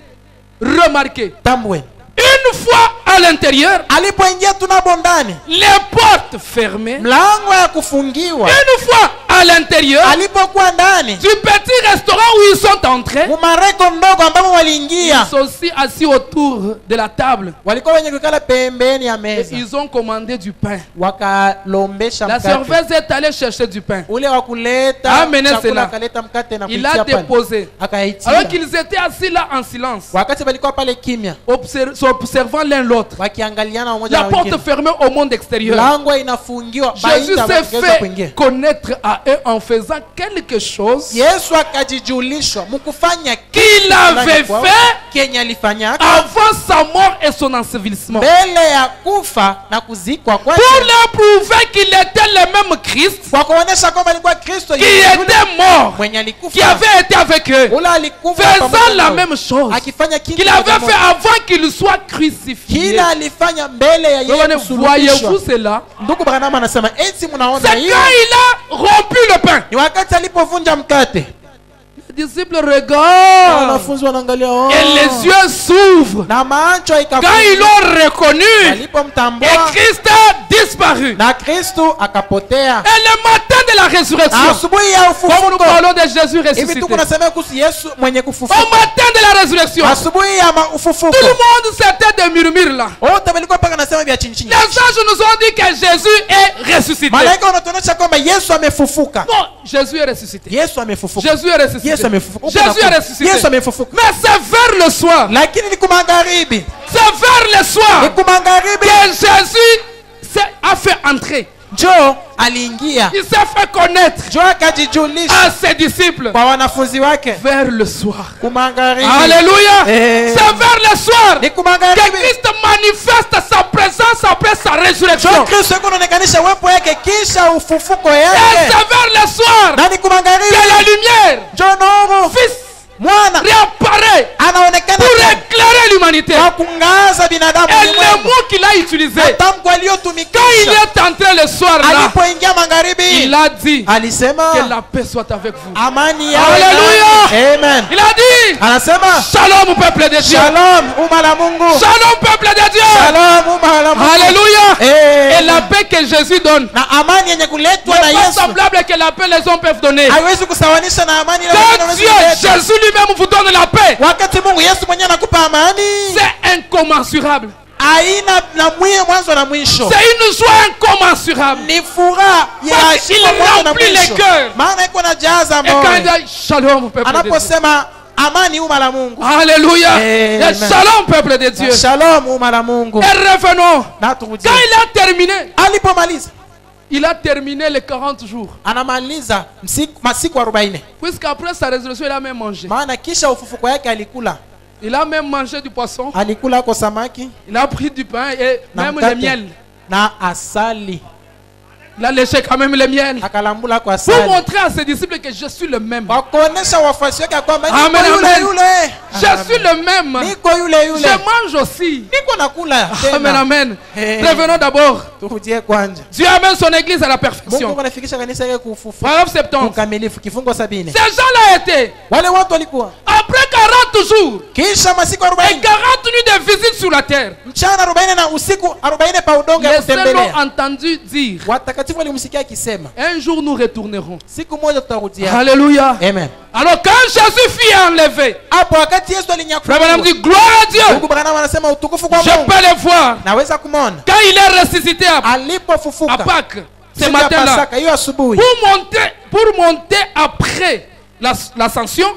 remarquez, tambwe. une fois à l'intérieur, Alipoingia tunabo ndani, les portes fermées, mlango ya kufungiwa. une fois à l'intérieur, Alipokuwa ndani, du petit restaurant où ils sont entrés, mumareko ndogo ambamo ils waliingia, sont aussi assis autour de la table. walikuwa wenye kukala pembeni ya Et meza, ils ont commandé du pain. wakalombesha La mkate. serveuse est allée chercher du pain. Ule wa kuleta Amenez chakula cela. akaleta mkate na Il a kuitia pale. déposé. Akaitia. Alors qu'ils étaient assis là en silence, Wakati walikuwa pale kimya, observant l'un l'autre, wakiangaliana mmoja la na porte mwingine, fermée au monde extérieur, mlango inafungiwa Jésus baita s'est wakiweza kuingia. fait connaître à et en faisant quelque chose Yesu akajijulishwa mukufanya qu'il avait fait kenye alifanyaka avant sa mort et son ensevelissement. mbele ya kufa na kuzikwa kwake, Pour leur prouver qu'il était le même Christ kwa kuonesha kwamba alikuwa Kristo qui était mort, mwenye qui alikufa, avait été avec eux, ule alikufa faisant pamoja la nao, même chose akifanya kitu qu'il avait kimoja. fait avant qu'il soit crucifié. Kila alifanya mbele ya Yesu. Voyez-vous cela? Ndugu Branham anasema eti C'est mnaona quand hiyo il a rompu le pain. ni wakati alipovunja mkate, Les disciples regardent wanafunzi wanaangalia et les yeux s'ouvrent. na macho Quand ils ikafunguka, l'ont reconnu, alipomtambua et Christ a disparu. na Kristo akapotea. Et le matin de la résurrection, Asubuhi ya comme nous ufufuko, parlons de Jésus hivi ressuscité, tuko nasema kuhusu Yesu mwenye au kufufuka. matin de la résurrection, Asubuhi ya ufufuko, tout le monde s'était de murmure là. wote walikuwa paka nasema vya chini chini. Les anges nous ont dit que Jésus est ressuscité. Malaika wanatuonyesha kwamba Yesu amefufuka. Non, Jésus est ressuscité. Yesu amefufuka. Jésus est ressuscité. Yesu amefufuka. Jésus est ressuscité. Yesu amefufuka. Mais c'est vers le soir. Lakini ni kumagharibi. C'est vers le soir Ni kumagharibi. que Jésus a fait entrer. Njoo aliingia. Il s'est fait connaître Njoo akajijulisha à ses disciples kwa wanafunzi wake. vers le soir. Kumagharibi. Alléluia. Eh. C'est vers le soir Ni que kumagharibi. Christ manifeste sa présence après sa résurrection. Njoo Kristo yuko anaonekanisha uwepo yake kisha ufufuko Et yake. c'est vers le soir Na ni kumagharibi. que la lumière, Njoo nuru. Fils, Mwana réapparaît anaonekana pour éclairer l'humanité. kwa kungaza binadamu Et le ulimwengu. mot qu'il a utilisé, Tamko quand il aliyotumikisha est entré le soir là, alipoingia magharibi, il a dit que alisema la paix soit avec vous. amani yawe Alléluia. nanyi. Amen. Il a dit Anasema Shalom peuple de Dieu. shalom umma la Mungu. Shalom peuple de Dieu. Shalom umma la Mungu. Alléluia. Et Amen. la paix que Jésus donne Na amani yenye kuletwa n'est na pas Yesu semblable que la paix les hommes peuvent donner. haiwezi kusawanisha na amani ile wengine Quand wanaweza Dieu, kuleta. Jésus lui-même vous donne la paix, Wakati Mungu Yesu mwenyewe anakupa amani, c'est incommensurable. haina na mwanzo na mwisho. C'est une joie incommensurable. Ni furaha ya Parce qu'il heshima mwanzo na remplit les mwisho. cœurs. Maana iko na jaza Et quand il moyo. dit Shalom peuple de Dieu. Anaposema amani umma la Mungu. Alléluia. Amen. Et Shalom peuple de Dieu. Shalom umma la Mungu. Et revenons. Na turudie. Quand il a terminé, Alipomaliza il a terminé les 40 jours. anamaliza masiku 40. Puisqu'après sa résurrection, il a même mangé. Maana kisha ufufuko yake alikula. Il a même mangé du poisson. Alikula kwa samaki Il a pris du pain et na même mkate le miel. na asali. Il a léché quand même le miel. Akalambula kwa Pour asali. montrer à ses disciples que je suis le même. Kwa kuonesha wafuasi wake kwamba Amen, niko yule amen. yule. Je suis le même. Niko yule yule. Je mange aussi. Niko nakula Amen, tena. amen. Hey. Revenons d'abord. Turudie kwanja. Dieu amène son église à la Mungu perfection. anafikisha kanisa yake kufufuka Paragraphe 70. ukamilifu kifungo 70. Ces gens-là étaient, Wale watu walikuwa après 40 jours kisha masiku et 40 40 nuits de visite sur la terre, mchana 40 na usiku 40 pa udongo ya les saints l'ont kutembelea. entendu dire, Watakatifu walimsikia akisema un jour nous retournerons. siku moja tutarudia. Alléluia. Amen. Alors quand Jésus fut enlevé, Hapo wakati Yesu Frère alinyakuliwa, Branham dit gloire à Dieu. Mungu Branham anasema utukufu kwa Je Mungu. peux le voir. Naweza kumwona Quand il est ressuscité à alipofufuka Pâques, ce siku ya matin-là, Pasaka hiyo asubuhi, pour monter après l'ascension,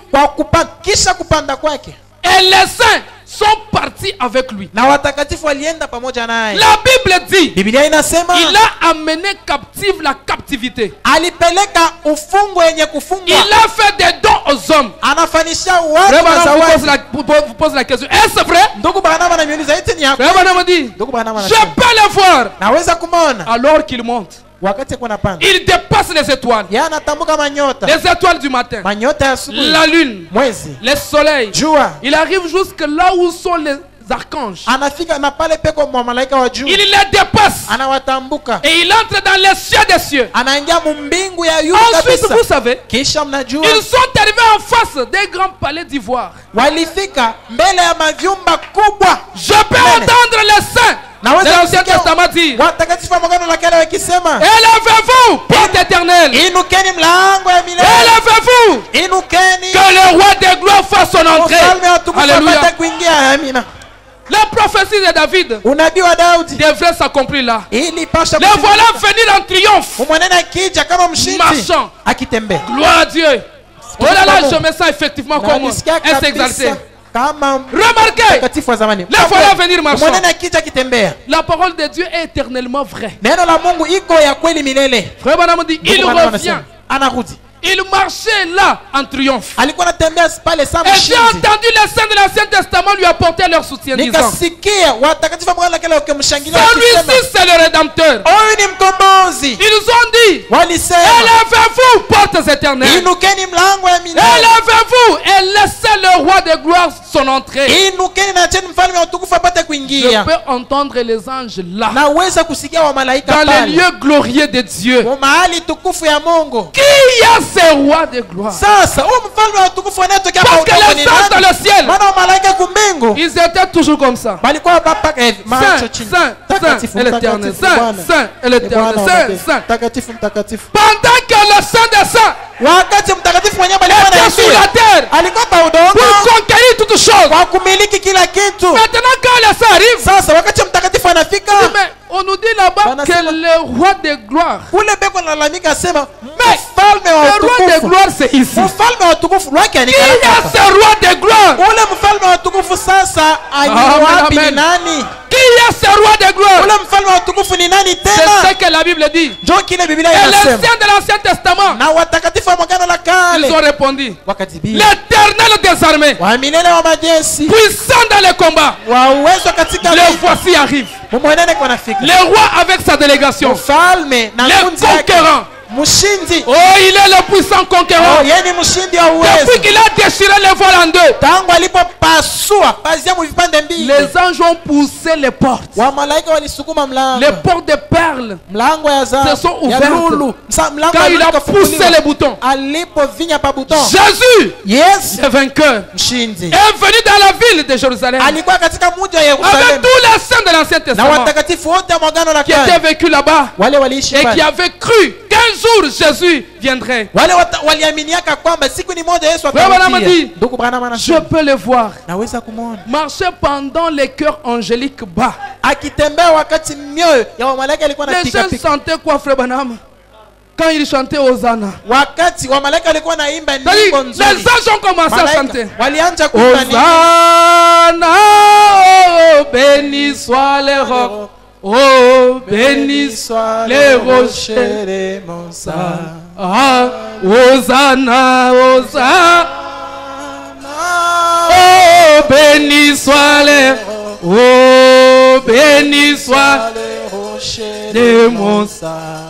kisha kupanda kwake, et les saints sont partis avec lui. na watakatifu walienda pamoja naye. La Bible dit, Biblia inasema il a amené captive la captivité. alipeleka ufungo yenye kufungwa, Il a fait des dons aux hommes. anafanisha Frère watu na Branham zawadi. vous pose la question, est-ce vrai? Ndugu Branham ananiuliza eti ni yako. Frère Branham dit, Ndugu Branham je anasema peux le voir. naweza kumwona Alors qu'il monte, wakati kuna panda, il dépasse les étoiles. yeye anatambuka manyota, Les étoiles du matin, manyota ya asubuhi, la lune, mwezi, le soleil. jua. Il arrive jusque là où sont les archanges. Anafika na pale peko mwa malaika wa juu, Il les dépasse anawatambuka, et il entre dans les cieux des cieux. anaingia mumbingu ya yule Ensuite, kabisa. vous savez, Kisha mnajua ils sont arrivés en face des grands palais d'ivoire. walifika mbele ya mavyumba kubwa. Je peux Mbele. entendre les saints de Naweza l'Ancien kusikia Testament dire, watakatifu wa Agano la Kale wakisema, élevez-vous, porte éternelle. inukeni mlango ya milele, Élevez-vous, inukeni que le roi des gloires fasse son entrée. ufalme wa tukufu Alléluia. apate kuingia. Amina. La prophétie de David Unabii wa Daudi devrait s'accomplir là. ili pasha Les voilà venir en triomphe, umwanene akija kama mshindi marchant. akitembea. Gloire à Dieu. Oh là là, je me sens effectivement Na comme nisikia un exalté. kabisa kama Remarquez, mtakatifu wa zamani. les voilà venir marchant. Umwanene akija akitembea. La parole de Dieu est éternellement vraie. Neno la Mungu iko ya kweli milele. Frère Branham dit, il Ndugu Branham revient anasema, anarudi. Il marchait là en triomphe. Alikuwa anatembea pale saa Et j'ai mshindi. entendu les saints de l'Ancien Testament lui apporter leur soutien disant, Nikasikia watakatifu wa Agano la Kale wakimshangilia wakisema, celui-ci c'est le Rédempteur. huyu ni mkombozi. Ils ont dit, Walisema, élevez-vous, portes éternelles. inukeni mlango ya milele. Élevez-vous et laissez le roi de gloire son entrée. Inukeni na acheni mfalme wa utukufu apate Je kuingia. peux entendre les anges là, Naweza kusikia wa malaika dans les pale. lieux glorieux de Dieu. Kwa mahali tukufu ya Mungu. Qui est ce roi de gloire? Sasa huyu mfalme wa utukufu anayetokea Parce kwa que utukufu les ni saints dans nani? le ciel, Maana wa malaika kumbingu ils étaient toujours comme ça. balikuwa baba macho Saint, chini. Saint, Takatifu, Saint, et l'éternel. mtakatifu, Saint, Bwana. Saint, et l'éternel. Bwana wa Saint, mabezi. Saint. Takatifu, mtakatifu. Pendant que le Saint des Saints Wakati mtakatifu mwenyewe alikuwa était sur la anaingia, terre alikuwa pa udongo pour conquérir toutes choses. kwa kumiliki kila kitu. Maintenant, quand le Saint arrive, Sasa wakati mtakatifu anafika, mais on nous dit là-bas Bwana que sema- le roi de gloire, kule beko analalamika asema, mais mfalme le wa roi de utukufu, gloire c'est ici. mfalme wa utukufu wake Qui anikalaka est hapa. ce roi de gloire? Ule mfalme wa utukufu sasa Amen, ani wapi, amen. ni nani? Qui est ce roi de gloire? Ule mfalme wa utukufu ni nani C'est ce tena? que la Bible dit. Njoo kile Biblia Et les inasema. saints de l'Ancien Testament, Na watakatifu wa Agano la ils ont Kale répondu, wakajibia, l'Éternel des armées, wa milele wa majeshi, puissant dans les combats, wa uwezo katika le vita, voici arrive. mumwenene kwa nafika. Le roi avec sa délégation, Mfalme na le kundi yake, conquérant. mshindi. Oh, il est le puissant conquérant. Oh, yeye ni mshindi wa Depuis uwezo. qu'il a déchiré le voile en deux, Tangu alipopasua pazia mu vipande mbili, les anges ont poussé les portes. wa malaika walisukuma mlango. Les portes de perles. Mlango ya Se sont dhahabu ya ouvertes. lulu. Mlango Quand ya il lulu a poussé kafunguliwa. les boutons, Alipovinya pa buton, Jésus, Yes le vainqueur, mshindi est venu dans la ville de Jérusalem alikuwa katika mji wa avec Yerusalemu tous les saints de l'Ancien na Testament watakatifu wote wa Agano la qui étaient Kale, vécus là-bas wale waliishi et qui pale, avaient cru qu'un jour Jésus viendrait. wale waliaminiaka kwamba siku ni moja Yesu Wewe Branham atarudia. ati, Ndugu Branham Je anasema, peux le voir naweza kumwona marcher pendant les cœurs angéliques bas. akitembea wakati mioyo ya wamalaika ilikuwa Les inapiga gens piga, chantaient quoi, frère Branham? Quand il chantait Hosanna. wakati wamalaika walikuwa naimba C'est-à-dire, nyimbo les nzuri, anges ont commencé à chanter. malaika walianza kuimba nyimbo. Hosanna, oh, béni soit le roc, oh, béni soit le rocher. les monstres. Ah, Hosanna, Hosanna, oh, béni soit le, oh, béni soit les monstres.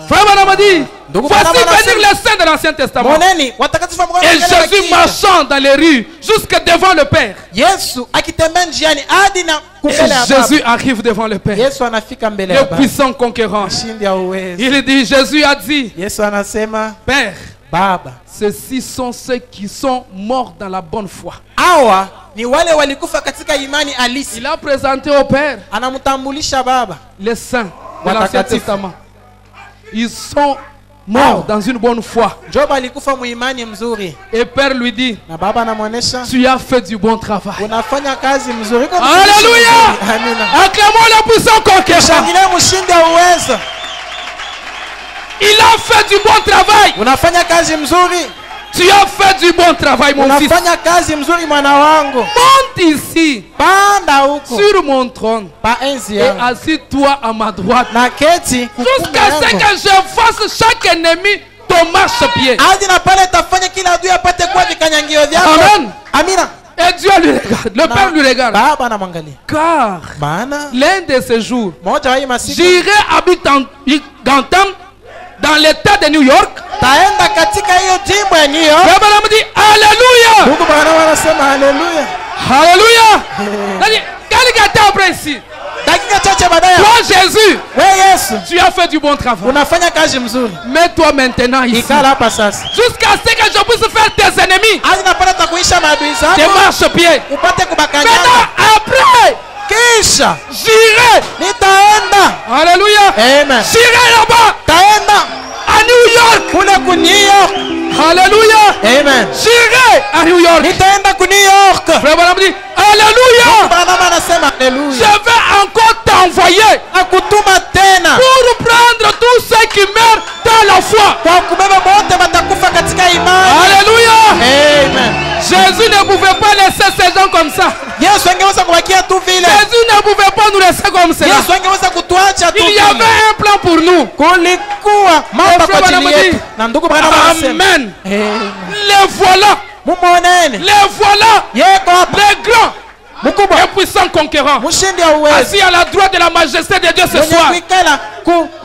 Frère Branham a dit, Donc, voici Branham a venir dit- les saints de l'Ancien Testament. Moneni watakatifu wa Agano Et la Kale Jésus wakija. marchant dans les rues jusque devant le Père. Yesu akitembea njiani hadi na Et kumbele ya Baba. Jésus arrive devant le Père. Yesu anafika mbele ya Le Baba. puissant conquérant. Mshindi ya uwezo. Il dit, Jésus a dit, Yesu anasema, Père, Baba, ceux-ci sont ceux qui sont morts dans la bonne foi. hawa ni wale walikufa katika imani halisi. Il a présenté au Père Anamtambulisha Baba les saints de l'Ancien Watakatifu. Testament. Ils sont morts dans une bonne foi. Job alikufa muimani mzuri, Et Père lui dit, na Baba anamwonyesha tu as fait du bon travail. unafanya kazi mzuri. Uko Alléluia! mtumishi mzuri. Amina. Acclamons le puissant conquérant. Shangilia mshindi wa uwezo. Il a fait du bon travail. Unafanya kazi mzuri. Tu as fait du bon travail, mon fils. Unafanya kazi mzuri mwana wangu. Monte ici, Panda huko sur mon trône, pa enzi et yangu. assis-toi à ma droite. Na keti Jusqu'à ce que je fasse chaque ennemi ton marchepied. hadi na pale tafanya kila adui apate kuwa vikanyangio vyako. Amen. Amina. Et Dieu lui regarde, le Père lui regarde. Baba anamwangalia. Car Maana l'un de ces jours, moja wa hii masiku j'irai habiter Gantam dans l'état de New York. taenda katika hiyo jimbo ya New York. Baba me dit Alléluia. Ndugu Branham anasema haleluya. Alléluia. C'est-à-dire, quelqu'un était après ici. Dakika chache baadaye, Toi Jésus, we Yesu tu as fait du bon travail. unafanya kazi mzuri. Mets-toi maintenant ici. Ikala hapa sasa. Jusqu'à ce que je puisse faire tes ennemis Hadi na pale takuisha maadui tes zako marchepieds. upate kubakanyana. Maintenant, après, Kisha j'irai. nitaenda. Alléluia. Amen. J'irai là-bas Taenda à New York. kule ku New York. Alléluia. Amen. J'irai à New York. Nitaenda ku New York. Frère Branham dit Alléluia. Branham anasema Je haleluya. vais encore t'envoyer Akutuma tena pour prendre tous ceux qui meurent dans la foi. kwa kubeba wote watakufa katika imani. Alléluia. Amen. Jésus ne pouvait pas laisser ces gens comme ça. Yesu angeweza kubakia tu vile. Jésus ne pouvait pas nous laisser comme cela. Yesu angeweza kutuacha tu Il y vile. avait un plan pour nous. nous. kulikuwa mambo kwa ajili Branham yetu. dit, Na ndugu Branham anasema, Amen. Amen. Les voilà. Mumoneni. Les voilà. Yeko hapa. Les grands Mkubwa. et puissants conquérants. Mshindi wa uwezo. Assis à la droite de la majesté de Dieu ce Mwenye soir. kuikala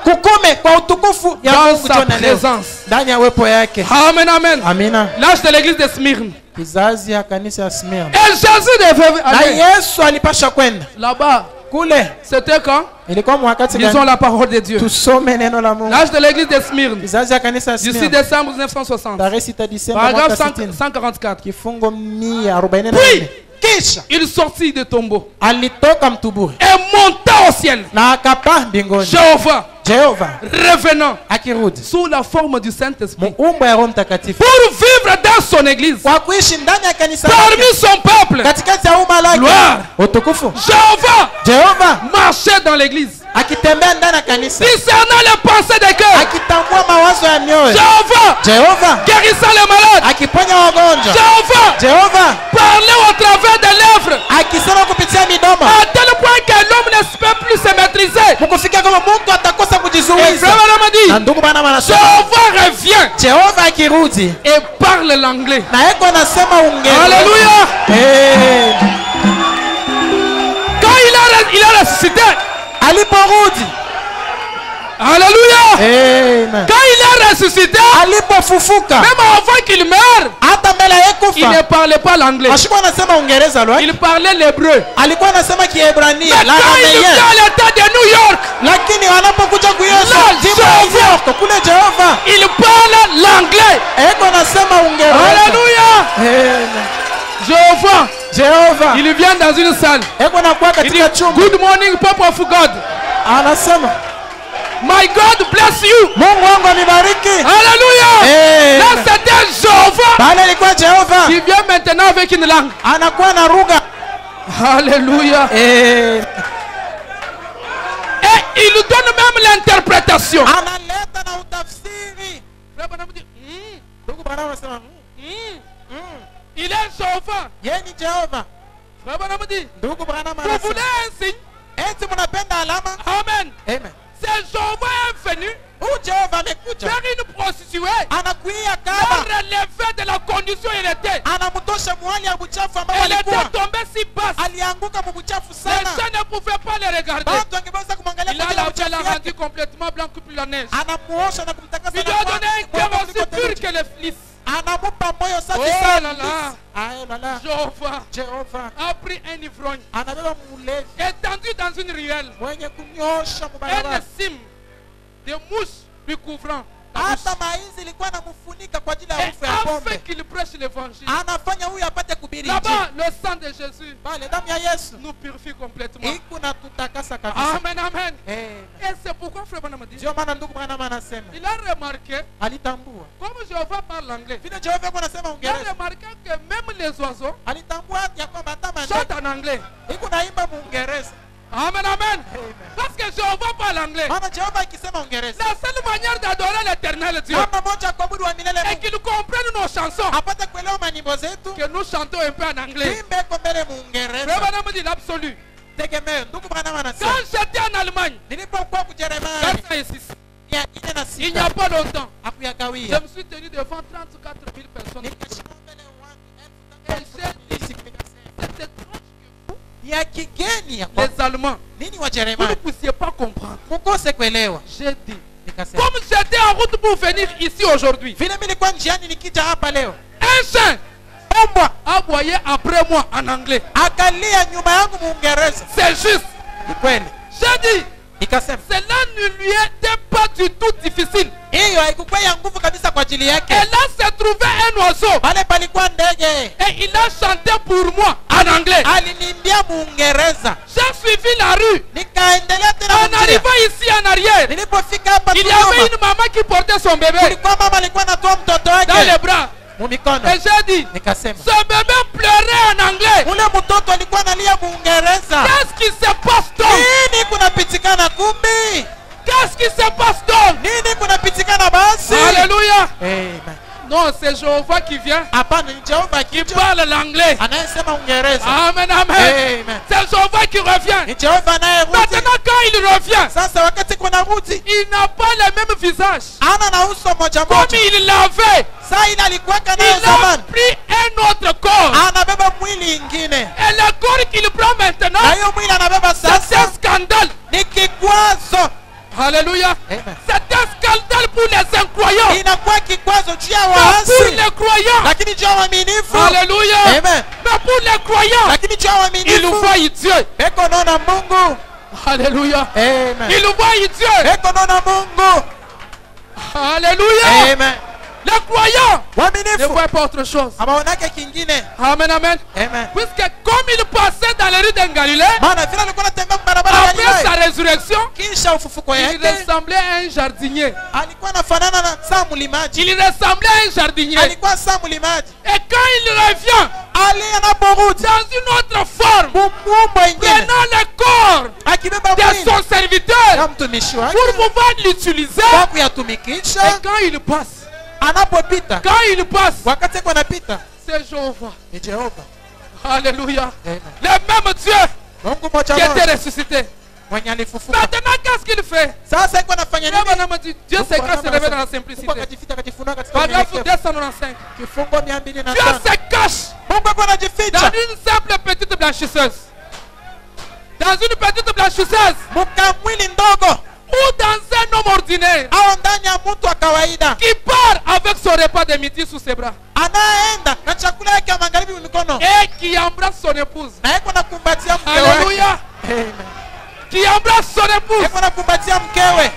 kukume kwa utukufu ya Dans Mungu sa jioni leo. présence. Ndani ya uwepo yake. Amen, amen. Amina. L'âge de l'église de Smyrne. Kizazi ya kanisa ya Smyrna. Et Jésus devait Na aller. Yesu alipasha kwenda Là-bas, kule. c'était quand? Ilikuwa mwakati Lisons gani? la parole de Dieu. Tusome neno la Mungu. L'âge de l'église de Smyrne. Kizazi ya kanisa ya Du 6 Smyrna. décembre 1960. Tarehe 6 Disemba Paragraphe mwaka 60. 144. Kifungo 144. Puis, Kisha il sortit de tombeau alitoka mtuburi et monta au ciel. na akapaa mbinguni. Jéhovah, Jehova revenant akirudi sous la forme du Saint-Esprit muumbo ya Roho Mtakatifu pour vivre dans son église, kwa kuishi ndani ya kanisa parmi lake, son peuple. katikati ya umma lake. Gloire. Utukufu. Jéhovah Jehova marchait dans l'église, akitembea ndani ya kanisa, discernant les pensées des cœurs. akitambua mawazo ya mioyo. Jéhovah Jehova guérissant les malades. akiponya wagonjwa. Jéhovah Jehova parlait au travers des lèvres, akisema kupitia midomo, à tel point que l'homme ne peut plus se maîtriser. mkufikia kama mtu atakosa Et kujizuiza. Frère Branham Na dit, ndugu bana wanasema Jéhovah revient Jehova akirudi et parle l'anglais. na yeko anasema Uingereza. Alléluia. Eh, Quand il a ressuscité, aliporudi. alléluia. Amen. Quand il a ressuscité, Alipofufuka même avant qu'il meure, hata mbele ya il ne kufa parlait pas l'anglais. ashikuwa anasema Uingereza lwa, Il parlait l'hébreu. alikuwa anasema Kiebrania Mais la quand il vient Arameia, à l'état de New York, lakini wanapokuja kuyesu La jimbo la New Jehova. York kule Jehova il parle l'anglais. eko anasema Uingereza. Alléluia. Amen. Jéhovah, Jehova il vient dans une salle. eko nakuwa Il dit, katika chumba, good morning, people of God. anasema My God bless you. Mungu wangu anibariki. Alléluia. Amen. Là, c'était Jéhovah Bale ilikuwa Jehova qui vient maintenant avec une langue. anakuwa na lugha. Alléluia. Amen. Et il donne même l'interprétation. Analeta na utafsiri. Frère Branham dit, Ndugu bana anasema il est Jéhovah. yeye ni Jehova. Frère Branham dit, Ndugu bana vous anasema voulez un signe? eti mnapenda alama? Amen. Amen. C'est Jéhovah est venu Huyu Jehova amekuja faire une prostituée anakuia pour kaba, relever de la condition où elle était. anamtosha mwali ya buchafu ambao Elle était alikuwa tombée si basse. alianguka mubuchafu Les sana, gens ne pouvaient pas les regarder. watu angeweza kumwangalia Il kwa a ajili ya lavé, l'a uchafu rendu yake, complètement blanc comme la neige. anamuosha na kumtakasa Il lui na a donné un cœur kuweka aussi kuliko pur theluji. que les fils. Anamupa moyo safi Oh sana. là là. Ayo la la. Jéhovah Jehova a pris un ivrogne anabeba mulevi étendu dans une ruelle. mwenye kunyosha Un mubarabara, cime de mouches lui couvrant la bouche. hata maizi ilikuwa anamufunika kwa ajili ya Et harufu ya afin pombe. qu'il prêche l'évangile. Anafanya huyu apate kubiri Là-bas, injili. le sang de Jésus Pale damu ya Yesu nous purifie complètement. iko na tutakasa kabisa. Amen, amen. Eh, Et c'est pourquoi Frère Branham dit, ndio maana ndugu Branham anasema il a remarqué, alitambua comme Jéhovah parle anglais, vile Jehova yuko anasema il a Uingereza, remarqué que même les oiseaux alitambua ya kwamba hata chantent mandege en anglais. iko naimba Muingereza. Amen, amen. Amen. Parce que Jéhovah parle anglais. Maana Jehova akisema Uingereza, La seule manière d'adorer l'éternel Dieu kama moja kuabudu wa milele est Mungu qu'il comprenne nos chansons apate kuelewa manyimbo zetu, que nous chantons un peu en anglais. imbe ko mbele Frère Muingereza. Branham dit l'absolu. Tegemeo ndugu Branham Quand anasema j'étais en Allemagne, nilipokuwa Kujerumani 406, ya ine na il n'y a sita pas longtemps, je akuyakawia me suis tenu devant 34 000 personnes. nikashika mbele ya Et watu j'ai dit, 1000 nikasema, c'est étrange que vous, ya kigeni ya kwa les Allemands, nini vous ne Wajerumani puissiez pas comprendre. mukose kuelewa. J'ai dit, Nikasema comme j'étais en route pour venir ici aujourd'hui, vile mimi nilikuwa njiani nikija hapa leo, un chien mbwa aboyait après moi en anglais. akalia nyuma yangu Muingereza. C'est juste. Ni kweli. J'ai dit, Nikasema cela ne lui était pas du tout difficile. hiyo haikuwa ya nguvu kabisa kwa ajili yake. Et là se trouvait un oiseau. Pale palikuwa ndege, Et il a chanté pour moi en anglais. aliniimbia Muingereza. J'ai suivi la rue. Nikaendelea tena En njia. arrivant ici en arrière, Nilipofika hapa il y tunyuma, avait une maman qui portait son bébé kulikuwa mama alikuwa anatoa mtoto dans les wake bras. mumikono. Et j'ai dit, Nikasema ce bébé pleurait en anglais. ule mtoto alikuwa analia Muingereza. Qu'est-ce qui se passe donc? Nini kunapitikana kumbi? Qu'est-ce qui se passe donc? Nini kunapitikana basi? Alléluia. Amen. Non, c'est Jéhovah qui vient. Hapana, ni Jehova Qui akija parle l'anglais. anayesema Uingereza. Amen, amen. Amen. C'est Jéhovah qui revient. Ni Jehova anayerudi. Maintenant, quand il revient, Sasa wakati kuna rudi, il n'a pas uso moja comme moja. il l'avait, Saa ile alikuwaka il nayo a zamani, pris un autre corps. anabeba mwili ingine, Et le corps qu'il prend maintenant, na hiyo mwili anabeba c'est un sasa scandale. ni kikwazo. Alléluia. Amen. C'est un scandale pour les incroyants. Inakuwa kikwazo juu ya Mais pour waasi, les croyants, lakini juu ya waaminifu. alléluia. Amen. Mais pour les croyants, Lakini juu ya ils waaminifu voient Dieu. beko naona Mungu. Alléluia. Amen. Ils voient Dieu. Beko naona Mungu. Alléluia. Amen. Les croyants ne Waaminifu voient pas autre chose. hawaonake kingine. Amen, amen. Amen. Puisque comme il passait dans les rues de Galilée, Maana vile alikuwa anatembea barabara ya après sa Galilaya, résurrection, kisha ufufuko il yake ressemblait à un jardinier. alikuwa anafanana na saa mlimaji. Il ressemblait à un jardinier. Alikuwa saa mlimaji. Et quand il revient Ali anaporudi dans une autre forme, muumbo ingine prenant le corps akibeba de mwili son serviteur ya mtumishi wake pour pouvoir l'utiliser, kwa kuyatumikisha. et quand il passe, Anapopita, wakati ako anapita, c'est Jéhovah. ni Jehova. Alléluia. Amen. Le même Dieu Mungu moja qui était moja ressuscité. mwenye alifufuka. Maintenant, qu'est-ce qu'il fait? Sasa iko anafanya nini? Dieu se cache, se révèle dans la simplicité. Mungu akajificha akajifunua katika Paragraphe unyenyekevu. 295. Kifungo Dieu 205. se cache Mungu ako dans anajificha une simple petite blanchisseuse. Dans une petite blanchisseuse. mkamwili ndogo Ou dans un homme ordinaire au ndani ya mtu wa kawaida qui part avec son repas de midi sous ses bras anayeenda na chakula yake ya magharibi mikono et qui embrasse son épouse. na iko nakumbatia mkewe. Alléluia. Amen. Qui embrasse son épouse Iko nakumbatia mkewe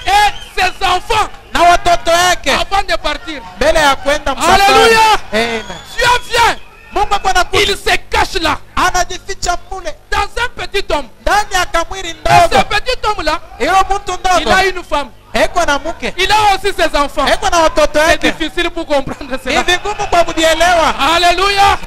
et ses enfants na watoto yake avant de partir. mbele ya kwenda msafari. Alléluia. Amen. Dieu vient, Mungu ako anakuja il se cache là anajificha mule dans un petit homme. ndani ya kamwili Et ce ndogo. petit homme là, Hiyo mtu il ndogo a une femme. eko na mke, Il a aussi ses enfants. eko na watoto C'est yake. difficile pour comprendre Ni cela. vigumu kwa kujielewa. Alléluia.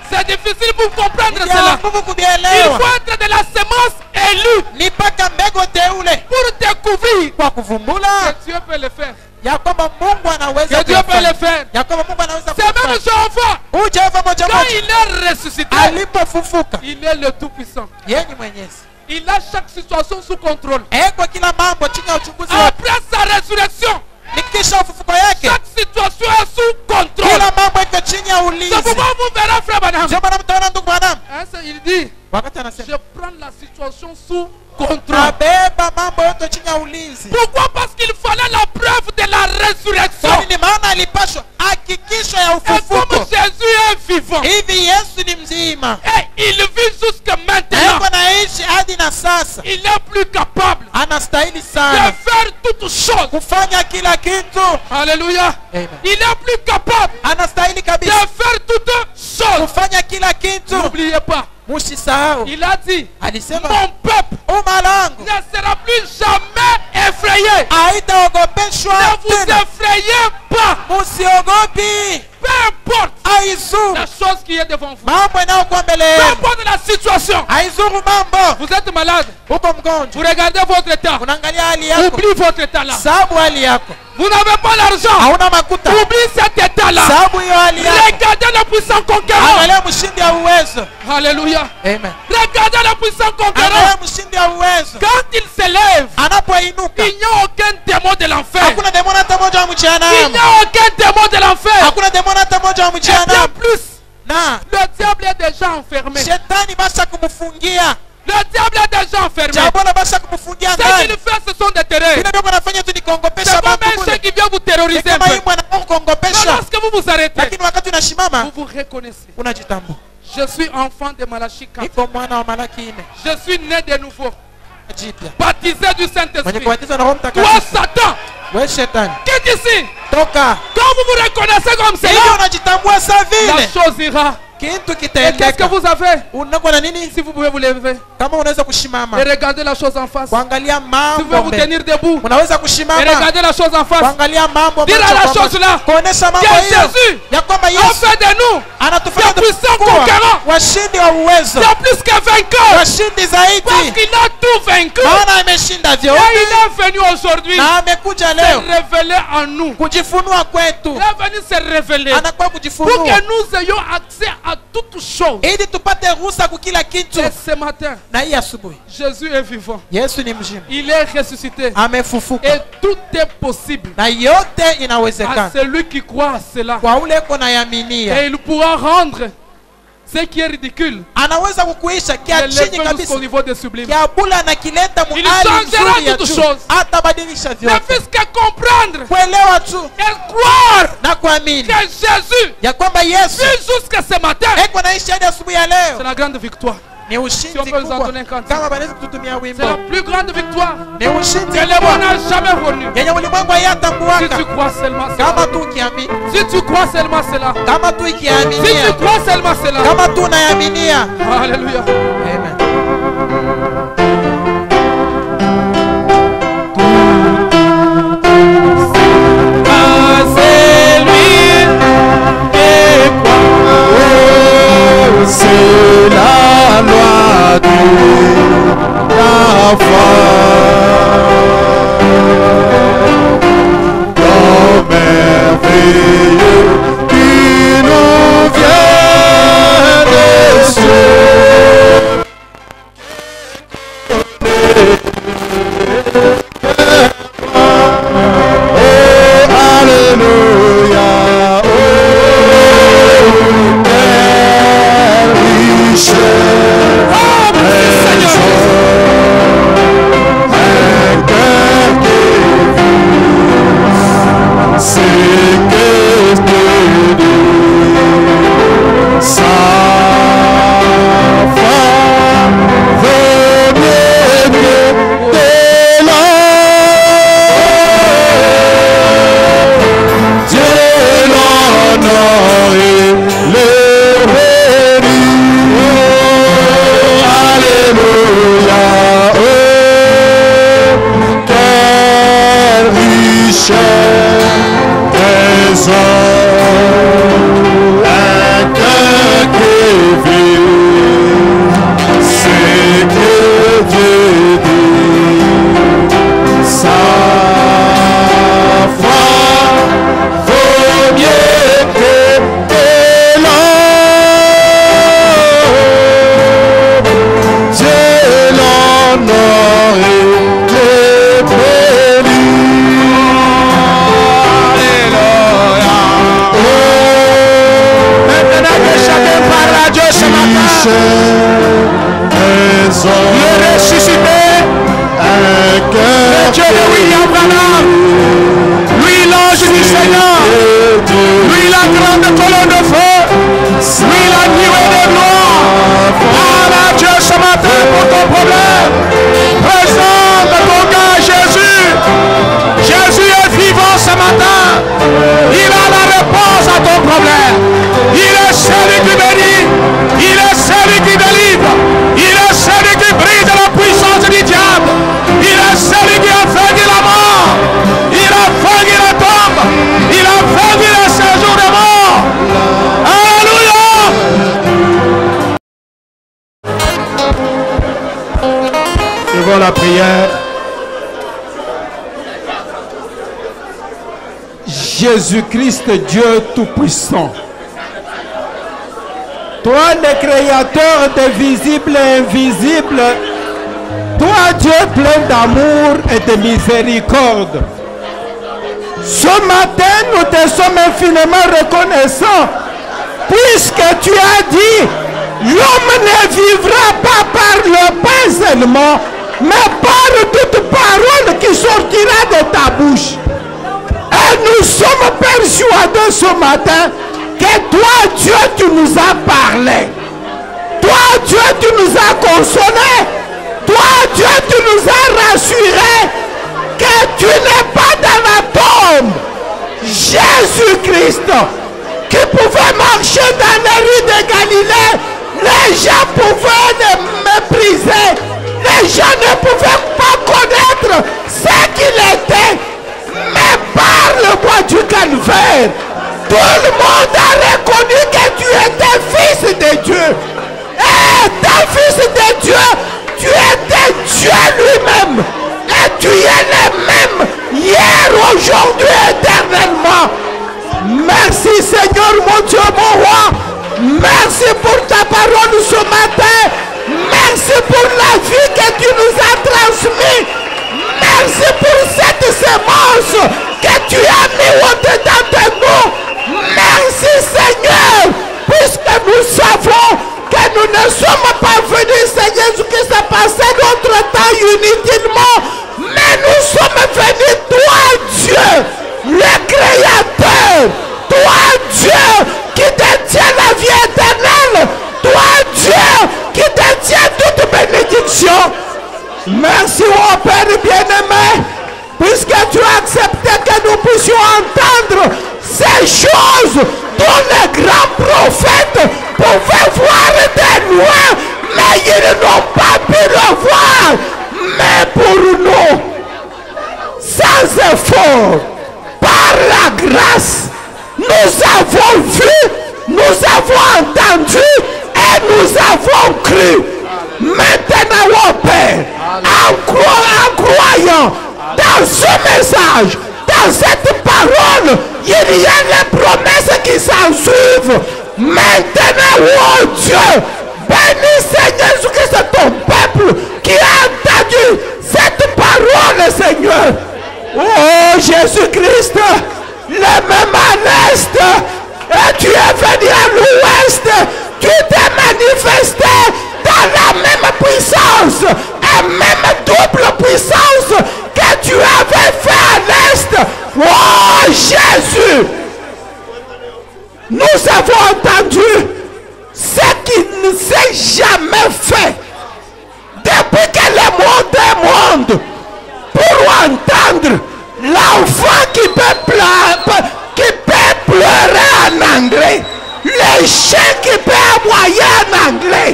C'est difficile pour comprendre Ni cela. vigumu Il kujielewa. faut être de la semence élue Ni mpaka mbegu teule pour découvrir kwa kuvumbula que Dieu peut le faire. ya kwamba Mungu anaweza Que Dieu peut le faire. ya kwamba Mungu anaweza C'est même kufanya. Jéhovah. Huyu Jehova moja Quand moja il est ressuscité, alipofufuka, il est le Tout-Puissant. yeye ni mwenyezi, Il a chaque situation sous contrôle. eko kila mambo chini ya uchunguzi wake. Après sa résurrection, Nikisha ufufuko yake, chaque situation est sous contrôle. kila mambo iko chini ya C'est ulinzi. pourquoi vous verrez, frère Branham. Ndio maana mtaona ndugu Branham Il dit, wakati anasema je prends la situation sous contrôle. abeba mambo yote chini ya ulinzi. Pourquoi? Parce qu'il fallait la preuve de la résurrection. Kwani ni maana alipashwa hakikisho ya Et comme ufufuko. Jésus est vivant, Hivi Yesu ni mzima, et il vit jusqu'à maintenant, eko naishi hadi na sasa, il est plus capable anastahili de sana faire toutes choses. kufanya kila kitu. Alléluia. Amen. Il est plus capable Anastahili de kabisa faire toutes choses. kufanya kila kitu. N'oubliez pas, Musisahau il a dit, alisema mon peuple umma langu ne sera plus jamais effrayé. haitaogopeshwa Ne vous tena. effrayez pas. Musiogopi, Peu importe haizuru la chose qui est devant vous. mambo yanayokuwa mbele Peu yenu, importe la situation. haizuru mambo. Vous êtes malade. Uko mgonjwa, Vous regardez votre état. unaangalia hali yako, Oublie votre état là. sababu hali yako Vous n'avez pas l'argent. hauna makuta, Oublie cet état là. sababu hiyo hali yako. Regardez le puissant conquérant. Angalia mshindi ya uwezo. Alléluia. Amen. Regardez le puissant conquérant. Angalia mshindi ya uwezo, Quand il s'élève, anapoinuka il n'y a aucun démon de l'enfer. hakuna demoni hata moja wa Il n'y mjehanamu, a aucun démon de l'enfer. hakuna demoni hata moja wa Et bien mjehanamu. plus, Na le diable est déjà enfermé. shetani basa kumfungia, Le diable est déjà enfermé. jabona basa kumfungia Ce ndani. qu'il fait, ce sont des terreurs. Vile ndio wanafanya tu ni kuongopesha C'est pas mambo même ceux kule. qui viennent vous Ni terroriser un kama peu. hii mwana Mungu Mais kuongopesha, lorsque vous vous arrêtez, lakini wakati unasimama vous vous reconnaissez. unajitambua. Je suis enfant de Malachie 4. Niko mwana wa Malaki 4 Je suis né de nouveau. jipya, Baptisé du mwenye Saint-Esprit. kubatizwa na Roho Toi, Mtakatifu. Satan, Wewe shetani, qui est ici? toka. Quand vous vous reconnaissez comme Hivi cela, unajitambua sa la vile, chose ira. kitu Et qu'est-ce que kitaendeka. vous avez? Unakuwa na nini? Si vous pouvez vous lever Kama unaweza et kushimama, regarder la chose en face. kuangalia Si vous pouvez mambo vous mbele, tenir debout unaweza et kushimama, regarder la chose en face. kuangalia mambo Dire à macho la kwa chose macho. là Kuonesha mambo que hiyo Jésus ya kwamba a Yesu fait de nous anatufanya des puissants kuwa conquérants. washindi wa uwezo, C'est plus que vainqueur. washindi Parce zaidi, qu'il a tout vaincu. maana ameshinda Et vyote il est venu aujourd'hui na amekuja se leo révéler en nous. kujifunua kwetu. Il est venu se révéler Anakuwa pour kujifunua que nous ayons accès à à toute chose. ili tupate ruhusa kwa kila kitu. Et ce matin, Na hii asubuhi Jésus est vivant. Yesu ni mzima, Il est ressuscité. amefufuka, Et tout est possible na yote à inawezekana celui qui croit à cela. kwa ule konayaminia. Et il pourra rendre ce qui est ridicule, Anaweza kukuisha kia et chini lever jusqu'au kabisa, niveau des sublimes. kia bula na kileta Il muhali changera nzuri ya toutes juu, choses. atabadilisha Ne vyote. fût-ce qu'à comprendre Kuelewa tu et croire na kuamini que Jésus ya kwamba Yesu vit jusqu'à ce matin. eko naishi hadi asubuhi ya C'est leo, la grande victoire. ni Si on ushindi peut nous en kubwa. donner un cantique. Kama banaweza kututumia C'est wimbo, la plus grande victoire ni ushindi que le monde kubwa n'a jamais connue. yenye ulimwengu Si hayatambuaka. tu crois seulement Kama cela. tu ukiamini, Si tu crois seulement cela. kama tu Si tu ikiaminia, crois seulement cela. kama tu unayaminia. Alléluia. Amen. C'est la loi de la foi. L'homme merveilleux qui nous vient des cieux. Oh, alléluia. Le ressuscité, le Dieu de William Branham, lui l'ange du Seigneur, lui la grande colonne de feu, lui la nuée de gloire. Parle à Dieu ce matin pour ton problème. Présente ton gars Jésus. Jésus est vivant ce matin. Il a la réponse à ton problème. Il est celui qui bénit. Il est celui qui délivre. Il est celui qui brise la puissance du diable. Il est celui qui a vaincu la mort. Il a vaincu la tombe. Il a vaincu le séjour des morts. Alléluia. Devant la prière, Jésus-Christ, Dieu Tout-Puissant, toi le Créateur des visibles et invisibles, toi Dieu plein d'amour et de miséricorde, ce matin nous te sommes infiniment reconnaissants puisque tu as dit l'homme ne vivra pas par le pain seulement, mais par toute parole qui sortira de ta bouche. Et nous sommes persuadés ce matin que toi, Dieu, tu nous as parlé. Toi, Dieu, tu nous as consolés. Toi, Dieu, tu nous as rassurés que tu n'es pas dans la tombe. Jésus-Christ, qui pouvait marcher dans les rues de Galilée, les gens pouvaient le mépriser. Les gens ne pouvaient pas connaître ce qu'il était. Mais par le bois du calvaire, tout le monde a reconnu que tu étais fils de Dieu. Et étant fils de Dieu, tu étais Dieu lui-même. Et tu es le même hier, aujourd'hui, éternellement. Merci Seigneur mon Dieu, mon roi. Merci pour ta parole ce matin. Merci pour la vie que tu nous as transmise. Merci pour cette semence que tu as mis au-dedans de nous. Merci Seigneur, puisque nous savons que nous ne sommes pas venus, Seigneur Jésus-Christ, à passer notre temps inutilement, mais nous sommes venus, toi Dieu, le Créateur, toi Dieu qui détient la vie éternelle, toi Dieu qui détient toute bénédiction. Merci au Père bien-aimé, puisque tu as accepté que nous puissions entendre ces choses dont les grands prophètes pouvaient voir de loin, mais ils n'ont pas pu le voir. Mais pour nous, sans effort, par la grâce, nous avons vu, nous avons entendu et nous avons cru. Maintenant, oh Père, en croyant dans ce message, dans cette parole, il y a les promesses qui s'en suivent. Maintenant, oh Dieu, bénis Seigneur Jésus-Christ, ton peuple qui a entendu cette parole, Seigneur. Oh Jésus-Christ, le même à l'est, et tu es venu à l'ouest, tu t'es manifesté dans la même puissance, et même double puissance que tu avais fait à l'est. Oh Jésus, nous avons entendu ce qui ne s'est jamais fait depuis que le monde est monde, pour entendre l'enfant qui peut pleurer en anglais, le chien qui peut aboyer en anglais.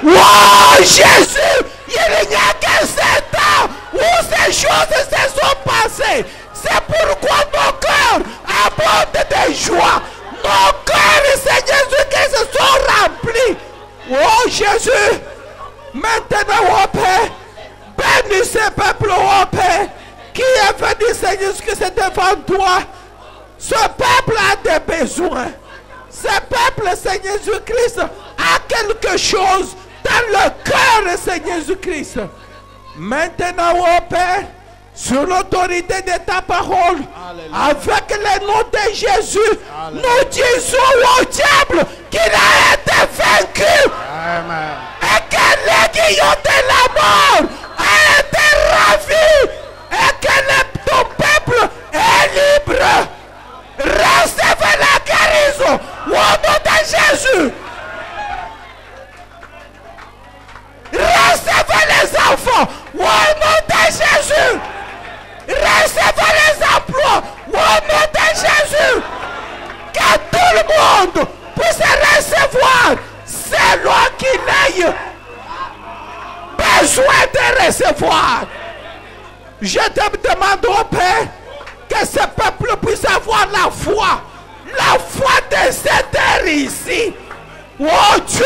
Oh Jésus, il n'y a que 7 ans où ces choses se sont passées. C'est pourquoi nos cœurs abondent de joie. Nos cœurs, Seigneur Jésus, se sont remplis. Oh Jésus, maintenant, oh Père, bénis ce peuple, oh Père, qui est venu, Seigneur Jésus, devant toi. Ce peuple a des besoins. Ce peuple, Seigneur Jésus-Christ, a quelque chose dans le cœur, Seigneur Jésus-Christ. Maintenant, oh Père, sur l'autorité de ta parole, avec le nom de Jésus, nous disons au diable qu'il a été vaincu. Amen. Et que l'aiguillon de la mort a été ravi. Et que ton peuple est libre. Recevez la guérison au nom de Jésus. Recevez les enfants au nom de Jésus. Recevez les emplois au nom de Jésus. Que tout le monde puisse recevoir selon qu'il ait besoin de recevoir. Je te demande, oh Père, que ce peuple puisse avoir la foi de cette terre ici. Oh Dieu,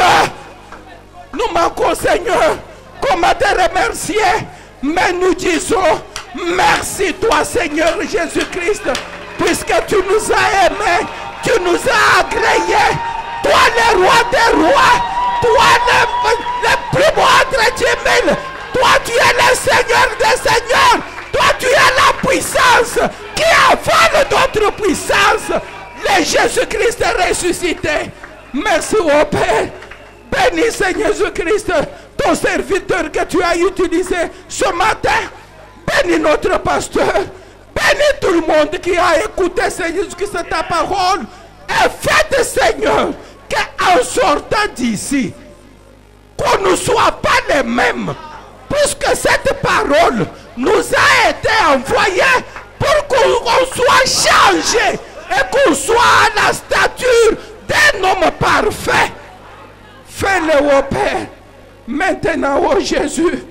nous manquons, Seigneur, comment te remercier, mais nous disons merci toi, Seigneur Jésus-Christ, puisque tu nous as aimés, tu nous as agréés, toi le roi des rois, toi le plus beau entre 10 000, toi tu es le Seigneur des seigneurs, toi tu es la puissance qui avale d'autres puissances, le Jésus-Christ ressuscité. Merci au Père. Bénis Seigneur Jésus-Christ, ton serviteur que tu as utilisé ce matin. Bénis notre pasteur. Bénis tout le monde qui a écouté Seigneur Jésus-Christ ta parole. Et faites Seigneur qu'en sortant d'ici, qu'on ne soit pas les mêmes. Puisque cette parole nous a été envoyée pour qu'on soit changé et qu'on soit à la stature d'un homme parfait. Fais-le, ô Père. Maintenant, ô Jésus,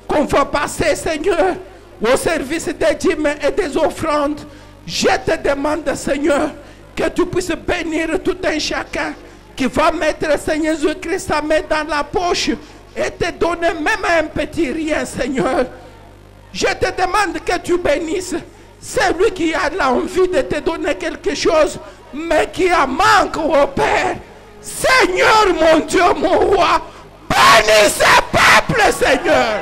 qu'on va passer, Seigneur, au service des dîmes et des offrandes. Je te demande, Seigneur, que tu puisses bénir tout un chacun qui va mettre, Seigneur Jésus-Christ, sa main dans la poche et te donner même un petit rien, Seigneur. Je te demande que tu bénisses celui qui a l'envie de te donner quelque chose, mais qui a manque, oh Père. Seigneur, mon Dieu, mon roi, bénis ce peuple, Seigneur.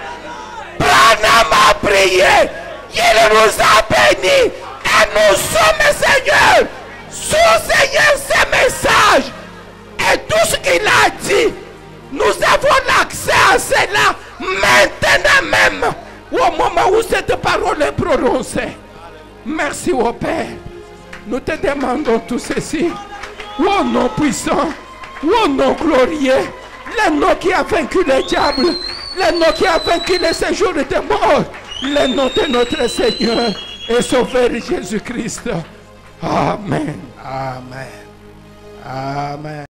Branham a prié, il nous a bénis et nous sommes, Seigneur, sous, Seigneur, ces messages et tout ce qu'il a dit. Nous avons l'accès à cela maintenant même, au moment où cette parole est prononcée. Merci, ô Père. Nous te demandons tout ceci. Ô nom puissant, ô nom glorieux, le nom qui a vaincu le diable, le nom qui a vaincu le séjour de mort, le nom de notre Seigneur et Sauveur Jésus-Christ. Amen. Amen. Amen.